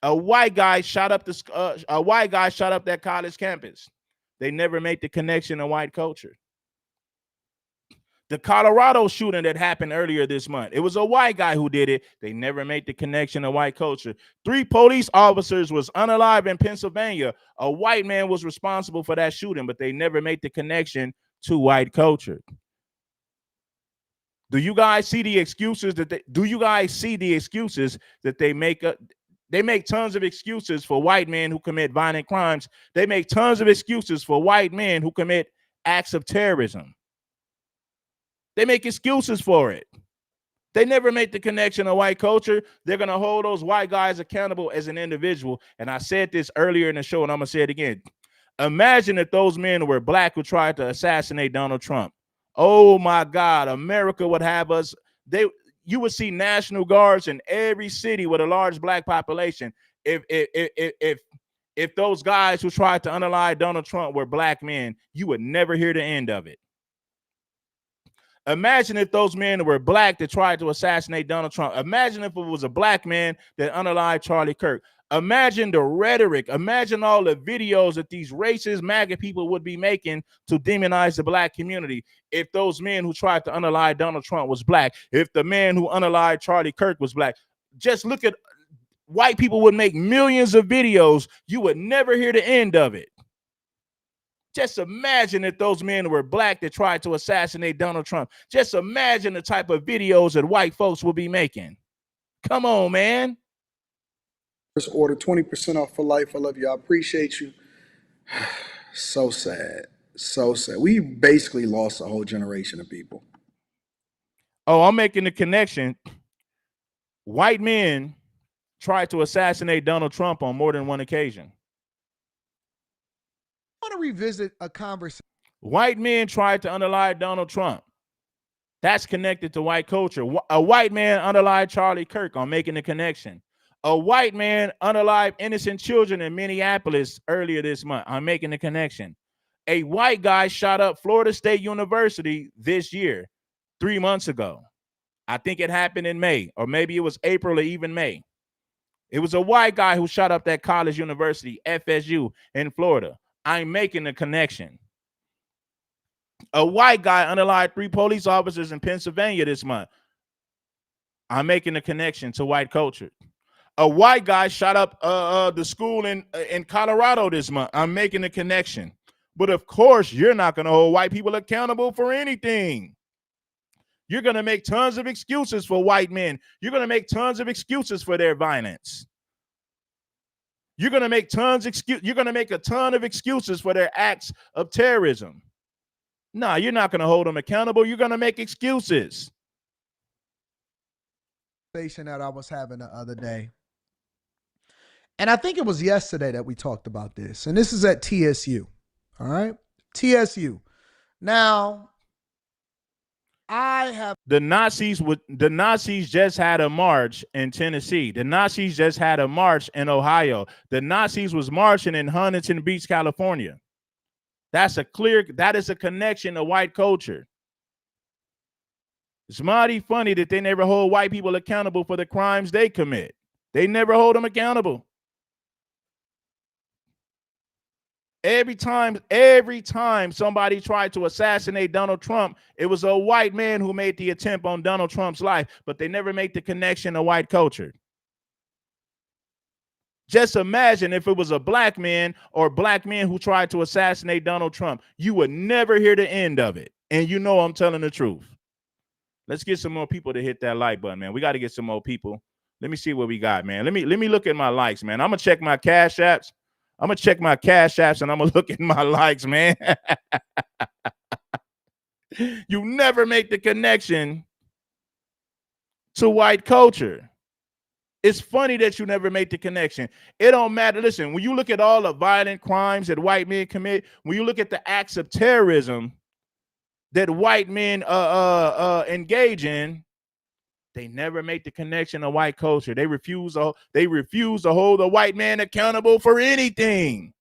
a white guy shot up that college campus. They never make the connection to white culture. The Colorado shooting that happened earlier this month, it was a white guy who did it. They never made the connection to white culture. 3 police officers was unalived in Pennsylvania. A white man was responsible for that shooting, but they never made the connection to white culture. Do you guys see the excuses that they make? They make tons of excuses for white men who commit violent crimes. They make tons of excuses for white men who commit acts of terrorism. They make excuses for it. They never make the connection to white culture. They're going to hold those white guys accountable as an individual. And I said this earlier in the show, and I'm going to say it again. Imagine if those men were black who tried to assassinate Donald Trump. Oh my God, America would have us. You would see National Guards in every city with a large black population. If those guys who tried to unalive Donald Trump were black men, you would never hear the end of it. Imagine if those men were black that tried to assassinate Donald Trump. Imagine if it was a black man that unalived Charlie Kirk. Imagine the rhetoric. Imagine all the videos that these racist MAGA people would be making to demonize the black community if those men who tried to unalive Donald Trump was black, if the man who unalived Charlie Kirk was black. Just look at white people would make millions of videos. You would never hear the end of it. Just imagine if those men were black that tried to assassinate Donald Trump. Just imagine the type of videos that white folks will be making. Come on, man. First order 20% off for life. I love you. I appreciate you. So sad. So sad. We basically lost a whole generation of people. Oh, I'm making the connection. White men tried to assassinate Donald Trump on more than one occasion. I want to revisit a conversation. White men tried to unalive Donald Trump. That's connected to white culture. A white man unalived Charlie Kirk. I'm making the connection. A white man unalived innocent children in Minneapolis earlier this month. I'm making the connection. A white guy shot up Florida State University this year, 3 months ago. I think it happened in May, or maybe it was April or even May. It was a white guy who shot up that college university, FSU, in Florida. I'm making the connection. A white guy unalived 3 police officers in Pennsylvania this month. I'm making the connection to white culture. A white guy shot up the school in Colorado this month. I'm making the connection. But of course, you're not going to hold white people accountable for anything. You're going to make tons of excuses for white men. You're going to make tons of excuses for their violence. You're going to make a ton of excuses for their acts of terrorism. No, you're not going to hold them accountable. You're going to make excuses. That I was having the other day. And I think it was yesterday that we talked about this. And this is at TSU. All right. TSU. Now, the Nazis just had a march in Tennessee. The Nazis just had a march in Ohio. The Nazis was marching in Huntington Beach, California. That is a connection to white culture. It's mighty funny that they never hold white people accountable for the crimes they commit. They never hold them accountable. Every time somebody tried to assassinate Donald Trump, it was a white man who made the attempt on Donald Trump's life, but they never make the connection to white culture. Just imagine if it was a black man or black men who tried to assassinate Donald Trump. You would never hear the end of it. And you know I'm telling the truth. Let's get some more people to hit that like button, man. We got to get some more people. Let me see what we got, man. Let me look at my likes, man. I'm gonna check my cash apps. I'm gonna check my cash apps and I'm gonna look at my likes, man. You never make the connection to white culture. It's funny that you never make the connection. It don't matter. Listen, when you look at all the violent crimes that white men commit, when you look at the acts of terrorism that white men engage in, they never make the connection to white culture. They refuse to hold the white man accountable for anything.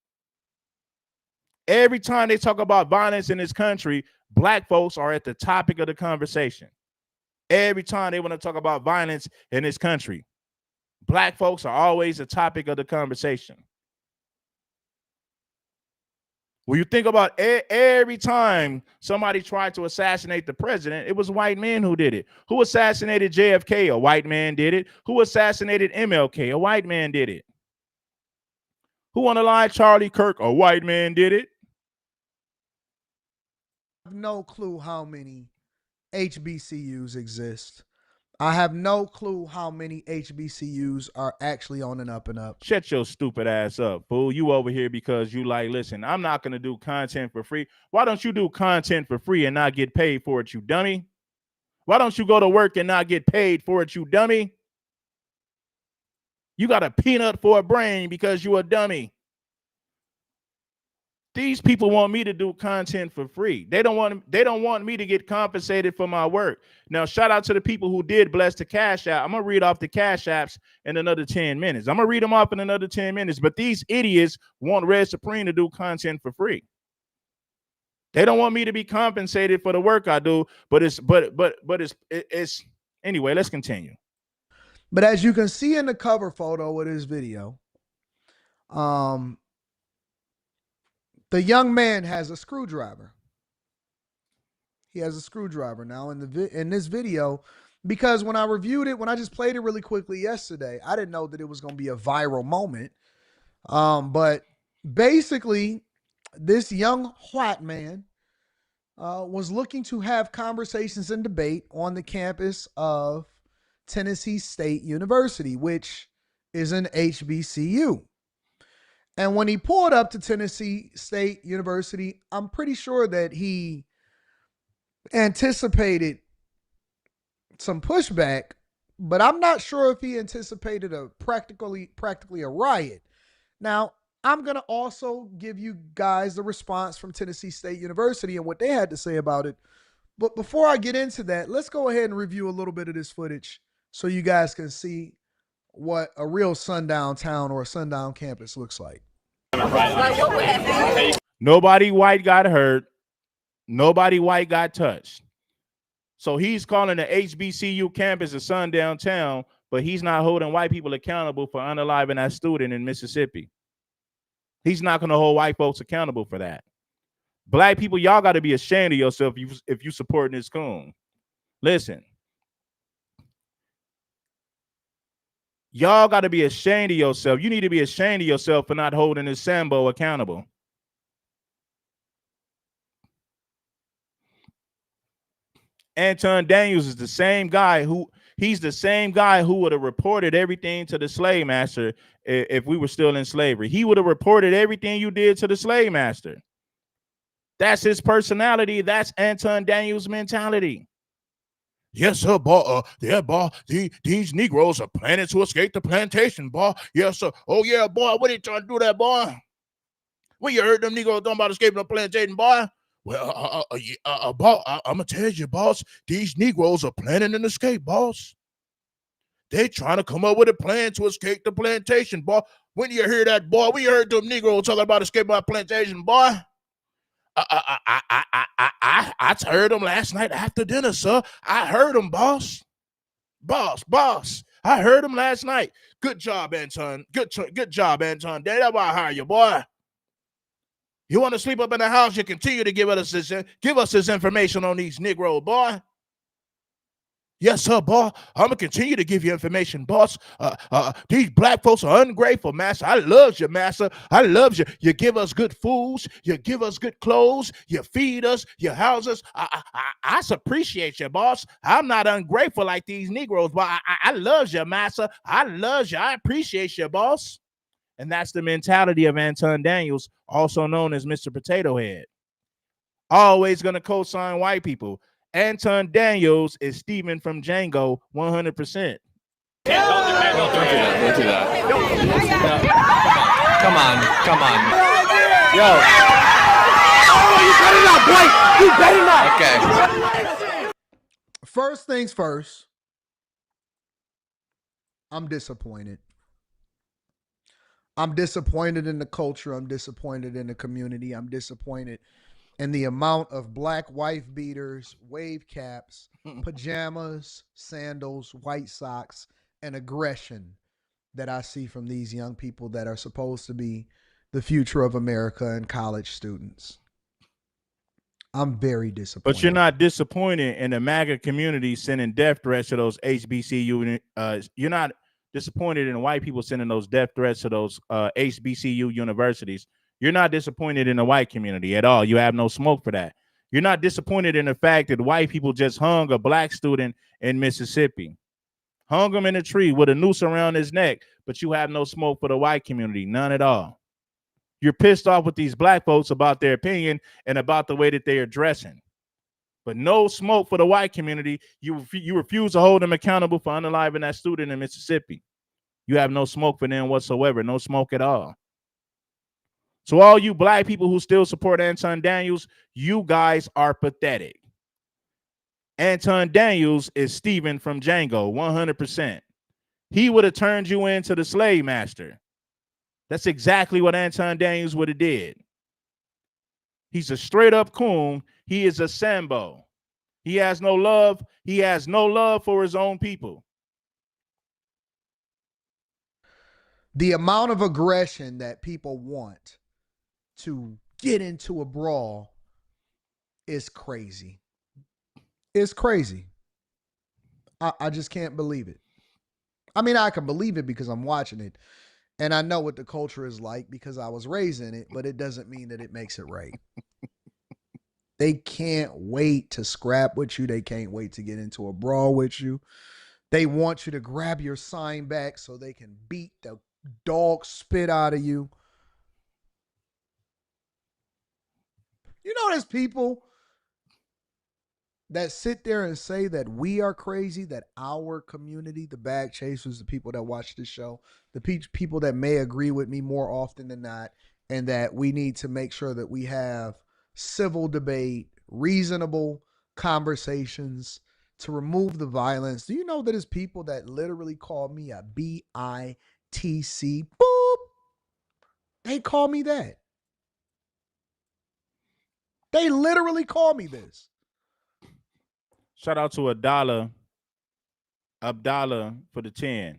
Every time they talk about violence in this country, black folks are at the topic of the conversation. Every time they want to talk about violence in this country, black folks are always the topic of the conversation. When you think about every time somebody tried to assassinate the president, it was white men who did it. Who assassinated JFK? A white man did it. Who assassinated MLK? A white man did it. Who unalived Charlie Kirk? A white man did it. I have no clue how many HBCUs exist. I have no clue how many HBCUs are actually on an up and up. Shut your stupid ass up, fool. You over here because you like, listen, I'm not going to do content for free. Why don't you do content for free and not get paid for it, you dummy? Why don't you go to work and not get paid for it, you dummy? You got a peanut for a brain because you a dummy. These people want me to do content for free. They don't want me to get compensated for my work. Now, shout out to the people who did bless the cash app. I'm going to read off the cash apps in another 10 minutes. I'm going to read them off in another 10 minutes. But these idiots want Red Supreme to do content for free. They don't want me to be compensated for the work I do, but it's anyway, let's continue. But as you can see in the cover photo of this video, the young man has a screwdriver. He has a screwdriver now in this video, because when I reviewed it, when I just played it really quickly yesterday, I didn't know that it was going to be a viral moment. But basically, this young white man was looking to have conversations and debate on the campus of Tennessee State University, which is an HBCU. And when he pulled up to Tennessee State University, I'm pretty sure that he anticipated some pushback, but I'm not sure if he anticipated practically a riot. Now, I'm going to also give you guys the response from Tennessee State University and what they had to say about it. But before I get into that, let's go ahead and review a little bit of this footage so you guys can see what a real sundown town or a sundown campus looks like. Nobody white got hurt. Nobody white got touched. So he's calling the HBCU campus a sundown town, but he's not holding white people accountable for unaliving that student in Mississippi. He's not going to hold white folks accountable for that. Black people, y'all got to be ashamed of yourself if you supporting this coon. Listen. Y'all got to be ashamed of yourself. You need to be ashamed of yourself for not holding this Sambo accountable. Anton Daniels is the same guy who would have reported everything to the slave master if we were still in slavery. He would have reported everything you did to the slave master. That's his personality. That's Anton Daniels' mentality. Yes, sir, boy. Yeah, boy. These Negroes are planning to escape the plantation, boy. Yes, sir. Oh, yeah, boy. What are you trying to do that, boy? When you heard them Negroes talking about escaping the plantation, boy? Well, boss, I'm going to tell you, boss, these Negroes are planning an escape, boss. They're trying to come up with a plan to escape the plantation, boy. When you hear that, boy? When you heard them Negroes talking about escaping my plantation, boy? I heard them last night after dinner, sir. I heard them, boss. Boss. I heard them last night. Good job, Anton. Good job, Anton. That's why I hire you, boy. You want to sleep up in the house? You continue to give us this information on these Negroes, boy. Yes, sir, boss. I'm gonna continue to give you information, boss. These black folks are ungrateful, master. I love you, master. I love you. You give us good foods. You give us good clothes. You feed us. You house us. I appreciate you, boss. I'm not ungrateful like these Negroes, but I love you, master. I love you. I appreciate you, boss. And that's the mentality of Anton Daniels, also known as Mr. Potato Head. Always gonna co-sign white people. Anton Daniels is Steven from Django, 100%. Don't do that. Come on. Yo. Oh, you cut it out, Blake. You better not. Okay. First things first, I'm disappointed. I'm disappointed in the culture. I'm disappointed in the community. I'm disappointed in the amount of black wife beaters, wave caps, pajamas, sandals, white socks, and aggression that I see from these young people that are supposed to be the future of America and college students. I'm very disappointed. But you're not disappointed in the Maga community sending death threats to those HBCU. You're not disappointed in white people sending those death threats to those HBCU universities. You're not disappointed in the white community at all. You have no smoke for that. You're not disappointed in the fact that white people just hung a black student in Mississippi. Hung him in a tree with a noose around his neck, but you have no smoke for the white community, none at all. You're pissed off with these black folks about their opinion and about the way that they are dressing. But no smoke for the white community. You refuse to hold them accountable for unaliving that student in Mississippi. You have no smoke for them whatsoever, no smoke at all. So all you black people who still support Anton Daniels, you guys are pathetic. Anton Daniels is Steven from Django, 100%. He would have turned you into the slave master. That's exactly what Anton Daniels would have did. He's a straight up coon. He is a Sambo. He has no love. He has no love for his own people. The amount of aggression that people want to get into a brawl is crazy. It's crazy. I just can't believe it. I mean, I can believe it because I'm watching it and I know what the culture is like because I was raised in it, but it doesn't mean that it makes it right. They can't wait to scrap with you. They can't wait to get into a brawl with you. They want you to grab your sign back so they can beat the dog spit out of you. You know, there's people that sit there and say that we are crazy, that our community, the bag chasers, the people that watch this show, the people that may agree with me more often than not, and that we need to make sure that we have civil debate, reasonable conversations to remove the violence. Do you know that there's people that literally call me a BITC? Boop. They call me that. They literally call me this. Shout out to Abdallah for the 10.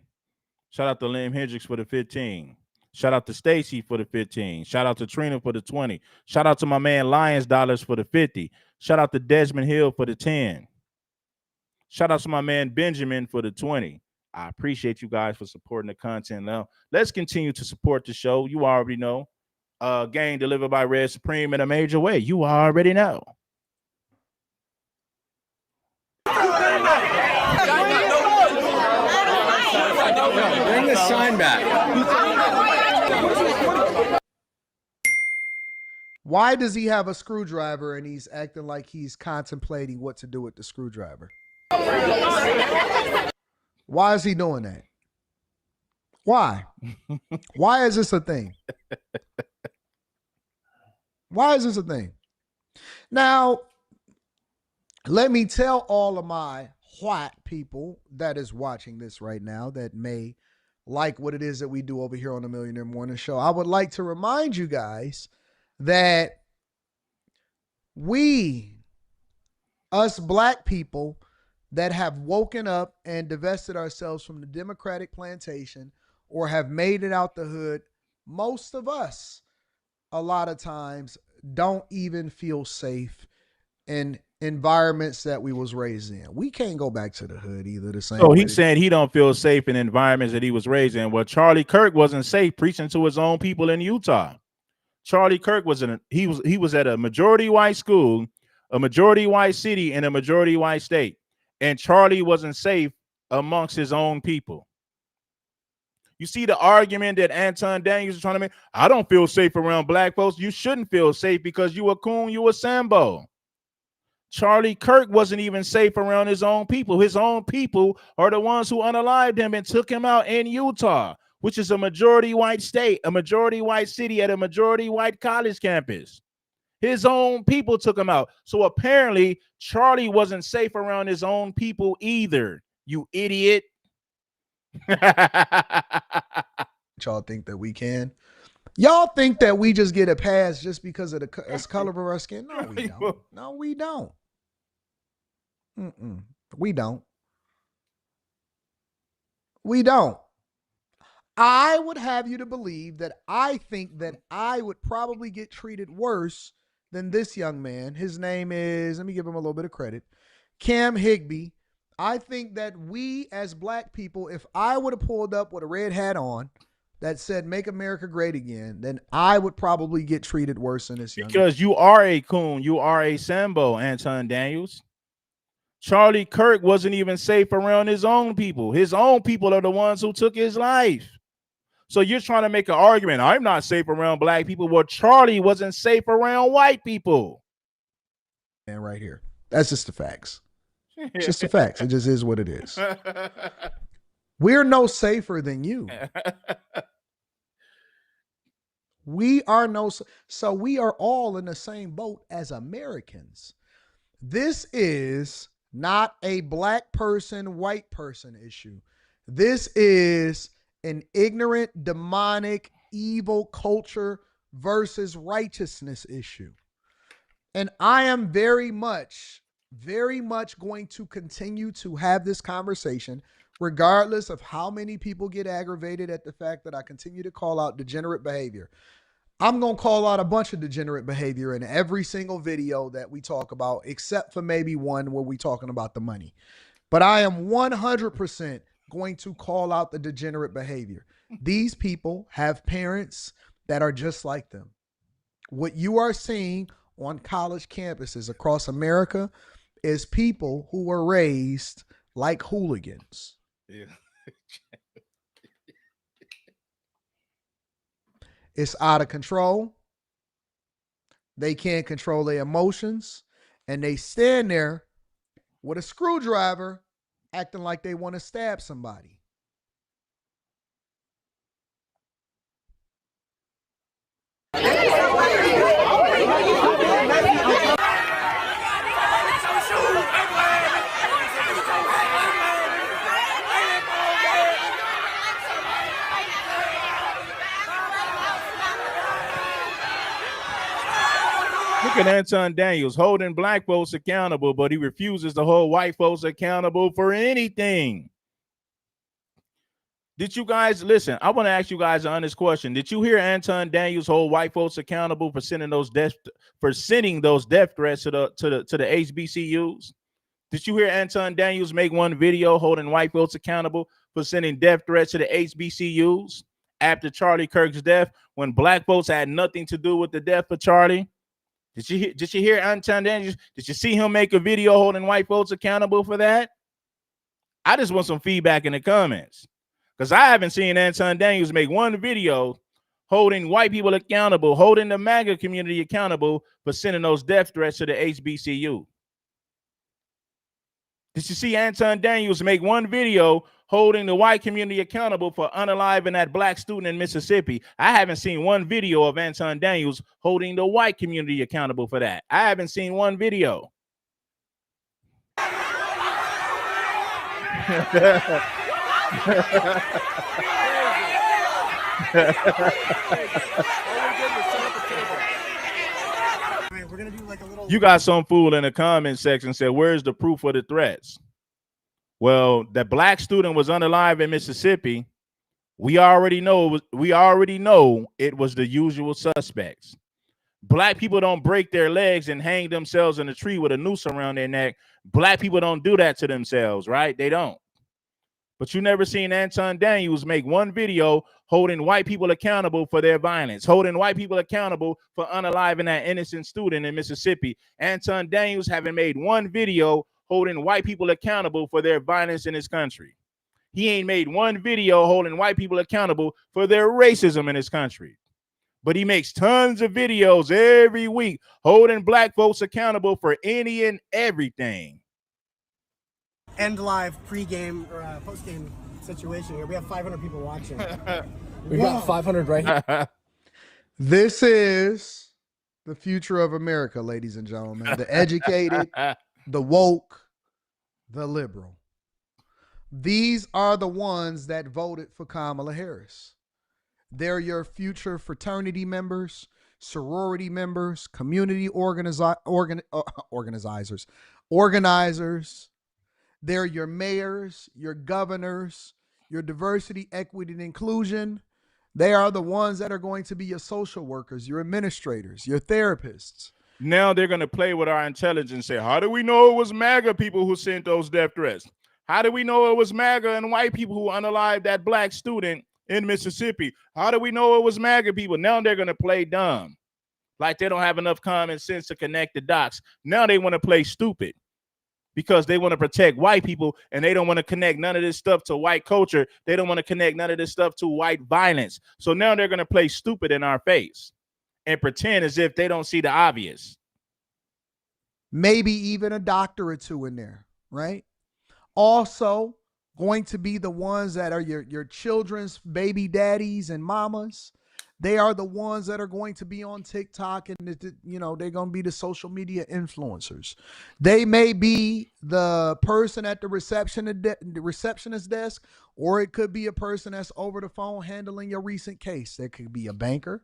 Shout out to Lim Hendricks for the 15. Shout out to Stacy for the 15. Shout out to Trina for the 20. Shout out to my man Lions Dollars for the 50. Shout out to Desmond Hill for the 10. Shout out to my man Benjamin for the 20. I appreciate you guys for supporting the content. Now, let's continue to support the show. You already know. Game delivered by Red Supreme in a major way. You already know. Bring the sign back. Why does he have a screwdriver and he's acting like he's contemplating what to do with the screwdriver? Why is he doing that? Why? Why is this a thing? Why is this a thing? Now, let me tell all of my white people that is watching this right now that may like what it is that we do over here on the Millionaire Morning Show. I would like to remind you guys that us black people that have woken up and divested ourselves from the Democratic plantation or have made it out the hood, most of us a lot of times don't even feel safe in environments that we was raised in. We can't go back to the hood either the same So way. he's saying he don't feel safe in environments that he was raised in. Well, Charlie Kirk wasn't safe preaching to his own people in Utah. Charlie Kirk was he was at a majority white school, a majority white city, in a majority white state, and Charlie wasn't safe amongst his own people. You see the argument that Anton Daniels is trying to make? I don't feel safe around black folks. You shouldn't feel safe because you a coon, you a Sambo. Charlie Kirk wasn't even safe around his own people. His own people are the ones who unalived him and took him out in Utah, which is a majority white state, a majority white city at a majority white college campus. His own people took him out. So apparently Charlie wasn't safe around his own people either, you idiot. Y'all think that we can? Y'all think that we just get a pass just because of the color of our skin? No, we don't. No, we don't. We don't. We don't. I would have you to believe that I think that I would probably get treated worse than this young man. His name is, let me give him a little bit of credit, Cam Hbcu. I think that we as black people, if I would have pulled up with a red hat on that said "Make America Great Again," then I would probably get treated worse than this young man. Because you are a coon, you are a Sambo, Anton Daniels. Charlie Kirk wasn't even safe around his own people. His own people are the ones who took his life. So you're trying to make an argument. I'm not safe around black people. Well, Charlie wasn't safe around white people. And right here, that's just the facts. It's just the facts. It just is what it is. We're no safer than you. We are so we are all in the same boat as Americans. This is not a black person, white person issue. This is an ignorant, demonic, evil culture versus righteousness issue. And I am very much going to continue to have this conversation, regardless of how many people get aggravated at the fact that I continue to call out degenerate behavior. I'm going to call out a bunch of degenerate behavior in every single video that we talk about, except for maybe one where we're talking about the money. But I am 100% going to call out the degenerate behavior. These people have parents that are just like them. What you are seeing on college campuses across America is people who were raised like hooligans. Yeah. It's out of control. They can't control their emotions. And they stand there with a screwdriver acting like they want to stab somebody. Look at Anton Daniels holding black folks accountable, but he refuses to hold white folks accountable for anything. Did you guys listen? I want to ask you guys an honest question. Did you hear Anton Daniels hold white folks accountable for sending those death threats to the HBCUs? Did you hear Anton Daniels make one video holding white folks accountable for sending death threats to the HBCUs after Charlie Kirk's death, when black folks had nothing to do with the death of Charlie? Did you hear Anton Daniels? Did you see him make a video holding white folks accountable for that? I just want some feedback in the comments, because I haven't seen Anton Daniels make one video holding white people accountable, holding the Maga community accountable for sending those death threats to the HBCU. Did you see Anton Daniels make one video holding the white community accountable for unaliving that black student in Mississippi? I haven't seen one video of Anton Daniels holding the white community accountable for that. I haven't seen one video. You got some fool in the comment section said, where's the proof of the threats? Well, the black student was unalive in Mississippi. We already know it was the usual suspects. Black people don't break their legs and hang themselves in a tree with a noose around their neck. Black people don't do that to themselves, right? They don't. But you never seen Anton Daniels make one video holding white people accountable for their violence, holding white people accountable for unaliving that innocent student in Mississippi. Anton Daniels haven't made one video holding white people accountable for their violence in his country. He ain't made one video holding white people accountable for their racism in his country. But he makes tons of videos every week holding black folks accountable for any and everything. End live pre-game or post-game situation here. We have 500 people watching. We got 500 right here. This is the future of America, ladies and gentlemen. The educated, the woke, the liberal. These are the ones that voted for Kamala Harris. They're your future fraternity members, sorority members, community organizers. They're your mayors, your governors, your diversity, equity, and inclusion. They are the ones that are going to be your social workers, your administrators, your therapists. Now they're going to play with our intelligence and say, how do we know it was MAGA people who sent those death threats? How do we know it was MAGA and white people who unalived that black student in Mississippi? How do we know it was MAGA people? Now they're going to play dumb, like they don't have enough common sense to connect the dots. Now they want to play stupid because they want to protect white people and they don't want to connect none of this stuff to white culture. They don't want to connect none of this stuff to white violence. So now they're going to play stupid in our face and pretend as if they don't see the obvious. Maybe even a doctor or two in there, right? Also going to be the ones that are your children's baby daddies and mamas. They are the ones that are going to be on TikTok and, they're going to be the social media influencers. They may be the person at the receptionist desk, or it could be a person that's over the phone handling your recent case. There could be a banker.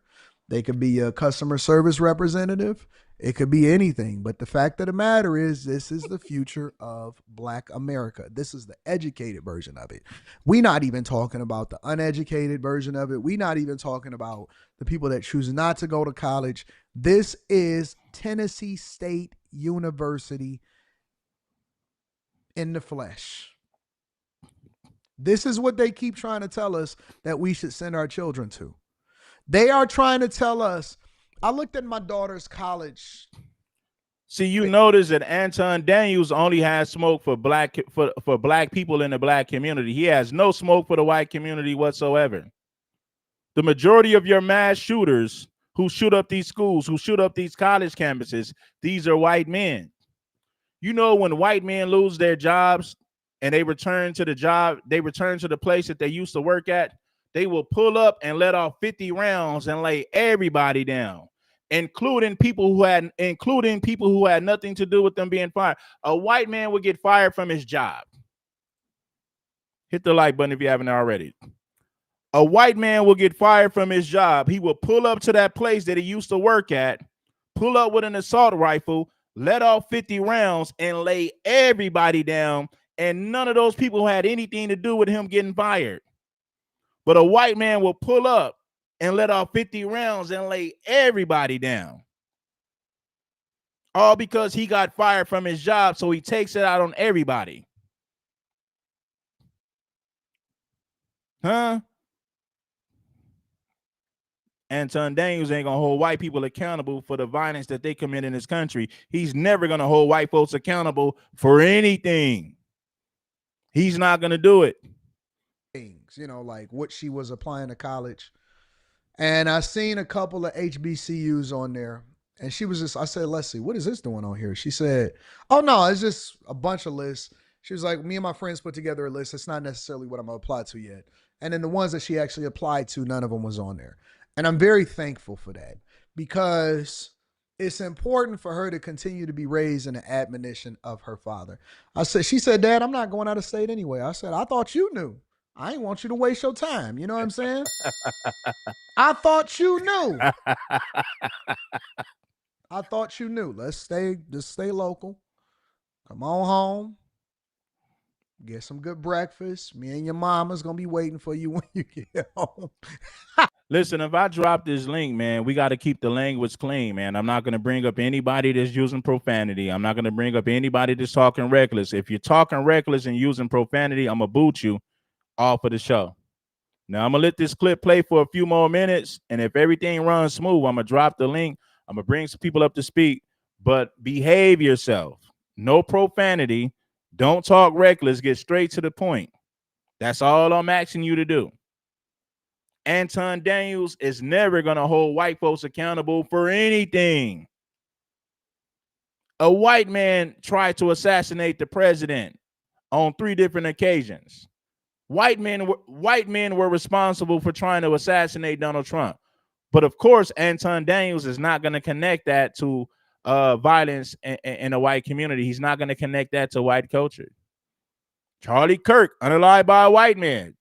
They could be a customer service representative. It could be anything. But the fact of the matter is, this is the future of Black America. This is the educated version of it. We're not even talking about the uneducated version of it. We're not even talking about the people that choose not to go to college. This is Tennessee State University in the flesh. This is what they keep trying to tell us that we should send our children to. They are trying to tell us. I looked at my daughter's college. See, you notice that Anton Daniels only has smoke for black people in the black community. He has no smoke for the white community whatsoever. The majority of your mass shooters who shoot up these schools, who shoot up these college campuses, these are white men. You know, when white men lose their jobs and they return to the place that they used to work at, they will pull up and let off 50 rounds and lay everybody down, including people who had nothing to do with them being fired. A white man would get fired from his job. Hit the like button if you haven't already. A white man will get fired from his job. He will pull up to that place that he used to work at, pull up with an assault rifle, let off 50 rounds and lay everybody down. And none of those people had anything to do with him getting fired. But a white man will pull up and let off 50 rounds and lay everybody down. All because he got fired from his job, so he takes it out on everybody. Huh? Anton Daniels ain't going to hold white people accountable for the violence that they commit in this country. He's never going to hold white folks accountable for anything. He's not going to do it. Things, like what she was applying to college. And I seen a couple of HBCUs on there. And she was I said, let's see, what is this doing on here? She said, oh, no, it's just a bunch of lists. She was like, me and my friends put together a list. It's not necessarily what I'm going to apply to yet. And then the ones that she actually applied to, none of them was on there. And I'm very thankful for that, because it's important for her to continue to be raised in the admonition of her father. She said, Dad, I'm not going out of state anyway. I said, I thought you knew. I ain't want you to waste your time. You know what I'm saying? I thought you knew. I thought you knew. Just stay local. Come on home. Get some good breakfast. Me and your mama's going to be waiting for you when you get home. Listen, if I drop this link, man, we got to keep the language clean, man. I'm not going to bring up anybody that's using profanity. I'm not going to bring up anybody that's talking reckless. If you're talking reckless and using profanity, I'm going to boot you off of the show. Now, I'm going to let this clip play for a few more minutes, and if everything runs smooth, I'm going to drop the link. I'm going to bring some people up to speak, but behave yourself. No profanity. Don't talk reckless. Get straight to the point. That's all I'm asking you to do. Anton Daniels is never going to hold white folks accountable for anything. A white man tried to assassinate the president on 3 different occasions. White men were responsible for trying to assassinate Donald Trump. But of course, Anton Daniels is not going to connect that to violence in the white community. He's not going to connect that to white culture. Charlie Kirk, unalived by a white man.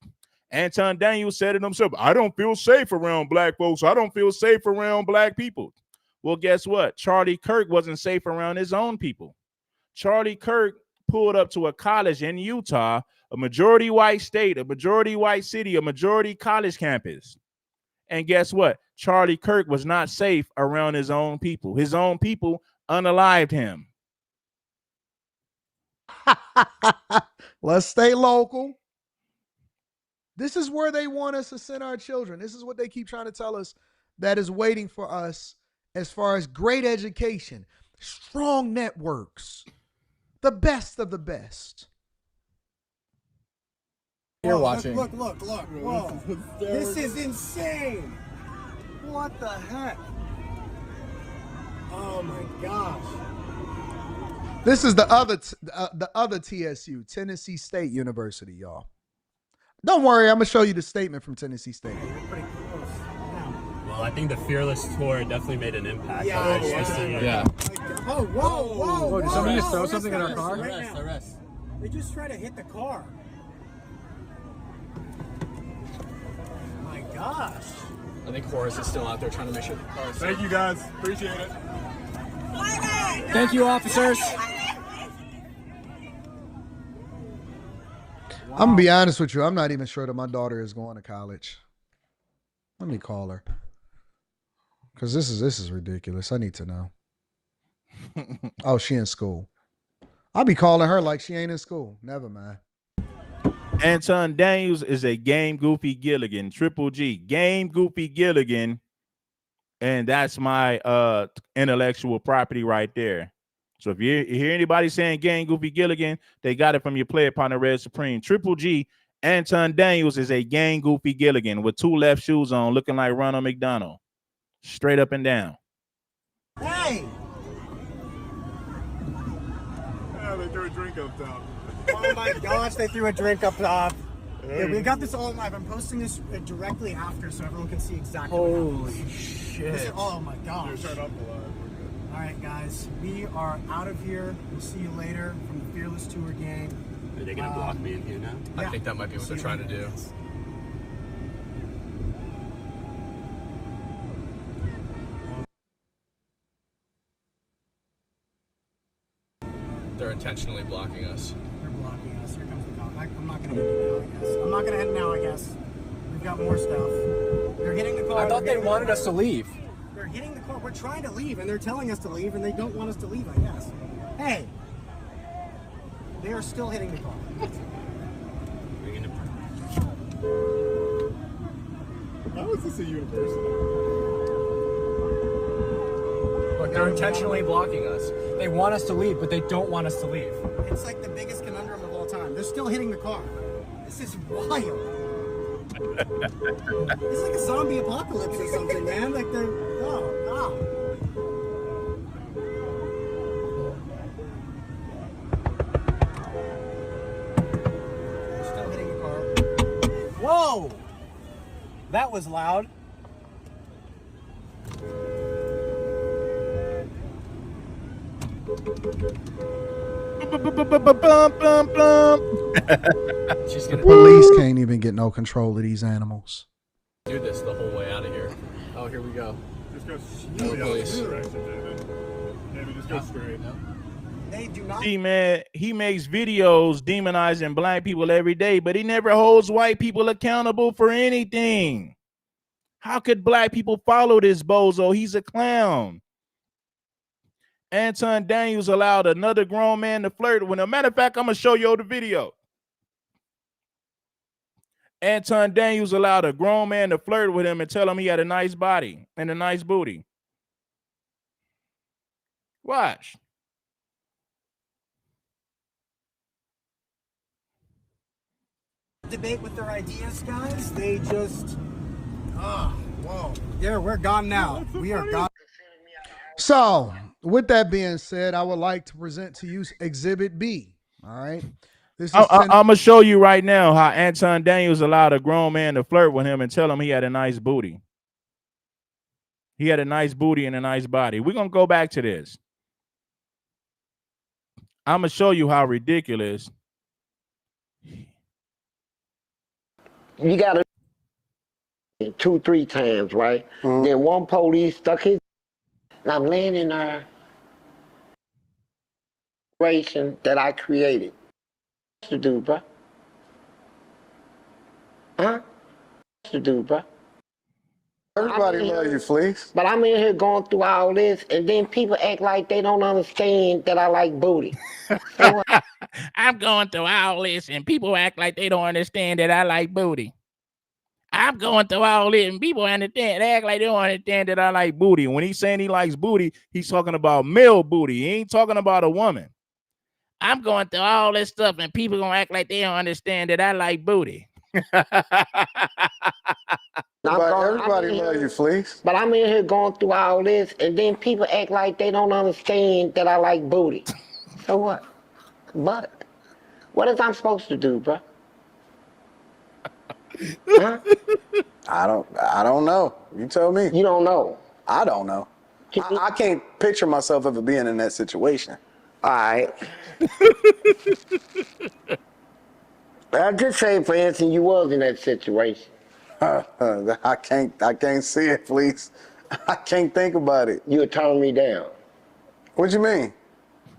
Anton Daniels said it himself. I don't feel safe around black folks. I don't feel safe around black people. Well, guess what? Charlie Kirk wasn't safe around his own people. Charlie Kirk pulled up to a college in Utah, a majority white state, a majority white city, a majority college campus. And guess what? Charlie Kirk was not safe around his own people. His own people unalived him. Let's stay local. This is where they want us to send our children. This is what they keep trying to tell us that is waiting for us as far as great education, strong networks, the best of the best. You're watching. Look. Whoa. This is insane. What the heck? Oh my gosh. This is the other TSU, Tennessee State University, y'all. Don't worry, I'm going to show you the statement from Tennessee State. Well, I think the Fearless Tour definitely made an impact. Yeah. Oh, whoa. Did somebody just throw something in our car? Arrest. They just tried to hit the car. My gosh. I think Horace is still out there trying to make sure the car is safe. Thank you guys. Appreciate it. Thank you, officers. I'm going to be honest with you. I'm not even sure that my daughter is going to college. Let me call her. Because this is ridiculous. I need to know. Oh, she in school. I'll be calling her like she ain't in school. Never mind. Anton Daniels is a game goofy Gilligan. Triple G. Game goofy Gilligan. And that's my intellectual property right there. So if you hear anybody saying Game Goofy Gilligan, they got it from your player partner, Red Supreme. Triple G, Anton Daniels is a Game Goofy Gilligan with 2 left shoes on, looking like Ronald McDonald. Straight up and down. Hey! Yeah, they threw a drink up top. Oh my gosh, they threw a drink up top. Yeah, we got this all live. I'm posting this directly after so everyone can see exactly what Holy happens. shit. Oh my gosh. Turn up a lot. All right, guys, we are out of here. We'll see you later from the Fearless Tour gang. Are they gonna block me in here now? I think that might be what they're trying to do. They're intentionally blocking us. They're blocking us. Here comes the cop. I'm not gonna hit it now, I guess. I'm not gonna hit it now, I guess. We've got more stuff. They're hitting the car. I thought they wanted us to leave. They're hitting the car. We're trying to leave, and they're telling us to leave, and they don't want us to leave, I guess. Hey! They are still hitting the car. How is this a university? Look, they're intentionally blocking us. They want us to leave, but they don't want us to leave. It's like the biggest conundrum of all time. They're still hitting the car. This is wild. It's like a zombie apocalypse or something, man. Like they're, oh, wow. They're still hitting the car. Whoa! That was loud. She's gonna Police can't even get no control of these animals. do this the whole way out of here. Oh, here we go. Just go No police. Maybe just go straight. They do not. See, man, he makes videos demonizing black people every day, but he never holds white people accountable for anything. How could black people follow this bozo? He's a clown. Anton Daniels allowed another grown man to flirt with him. Matter of fact, I'm going to show you the video. Anton Daniels allowed a grown man to flirt with him and tell him he had a nice body and a nice booty. Watch. Debate with their ideas, guys. They just, whoa. Yeah, we're gone now. We are gone. So, with that being said, I would like to present to you Exhibit B. All right. This is I'm going to show you right now how Anton Daniels allowed a grown man to flirt with him and tell him he had a nice booty. He had a nice booty and a nice body. We're going to go back to this. I'm going to show you how ridiculous. You got to 2-3 times, right? Then one police stuck his, and I'm laying in our ration that I created. What's to do, bro? Huh? What's to do, bro? Everybody love you, Fleece. But I'm in here going through all this, and then people act like they don't understand that I like booty. So, I'm going through all this, and people act like they don't understand that I like booty. I'm going through all this, and people understand. They act like they don't understand that I like booty. When he's saying he likes booty, he's talking about male booty. He ain't talking about a woman. I'm going through all this stuff, and people gonna act like they don't understand that I like booty. Everybody love you, Fleece. But I'm in here going through all this, and then people act like they don't understand that I like booty. So what? But what is I'm supposed to do, bro? Huh? I don't know. You tell me. You don't know. I don't know. I can't picture myself ever being in that situation. All right. I'll just say, for instance, you was in that situation. I can't see it, please. I can't think about it. You would turn me down. What you mean?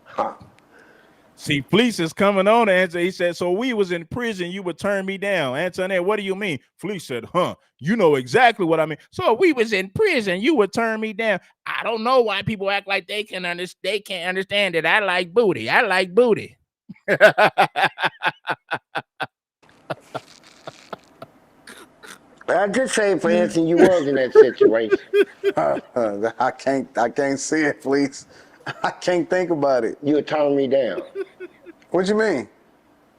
Huh? See, Fleece is coming on to answer. He said, so we was in prison, you would turn me down. Antoinette, what do you mean? Fleece said, you know exactly what I mean. So we was in prison, you would turn me down. I don't know why people act like they can't understand that I like booty. I like booty. I'll just say, for instance, you was in that situation. I can't see it, please. I can't think about it. You would turn me down. What you mean?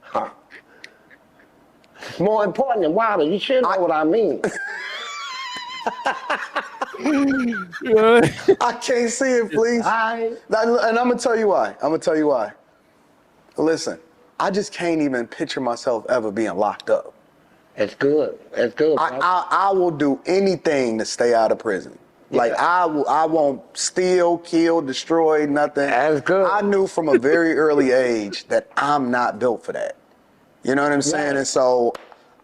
Huh? More important than Wilder, you should know what I mean. I can't see it, please. And I'm gonna tell you why. Listen, I just can't even picture myself ever being locked up. That's good. That's good. I will do anything to stay out of prison. Like I won't steal, kill, destroy, nothing. That's good. I knew from a very early age that I'm not built for that. You know what I'm saying? And so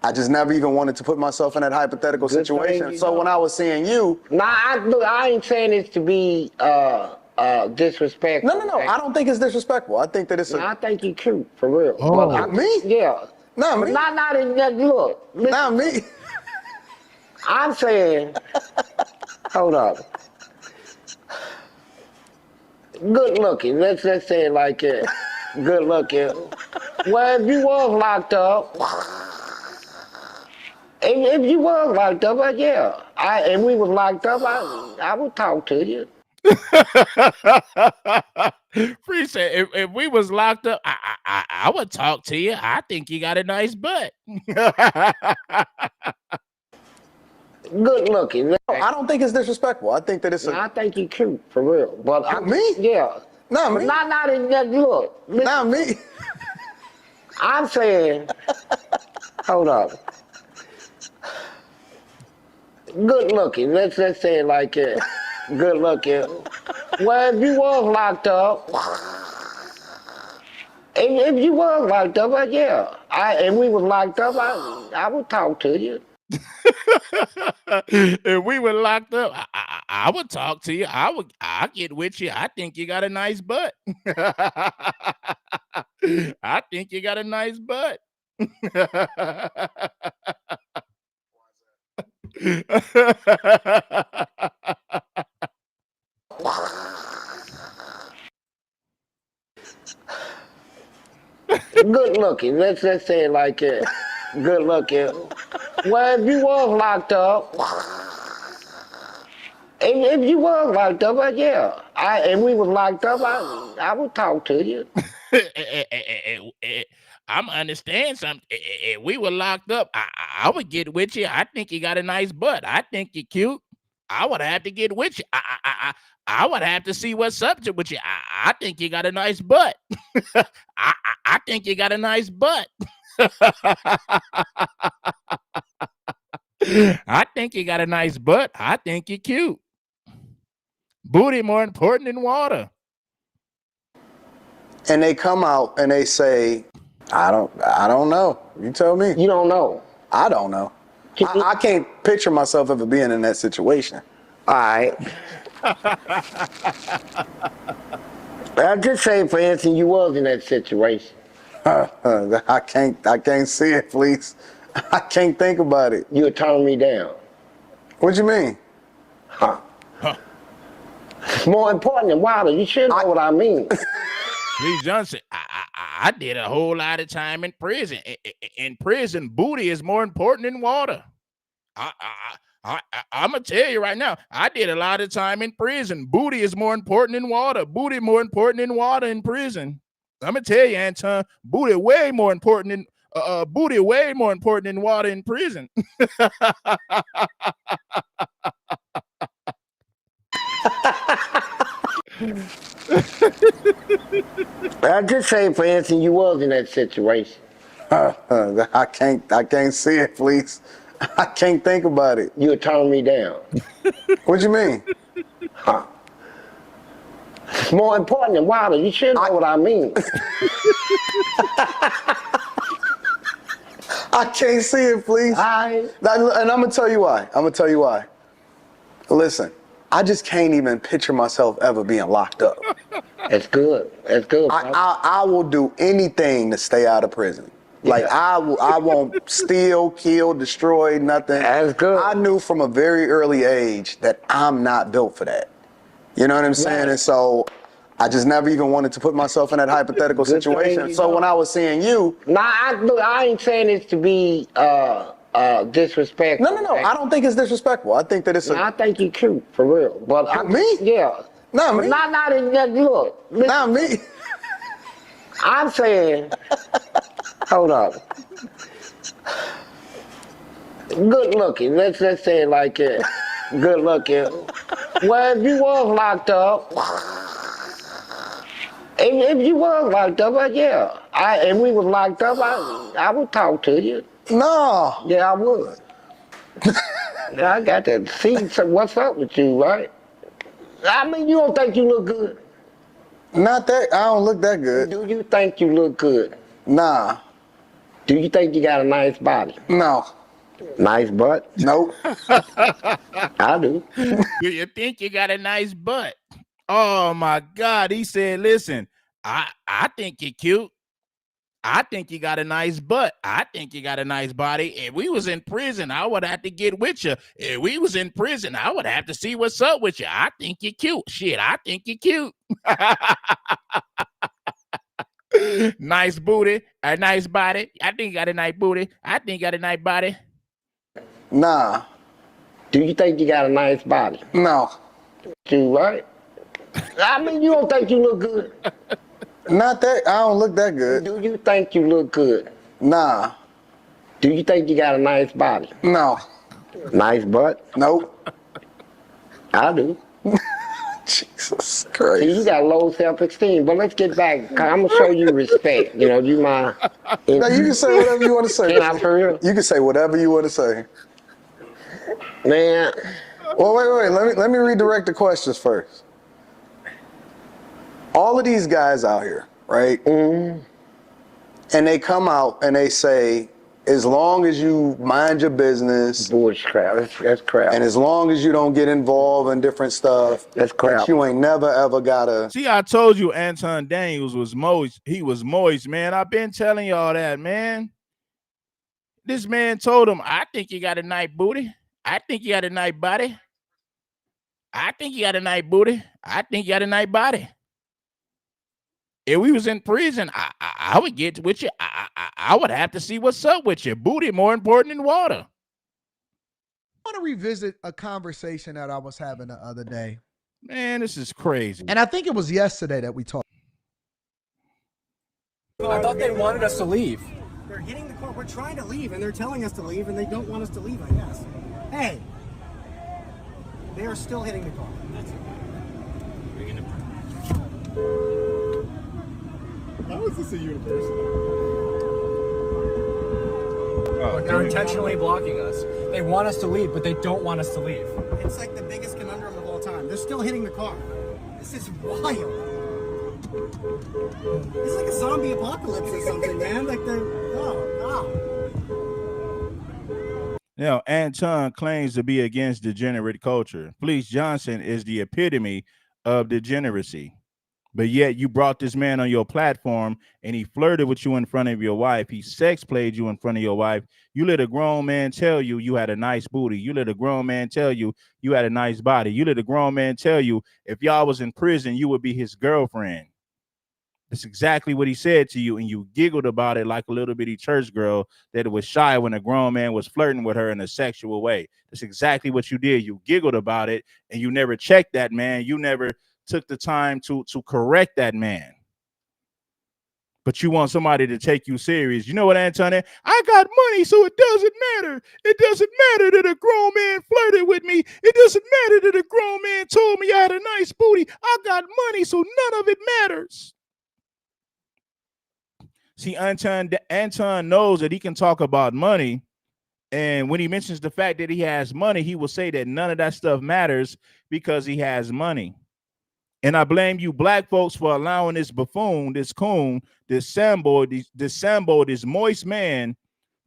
I just never even wanted to put myself in that hypothetical situation. So when I was seeing you, I ain't saying this to be disrespectful. No. I don't think it's disrespectful. I think that it's. I think you cute for real. Oh, not me? Yeah. Not me. Not in that look. Listen, not me. I'm saying. Hold up. Good looking. Let's say it like that. Good looking. Well, if you was locked up, if you was locked up, yeah. If we was locked up, I would talk to you. Free said, if we was locked up, I would talk to you. I think you got a nice butt. Good looking. I don't think it's disrespectful. I think that it's. I think you cute for real. But me? Yeah. Not me. Not in that look. Listen, not me. I'm saying. Hold up. Good looking. Let's say it like that. Good looking. Well, if you was locked up, if you was locked up, yeah. If we was locked up, I would talk to you. If we were locked up, I would talk to you. I'll get with you. I think you got a nice butt. I think you got a nice butt. Good looking. Let's say it like that. Good looking. Well, if you was locked up, if you was locked up, yeah, and we was locked up, I would talk to you. I'm understand something. We were locked up. I would get with you. I think you got a nice butt. I think you're cute. I would have to get with you. I would have to see what's up with you. I think you got a nice butt. I think you got a nice butt. I think you got a nice butt. I think you're cute. Booty more important than water. And they come out and they say, I don't know. You tell me. You don't know. I don't know. I can't picture myself ever being in that situation. All right. I'll just say, for instance, you was in that situation. I can't see it, please. I can't think about it. You'll turn me down. What you mean? It's more important than water. You should know what I mean. Lee Johnson, I did a whole lot of time in prison. In prison, booty is more important than water. I'm gonna tell you right now, I did a lot of time in prison. Booty is more important than water. Booty more important than water in prison. I'm gonna tell you, Anton, booty way more important than water in prison. I'll just say, for instance, you was in that situation. I can't see it, please. I can't think about it. You'll turn me down. What you mean? It's more important than water. You should know what I mean. I can't see it, please. And I'm gonna tell you why. Listen, I just can't even picture myself ever being locked up. That's good. That's good. I will do anything to stay out of prison. Like I won't steal, kill, destroy, nothing. That's good. I knew from a very early age that I'm not built for that. You know what I'm saying? Right. And so I just never even wanted to put myself in that hypothetical situation. So when I was seeing you, I ain't saying this to be disrespectful. no, I don't think it's disrespectful. I think that it's. I think you cute for real. But me? Yeah. Not me. Not in that look. Listen, Not me. I'm saying. Hold up. Good looking. Let's say it like that. Good looking. Well, if you was locked up, if you was locked up, yeah, and we was locked up, I would talk to you. No. Yeah, I would. Yeah, I got to see what's up with you, right? I mean, you don't think you look good? Not that. I don't look that good. Do you think you look good? Nah. Do you think you got a nice body? No. Nice butt? Nope. I do. Do you think you got a nice butt? Oh my God. He said, listen, I think you're cute. I think you got a nice butt. I think you got a nice body. If we was in prison, I would have to get with you. If we was in prison, I would have to see what's up with you. I think you're cute. Shit, I think you're cute. Nice booty, a nice body. I think you got a nice booty. I think you got a nice body. Nah. Do you think you got a nice body? No. You right? I mean, you don't think you look good? Not that. I don't look that good. Do you think you look good? Nah. Do you think you got a nice body? No. Nice butt? Nope. I do. Jesus Christ. See, you got low self-esteem, but let's get back. I'm going to show you respect. You know, you my... No, you can say whatever you want to say. Can I for real? You can say whatever you want to say. Man. Well, wait. Let me redirect the questions first. All of these guys out here, right? Mm-hmm. And they come out and they say, as long as you mind your business. Bullshit crap. That's crap. And as long as you don't get involved in different stuff. That's crap. You ain't never, ever gotta. See, I told you Anton Daniels was moist. He was moist, man. I've been telling y'all that, man. This man told him, I think you got a nice booty. I think you got a nice body. I think you got a nice booty. I think you got a nice body. If we was in prison, I would get with you. I would have to see what's up with you. Booty more important than water. I want to revisit a conversation that I was having the other day. Man, this is crazy. And I think it was yesterday that we talked. I thought they wanted us to leave. They're hitting the car. We're trying to leave, and they're telling us to leave, and they don't want us to leave, I guess. Hey, they are still hitting the car. That's How is this a university? Oh, they're intentionally blocking us. They want us to leave, but they don't want us to leave. It's like the biggest conundrum of all time. They're still hitting the car. This is wild. It's like a zombie apocalypse or something, man. Like Now, Anton claims to be against degenerate culture. Fleece Johnson is the epitome of degeneracy. But yet you brought this man on your platform and he flirted with you in front of your wife. He sex played you in front of your wife. You let a grown man tell you you had a nice booty. You let a grown man tell you you had a nice body. You let a grown man tell you if y'all was in prison, you would be his girlfriend. That's exactly what he said to you, and you giggled about it like a little bitty church girl that was shy when a grown man was flirting with her in a sexual way. That's exactly what you did. You giggled about it, and you never checked that man. You never took the time to correct that man. But you want somebody to take you serious. You know what, Anton? I got money, so it doesn't matter. It doesn't matter that a grown man flirted with me. It doesn't matter that a grown man told me I had a nice booty. I got money, so none of it matters. See, Anton knows that he can talk about money, and when he mentions the fact that he has money, he will say that none of that stuff matters because he has money. And I blame you black folks for allowing this buffoon, this coon, this Sambo, this moist man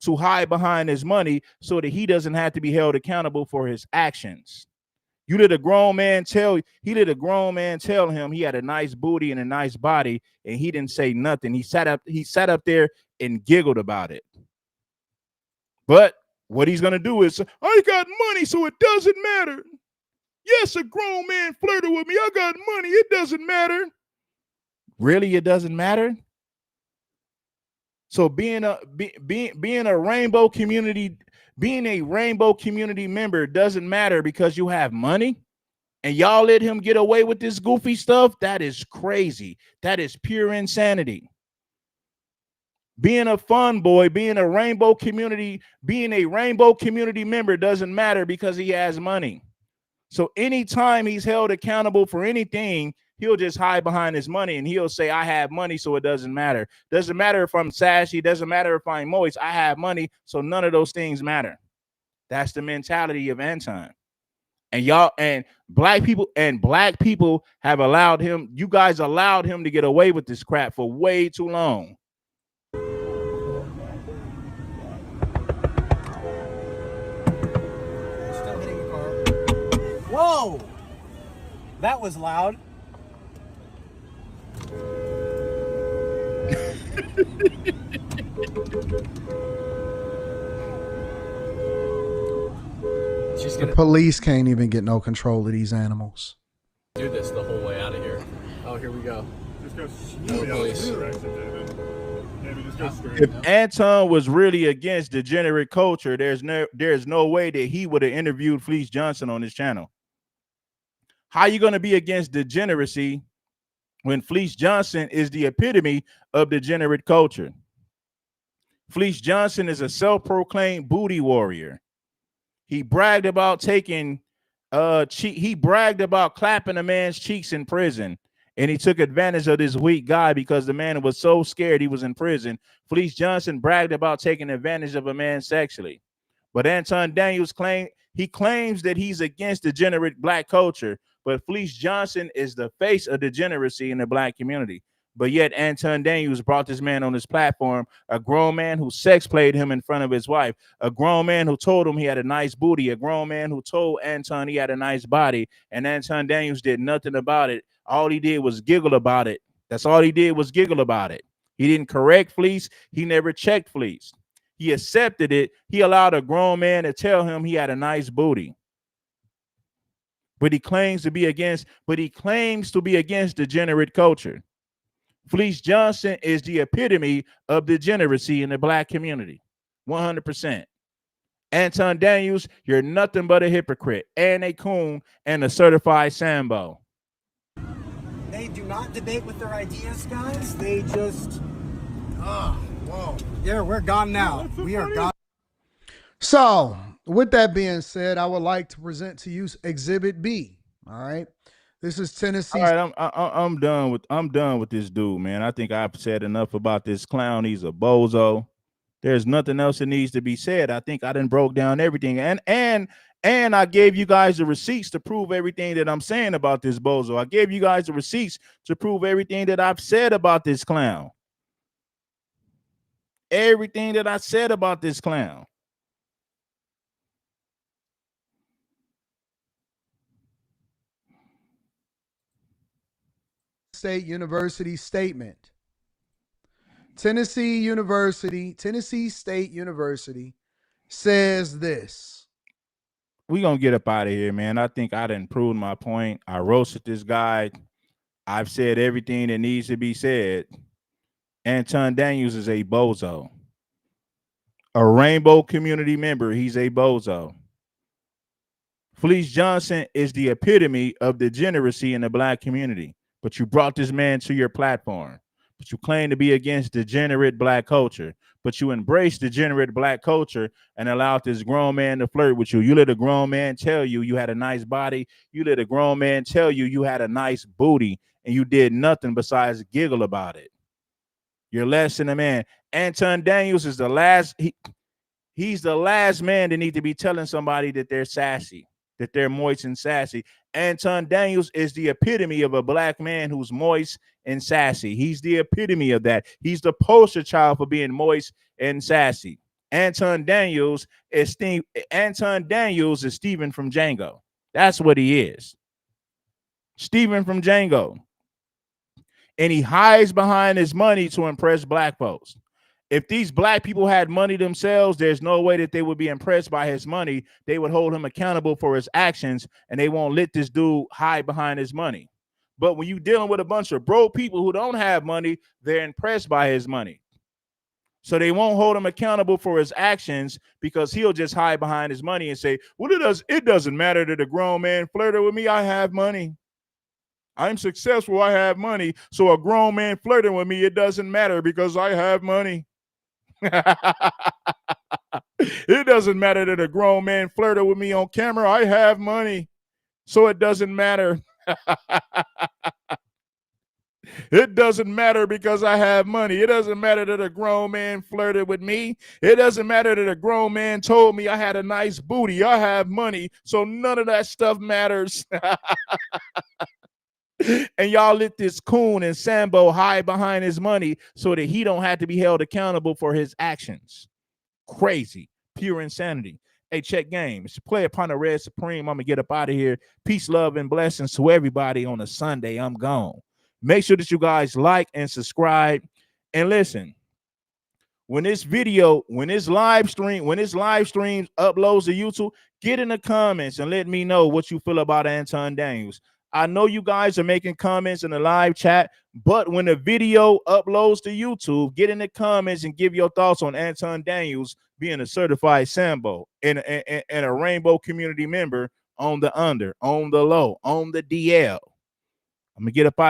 to hide behind his money so that he doesn't have to be held accountable for his actions. You let a grown man tell him he had a nice booty and a nice body, and he didn't say nothing. He sat up there and giggled about it. But what he's gonna do is, I got money, so it doesn't matter. Yes, a grown man flirted with me. I got money. It doesn't matter. Really, it doesn't matter. So being a rainbow community. Being a rainbow community member doesn't matter because you have money and y'all let him get away with this goofy stuff. That is crazy. That is pure insanity. Being a fun boy, being a rainbow community member doesn't matter because he has money. So anytime he's held accountable for anything, he'll just hide behind his money and he'll say, I have money, so it doesn't matter. Doesn't matter if I'm sassy. Doesn't matter if I'm moist. I have money, so none of those things matter. That's the mentality of Anton. And y'all and black people have allowed him. You guys allowed him to get away with this crap for way too long. Still hitting the car. Whoa! That was loud. The police can't even get no control of these animals. Do this the whole way out of here. Oh, here we go. Just go If Anton was really against degenerate culture, there's no way that he would have interviewed Fleece Johnson on his channel. How are you going to be against degeneracy when Fleece Johnson is the epitome of degenerate culture? Fleece Johnson is a self-proclaimed booty warrior. He bragged about clapping a man's cheeks in prison, and he took advantage of this weak guy because the man was so scared he was in prison. Fleece Johnson bragged about taking advantage of a man sexually. But Anton Daniels claims that he's against degenerate black culture, but Fleece Johnson is the face of degeneracy in the black community. But yet Anton Daniels brought this man on his platform, a grown man who sex played him in front of his wife, a grown man who told him he had a nice booty, a grown man who told Anton he had a nice body, and Anton Daniels did nothing about it. All he did was giggle about it. That's all he did was giggle about it. He didn't correct Fleece. He never checked Fleece. He accepted it. He allowed a grown man to tell him he had a nice booty. But he claims to be against degenerate culture. Felice Johnson is the epitome of degeneracy in the black community. 100%. Anton Daniels, you're nothing but a hypocrite and a coon and a certified Sambo. They do not debate with their ideas, guys. They just, whoa. Yeah, we're gone now. We are gone. So, with that being said, I would like to present to you Exhibit B. All right, this is Tennessee. All right, I'm done with this dude, man. I think I've said enough about this clown. He's a bozo. There's nothing else that needs to be said. I think I done broke down everything, and I gave you guys the receipts to prove everything that I'm saying about this bozo. I gave you guys the receipts to prove everything that I've said about this clown. Everything that I said about this clown. State University statement. Tennessee State University says this. We gonna get up out of here, man. I think I done proved my point. I roasted this guy. I've said everything that needs to be said. Anton Daniels is a bozo. A rainbow community member, he's a bozo. Felice Johnson is the epitome of degeneracy in the black community. But you brought this man to your platform. But you claim to be against degenerate black culture. But you embrace degenerate black culture and allowed this grown man to flirt with you. You let a grown man tell you you had a nice body. You let a grown man tell you you had a nice booty. And you did nothing besides giggle about it. You're less than a man. Anton Daniels is the last. He's the last man to need to be telling somebody that they're sassy, that they're moist and sassy. Anton Daniels is the epitome of a black man who's moist and sassy. He's the epitome of that. He's the poster child for being moist and sassy. Anton Daniels is Stephen from Django. That's what he is. Stephen from Django. And he hides behind his money to impress black folks. If these black people had money themselves, there's no way that they would be impressed by his money. They would hold him accountable for his actions, and they won't let this dude hide behind his money. But when you're dealing with a bunch of broke people who don't have money, they're impressed by his money. So they won't hold him accountable for his actions because he'll just hide behind his money and say, well, it doesn't matter that a grown man flirted with me. I have money. I'm successful. I have money. So a grown man flirting with me, it doesn't matter because I have money. It doesn't matter that a grown man flirted with me on camera. I have money. So it doesn't matter. It doesn't matter because I have money. It doesn't matter that a grown man flirted with me. It doesn't matter that a grown man told me I had a nice booty. I have money. So none of that stuff matters. And y'all let this coon and Sambo hide behind his money so that he don't have to be held accountable for his actions. Crazy. Pure insanity. Hey, check game. It's Play Upon the Red Supreme. I'm going to get up out of here. Peace, love, and blessings to everybody on a Sunday. I'm gone. Make sure that you guys like and subscribe. And listen, when this live stream uploads to YouTube, get in the comments and let me know what you feel about Anton Daniels. I know you guys are making comments in the live chat, but when the video uploads to YouTube, get in the comments and give your thoughts on Anton Daniels being a certified Sambo and a rainbow community member on the under, on the low, on the DL. I'm going to get up out of